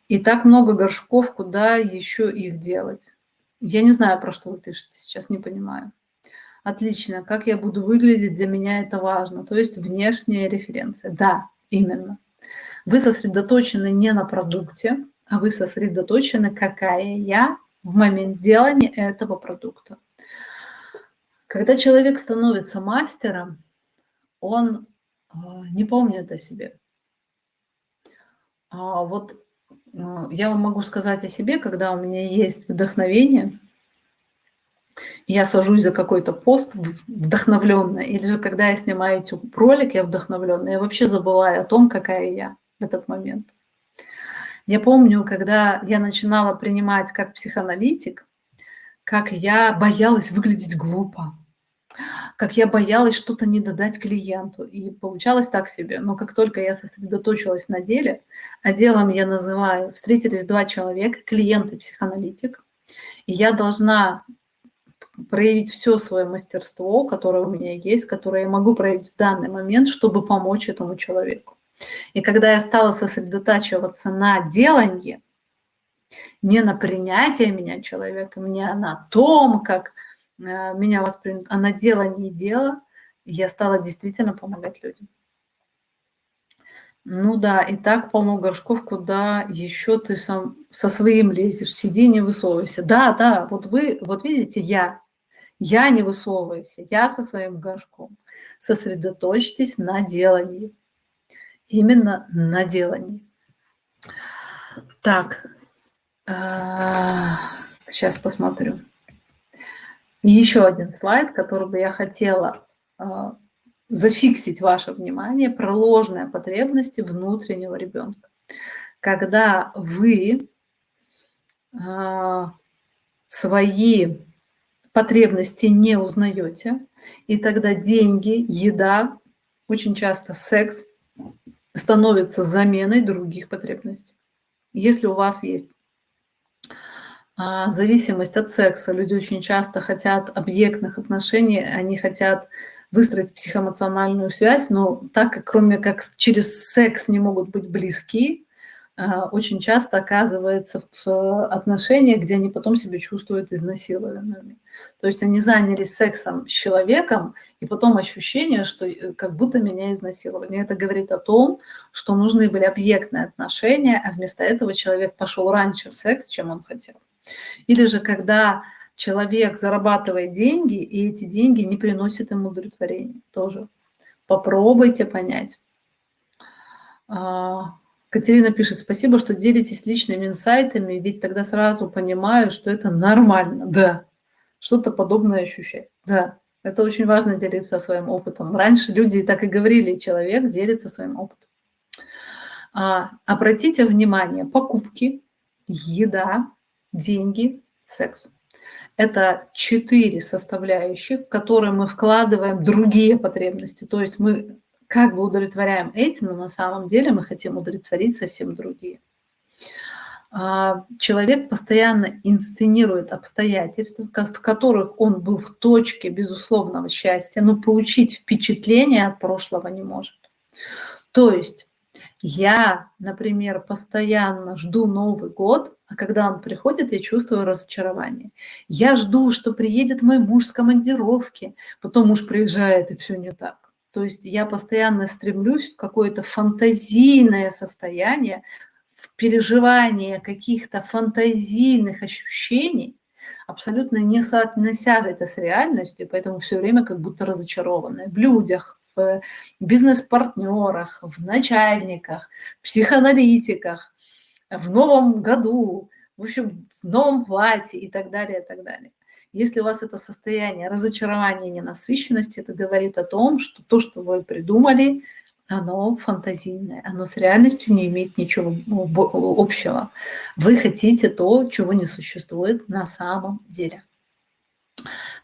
A: И так много горшков, куда еще их делать? Я не знаю, про что вы пишете сейчас, не понимаю. Отлично. Как я буду выглядеть, для меня это важно. То есть внешняя референция. Да, именно. Вы сосредоточены не на продукте, а вы сосредоточены, какая я в момент делания этого продукта. Когда человек становится мастером, он не помнит о себе. Вот я вам могу сказать о себе, когда у меня есть вдохновение, я сажусь за какой-то пост вдохновленная, или же когда я снимаю YouTube-ролик, я вдохновленная, я вообще забываю о том, какая я в этот момент. Я помню, когда я начинала принимать как психоаналитик, как я боялась выглядеть глупо, как я боялась что-то не додать клиенту. И получалось так себе. Но как только я сосредоточилась на деле, а делом я называю, встретились два человека, клиент и психоаналитик, и я должна проявить все свое мастерство, которое у меня есть, которое я могу проявить в данный момент, чтобы помочь этому человеку. И когда я стала сосредотачиваться на делании, не на принятие меня человеком, не на том, как меня воспримут, а на делании дела, я стала действительно помогать людям. Ну да, и так полно горшков, куда еще ты сам со своим лезешь, сиди, не высовывайся. Да, да, вот вы, вот видите, я не высовывайся, я со своим горшком. Сосредоточьтесь на делании, именно на делании. Так, сейчас посмотрю. Еще один слайд, который бы я хотела зафиксить ваше внимание, про ложные потребности внутреннего ребенка. Когда вы свои потребности не узнаете, и тогда деньги, еда, очень часто секс становится заменой других потребностей. Если у вас есть зависимость от секса, люди очень часто хотят объектных отношений, они хотят выстроить психоэмоциональную связь, но так как кроме как через секс не могут быть близки, очень часто оказывается в отношениях, где они потом себя чувствуют изнасилованными. То есть они занялись сексом с человеком, и потом ощущение, что как будто меня изнасиловали. И это говорит о том, что нужны были объектные отношения, а вместо этого человек пошел раньше в секс, чем он хотел. Или же когда человек зарабатывает деньги, и эти деньги не приносят ему удовлетворения. Тоже попробуйте понять. Катерина пишет, спасибо, что делитесь личными инсайтами, ведь тогда сразу понимаю, что это нормально. Да, что-то подобное ощущать. Да, это очень важно делиться своим опытом. Раньше люди так и говорили, человек делится своим опытом. Обратите внимание, покупки, еда, деньги, секс. Это 4 составляющих, в которые мы вкладываем другие потребности. То есть мы как бы удовлетворяем этим, но на самом деле мы хотим удовлетворить совсем другие. Человек постоянно инсценирует обстоятельства, в которых он был в точке безусловного счастья, но получить впечатление от прошлого не может. То есть я, например, постоянно жду Новый год, а когда он приходит, я чувствую разочарование. Я жду, что приедет мой муж с командировки, потом муж приезжает, и все не так. То есть я постоянно стремлюсь в какое-то фантазийное состояние, в переживание каких-то фантазийных ощущений, абсолютно не соотнося это с реальностью, поэтому все время как будто разочарованная в людях, в бизнес-партнерах, в начальниках, психоаналитиках, в новом году, в общем, в новом платье и так далее, и так далее. Если у вас это состояние разочарования, ненасыщенности, это говорит о том, что то, что вы придумали, оно фантазийное, оно с реальностью не имеет ничего общего. Вы хотите то, чего не существует на самом деле.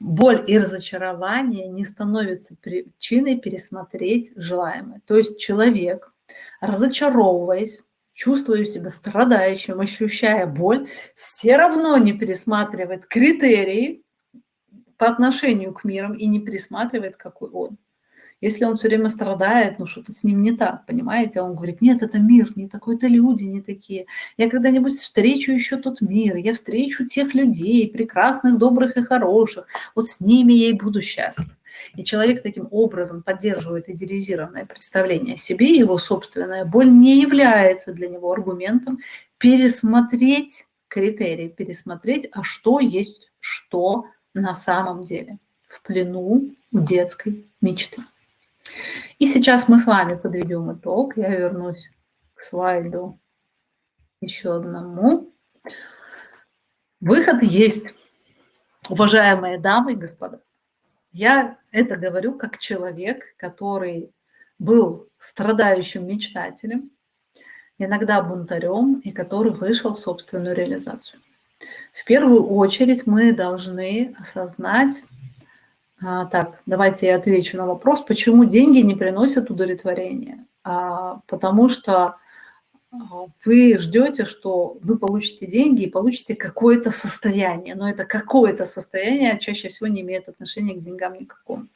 A: Боль и разочарование не становятся причиной пересмотреть желаемое. То есть человек, разочаровываясь, чувствуя себя страдающим, ощущая боль, все равно не пересматривает критерии по отношению к мирам и не пересматривает, какой он. Если он все время страдает, ну что-то с ним не так, понимаете? Он говорит: нет, это мир, не такой-то люди, не такие. Я когда-нибудь встречу еще тот мир, я встречу тех людей, прекрасных, добрых и хороших. Вот с ними я и буду счастлив. И человек таким образом поддерживает идеализированное представление о себе, его собственная боль не является для него аргументом пересмотреть критерии, пересмотреть, а что есть что на самом деле в плену у детской мечты. И сейчас мы с вами подведем итог. Я вернусь к слайду еще одному. Выход есть, уважаемые дамы и господа. Я это говорю как человек, который был страдающим мечтателем, иногда бунтарем, и который вышел в собственную реализацию. В первую очередь мы должны осознать, так, давайте я отвечу на вопрос, почему деньги не приносят удовлетворения. Потому что вы ждете, что вы получите деньги и получите какое-то состояние, но это какое-то состояние чаще всего не имеет отношения к деньгам никакому.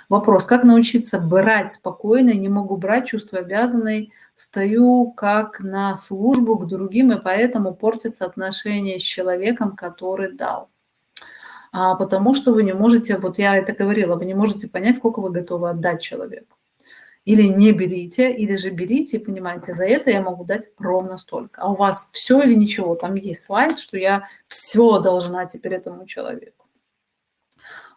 A: Вопрос, как научиться брать спокойно, не могу брать, чувствую обязанной, встаю как на службу к другим, и поэтому портятся отношения с человеком, который дал. Потому что вы не можете, вот я это говорила, вы не можете понять, сколько вы готовы отдать человеку. Или не берите, или же берите и понимаете, за это я могу дать ровно столько. А у вас все или ничего, там есть слайд, что я все должна теперь этому человеку.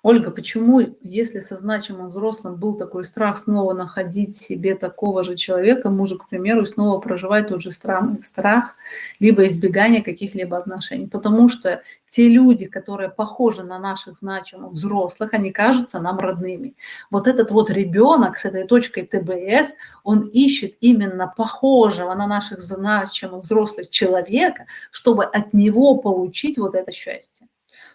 A: Ольга, почему, если со значимым взрослым был такой страх снова находить себе такого же человека, мужа, к примеру, и снова проживать тот же странный страх, либо избегание каких-либо отношений? Потому что те люди, которые похожи на наших значимых взрослых, они кажутся нам родными. Вот этот вот ребенок с этой точкой ТБС, он ищет именно похожего на наших значимых взрослых человека, чтобы от него получить вот это счастье.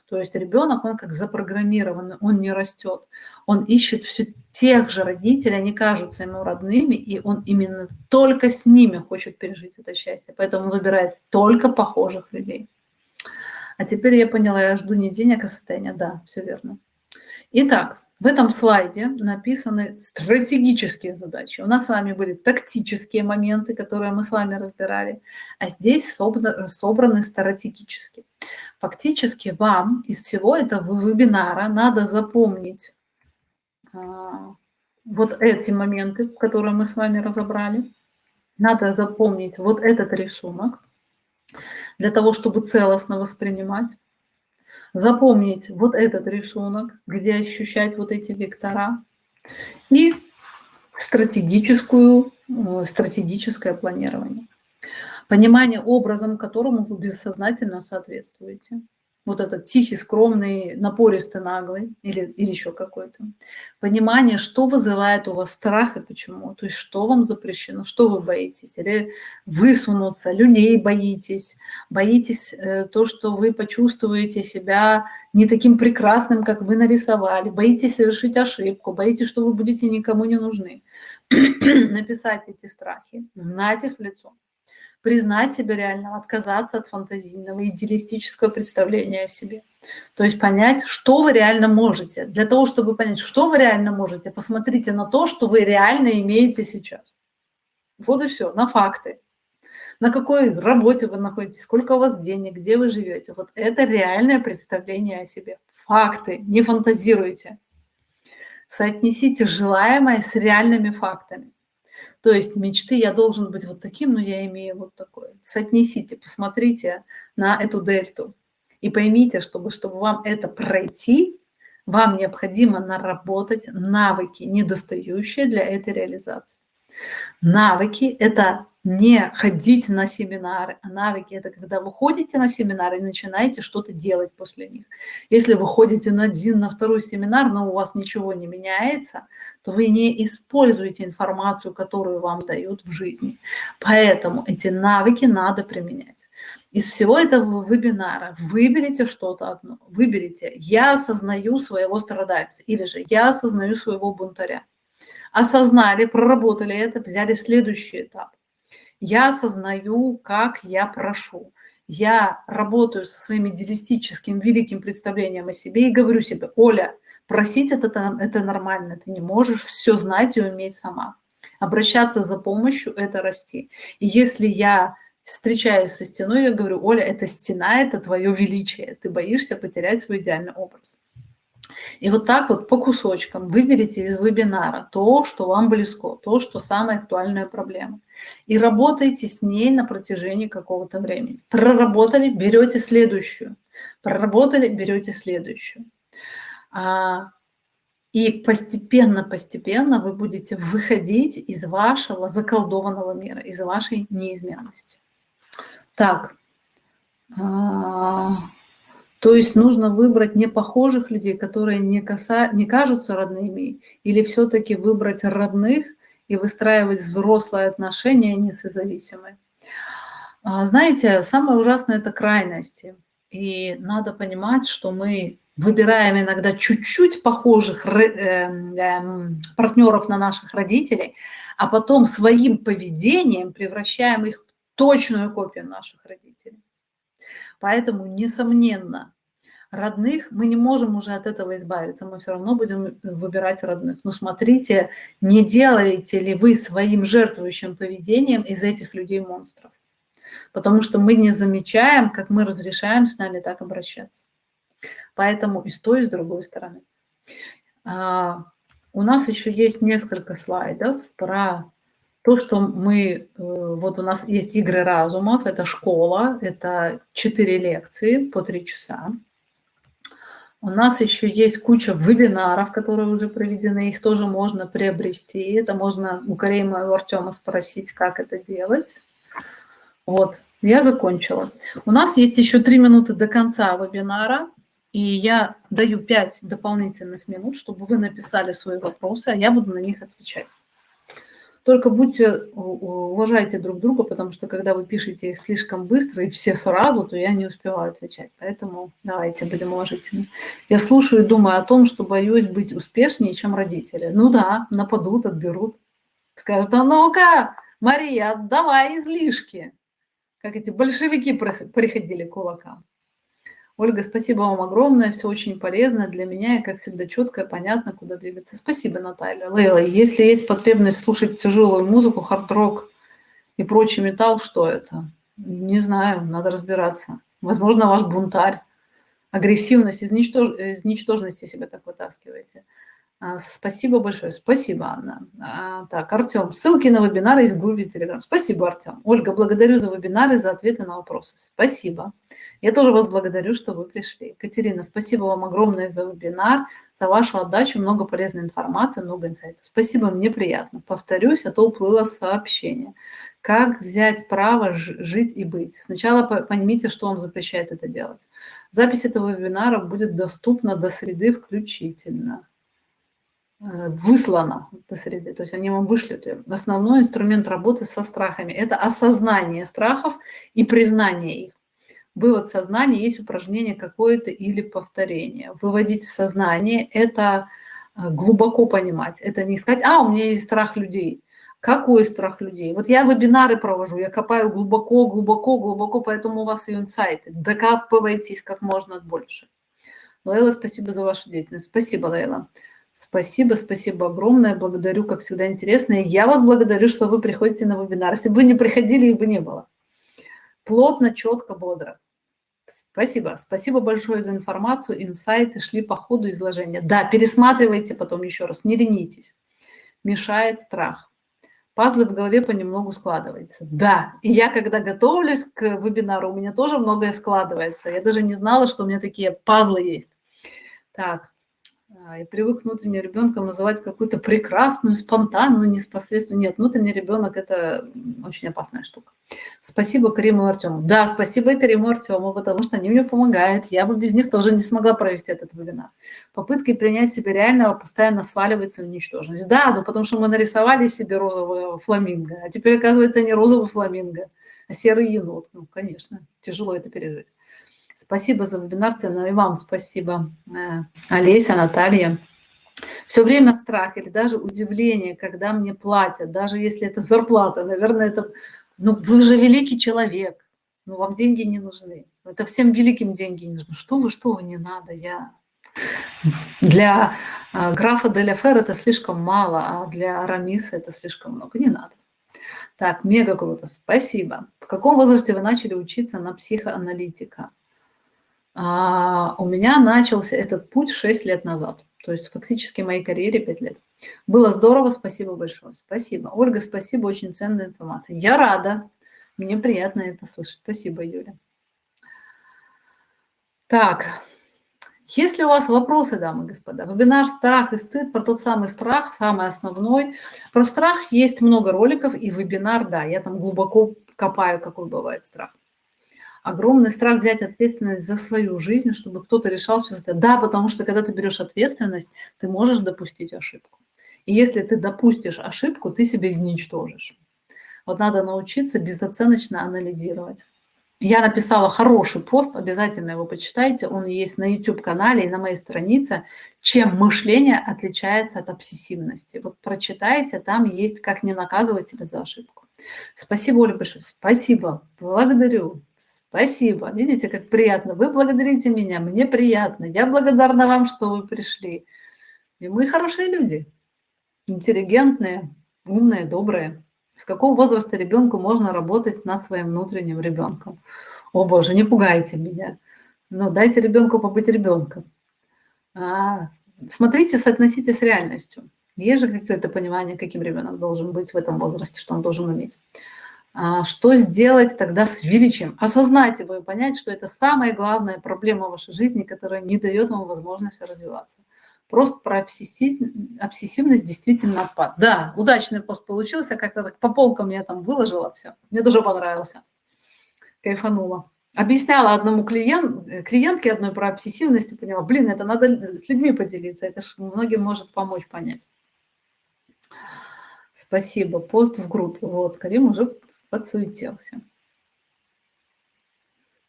A: То есть ребенок, он как запрограммированный, он не растет. Он ищет все тех же родителей, они кажутся ему родными, и он именно только с ними хочет пережить это счастье. Поэтому он выбирает только похожих людей. А теперь я поняла, я жду не денег, а состояния. Да, все верно. Итак, в этом слайде написаны стратегические задачи. У нас с вами были тактические моменты, которые мы с вами разбирали, а здесь собраны стратегические. Фактически вам из всего этого вебинара надо запомнить вот эти моменты, которые мы с вами разобрали. Надо запомнить вот этот рисунок для того, чтобы целостно воспринимать. Запомнить вот этот рисунок, где ощущать вот эти вектора. И стратегическое планирование. Понимание образом, которому вы бессознательно соответствуете. Вот этот тихий, скромный, напористый, наглый или еще какой-то. Понимание, что вызывает у вас страх и почему. То есть что вам запрещено, что вы боитесь. Или высунуться, людей боитесь. Боитесь то, что вы почувствуете себя не таким прекрасным, как вы нарисовали. Боитесь совершить ошибку. Боитесь, что вы будете никому не нужны. Написать эти страхи, знать их в лицо. Признать себя реального, отказаться от фантазийного, идеалистического представления о себе. То есть понять, что вы реально можете. Для того, чтобы понять, что вы реально можете, посмотрите на то, что вы реально имеете сейчас. Вот и все, на факты. На какой работе вы находитесь, сколько у вас денег, где вы живете. Вот это реальное представление о себе. Факты, не фантазируйте. Соотнесите желаемое с реальными фактами. То есть мечты я должен быть вот таким, но я имею вот такое. Соотнесите, посмотрите на эту дельту и поймите, чтобы вам это пройти, вам необходимо наработать навыки, недостающие для этой реализации. Навыки – это не ходить на семинары, а навыки – это когда вы ходите на семинары и начинаете что-то делать после них. Если вы ходите на один, на второй семинар, но у вас ничего не меняется, то вы не используете информацию, которую вам дают в жизни. Поэтому эти навыки надо применять. Из всего этого вебинара выберите что-то одно. Выберите «Я осознаю своего страдальца» или же «Я осознаю своего бунтаря». Осознали, проработали это, взяли следующий этап. Я осознаю, как я прошу. Я работаю со своим идеалистическим великим представлением о себе и говорю себе: Оля, Просить это нормально. Ты не можешь все знать и уметь сама. Обращаться за помощью – это расти. И если я встречаюсь со стеной, я говорю: Оля, эта стена – это твое величие. Ты боишься потерять свой идеальный образ. И вот так вот по кусочкам выберите из вебинара то, что вам близко, то, что самая актуальная проблема. И работайте с ней на протяжении какого-то времени. Проработали, берете следующую. Проработали, берете следующую. И постепенно вы будете выходить из вашего заколдованного мира, из вашей неизменности. Так, то есть нужно выбрать непохожих людей, которые не кажутся родными, или все-таки выбрать родных и выстраивать взрослые отношения, не созависимые. Знаете, самое ужасное – это крайности. И надо понимать, что мы выбираем иногда чуть-чуть похожих партнеров на наших родителей, а потом своим поведением превращаем их в точную копию наших родителей. Поэтому, несомненно, родных мы не можем уже от этого избавиться, мы все равно будем выбирать родных. Но смотрите, не делаете ли вы своим жертвующим поведением из этих людей монстров. Потому что мы не замечаем, как мы разрешаем с нами так обращаться. Поэтому и с той, и с другой стороны. У нас еще есть несколько слайдов про то, что мы... Вот у нас есть игры разумов, это школа, это 4 лекции по 3 часа. У нас еще есть куча вебинаров, которые уже проведены, их тоже можно приобрести. Это можно у Карима и у Артема спросить, как это делать. Вот, я закончила. У нас есть еще 3 минуты до конца вебинара, и я даю 5 дополнительных минут, чтобы вы написали свои вопросы, а я буду на них отвечать. Только уважайте друг друга, потому что когда вы пишете их слишком быстро и все сразу, то я не успеваю отвечать. Поэтому давайте будем уважительны. Я слушаю и думаю о том, что боюсь быть успешнее, чем родители. Ну да, нападут, отберут. Скажут: а ну-ка, Мария, отдавай излишки. Как эти большевики приходили к кулакам. Ольга, спасибо вам огромное, все очень полезно для меня и, как всегда, четко и понятно, куда двигаться. Спасибо, Наталья. Лейла, если есть потребность слушать тяжелую музыку, хард-рок и прочий металл, что это? Не знаю, надо разбираться. Возможно, ваш бунтарь. Агрессивность, из ничтожности себя так вытаскиваете. Спасибо большое. Спасибо, Анна. Так, Артем. Ссылки на вебинары есть в группе Telegram. Спасибо, Артем. Ольга, благодарю за вебинары, за ответы на вопросы. Спасибо. Я тоже вас благодарю, что вы пришли. Катерина, спасибо вам огромное за вебинар, за вашу отдачу. Много полезной информации, много инсайтов. Спасибо, мне приятно. Повторюсь, а то уплыло сообщение. Как взять право жить и быть? Сначала поймите, что вам запрещает это делать. Запись этого вебинара будет доступна до среды включительно. Выслана до среды, то есть они вам вышлют ее. Основной инструмент работы со страхами – это осознание страхов и признание их. Вывод сознания есть упражнение какое-то или повторение. Выводить в сознание – это глубоко понимать, это не искать: у меня есть страх людей. Какой страх людей? Вот я вебинары провожу, я копаю глубоко, поэтому у вас и инсайты. Докапывайтесь как можно больше. Лейла, спасибо за вашу деятельность. Спасибо, Лейла. Спасибо огромное, благодарю, как всегда, интересно. И я вас благодарю, что вы приходите на вебинар. Если бы вы не приходили, их бы не было. Плотно, четко, бодро. Спасибо большое за информацию, инсайты, шли по ходу изложения. Да, пересматривайте потом еще раз, не ленитесь. Мешает страх. Пазлы в голове понемногу складываются. Да, и я, когда готовлюсь к вебинару, у меня тоже многое складывается. Я даже не знала, что у меня такие пазлы есть. Так. И привык внутренним ребенком называть какую-то прекрасную, спонтанную, непосредственную. Нет, внутренний ребенок – это очень опасная штука. Спасибо Кариму и Артему. Да, спасибо и Кариму и Артему, потому что они мне помогают. Я бы без них тоже не смогла провести этот вебинар. Попытки принять себя реального постоянно сваливаются в ничтожность. Да, потому что мы нарисовали себе розового фламинго, а теперь, оказывается, не розовый фламинго, а серый енот. Ну, конечно, тяжело это пережить. Спасибо за вебинар, Цена, и вам спасибо, Олеся, Наталья. Все время страх или даже удивление, когда мне платят, даже если это зарплата, наверное, это... вы же великий человек, вам деньги не нужны. Это всем великим деньги не нужны. Что вы, не надо, Для графа де ля Фер это слишком мало, а для Арамиса это слишком много. Не надо. Так, мега круто, спасибо. В каком возрасте вы начали учиться на психоаналитика? У меня начался этот путь 6 лет назад. То есть фактически моей карьере 5 лет. Было здорово, спасибо большое. Спасибо. Ольга, спасибо, очень ценная информация. Я рада. Мне приятно это слышать. Спасибо, Юля. Так, есть ли у вас вопросы, дамы и господа? Вебинар «Страх и стыд» про тот самый страх, самый основной. Про страх есть много роликов, и вебинар, да, я там глубоко копаю, какой бывает страх. Огромный страх взять ответственность за свою жизнь, чтобы кто-то решал все за тебя. Да, потому что когда ты берешь ответственность, ты можешь допустить ошибку. И если ты допустишь ошибку, ты себя изничтожишь. Вот надо научиться безоценочно анализировать. Я написала хороший пост, обязательно его почитайте. Он есть на YouTube-канале и на моей странице. Чем мышление отличается от обсессивности. Вот прочитайте, там есть «Как не наказывать себя за ошибку». Спасибо, Оля, большое. Спасибо, благодарю. Спасибо. Видите, как приятно. Вы благодарите меня, мне приятно. Я благодарна вам, что вы пришли. И мы хорошие люди, интеллигентные, умные, добрые. С какого возраста ребенку можно работать над своим внутренним ребенком? О боже, не пугайте меня. Но дайте ребенку побыть ребенком. Смотрите, соотносите с реальностью. Есть же какое-то понимание, каким ребенок должен быть в этом возрасте, что он должен уметь. Что сделать тогда с величием? Осознать его и понять, что это самая главная проблема в вашей жизни, которая не дает вам возможности развиваться. Просто про обсессивность действительно отпад. Да, удачный пост получился, как-то так по полкам я там выложила все. Мне тоже понравился. Кайфанула. Объясняла одному клиентке одной про обсессивность и поняла, блин, это надо с людьми поделиться, это же многим может помочь понять. Спасибо, пост в группе. Вот, Карим уже подсуетился.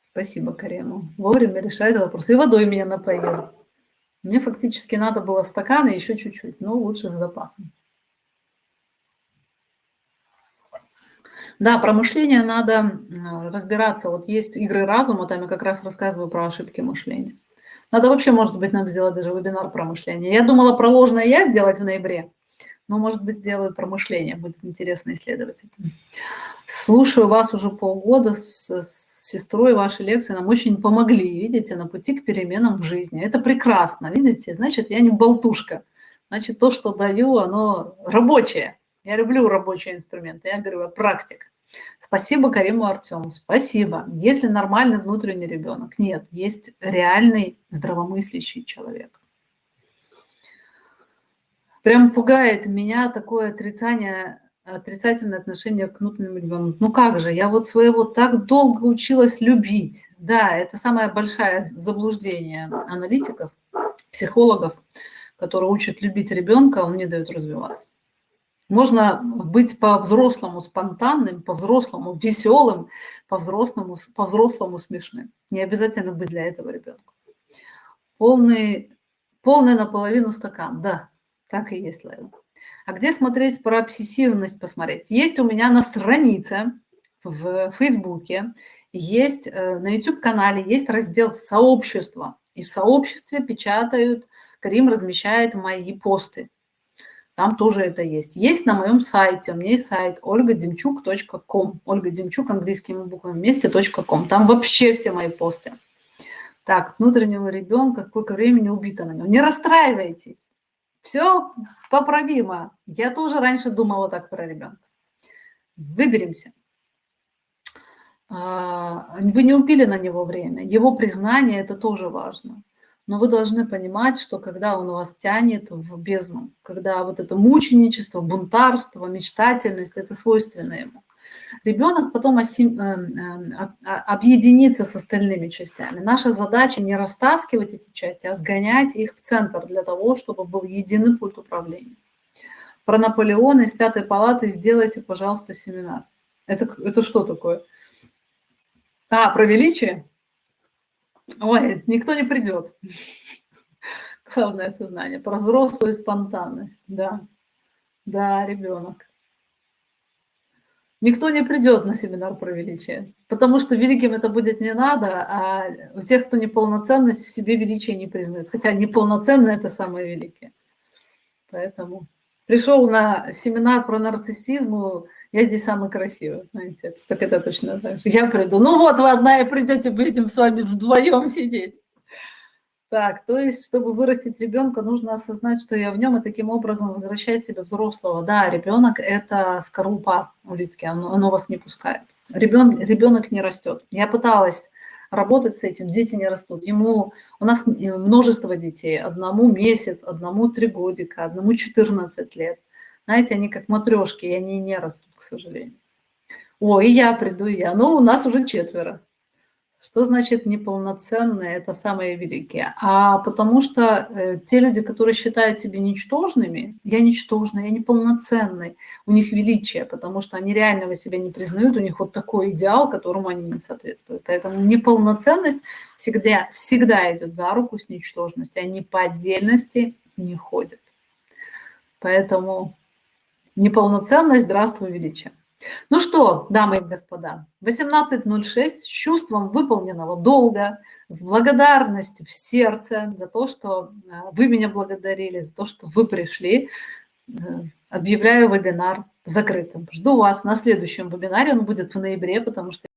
A: Спасибо, Кариму. Вовремя решает вопрос. И водой меня напоил. Мне фактически надо было стакан и еще чуть-чуть, но лучше с запасом. Да, про мышление надо разбираться. Вот есть игры разума, там я как раз рассказываю про ошибки мышления. Надо вообще, может быть, нам сделать даже вебинар про мышление. Я думала про ложное «я» сделать в ноябре, но, может быть, сделаю про мышление. Будет интересно исследовать это. Слушаю вас уже полгода с сестрой, ваши лекции нам очень помогли, видите, на пути к переменам в жизни. Это прекрасно, видите, значит, я не болтушка. Значит, то, что даю, оно рабочее. Я люблю рабочие инструменты, я говорю, практик. Спасибо Кариму Артему, спасибо. Если нормальный внутренний ребенок? Нет, есть реальный здравомыслящий человек. Прям пугает меня такое отрицательное отношение к внутреннему ребенку. Ну как же, я вот своего так долго училась любить. Да, это самое большое заблуждение аналитиков, психологов, которые учат любить ребенка, он не дает развиваться. Можно быть по-взрослому спонтанным, по-взрослому веселым, по-взрослому смешным. Не обязательно быть для этого ребенком. Полный наполовину стакан, да, так и есть, Лейла. А где смотреть про обсессивность посмотреть? Есть у меня на странице в Фейсбуке, есть на YouTube-канале, есть раздел «Сообщество». И в сообществе печатают, Карим размещает мои посты. Там тоже это есть. Есть на моем сайте. У меня есть сайт olgademchuk.com. Ольга Демчук английскими буквами вместе .com. Там вообще все мои посты. Так, внутреннего ребенка, сколько времени убито на нем. Не расстраивайтесь. Все поправимо. Я тоже раньше думала так про ребенка. Выберемся. Вы не убили на него время. Его признание – это тоже важно. Но вы должны понимать, что когда он вас тянет в бездну, когда вот это мученичество, бунтарство, мечтательность – это свойственно ему. Ребенок потом объединится с остальными частями. Наша задача не растаскивать эти части, а сгонять их в центр для того, чтобы был единый пульт управления. Про Наполеона из 5-й палаты сделайте, пожалуйста, семинар. Это что такое? Про величие? Ой, никто не придет. Главное сознание. Про взрослую спонтанность. Да, ребенок. Никто не придет на семинар про величие, потому что великим это будет не надо, а у тех, кто неполноценность, в себе величие не признают. Хотя неполноценное – это самое великое. Поэтому пришел на семинар про нарциссизм, я здесь самый красивый, знаете, так это точно так же. Я приду, ну вот вы одна и придете, будем с вами вдвоем сидеть. Так, то есть, чтобы вырастить ребенка, нужно осознать, что я в нем, и таким образом возвращать себе взрослого. Да, ребенок – это скорлупа улитки, оно вас не пускает. Ребенок не растет. Я пыталась работать с этим, дети не растут. У нас множество детей, одному месяц, одному 3 годика, одному 14 лет. Знаете, они как матрешки, и они не растут, к сожалению. О, и я приду, и я. Ну, у нас уже 4. Что значит неполноценные? Это самые великие. А потому что те люди, которые считают себя ничтожными, я ничтожный, я неполноценный, у них величие, потому что они реального себя не признают, у них вот такой идеал, которому они не соответствуют. Поэтому неполноценность всегда идет за руку с ничтожностью, они по отдельности не ходят. Поэтому неполноценность, здравствуй, величие. Ну что, дамы и господа, 18:06 с чувством выполненного долга, с благодарностью в сердце за то, что вы меня благодарили, за то, что вы пришли, объявляю вебинар закрытым. Жду вас на следующем вебинаре, он будет в ноябре, потому что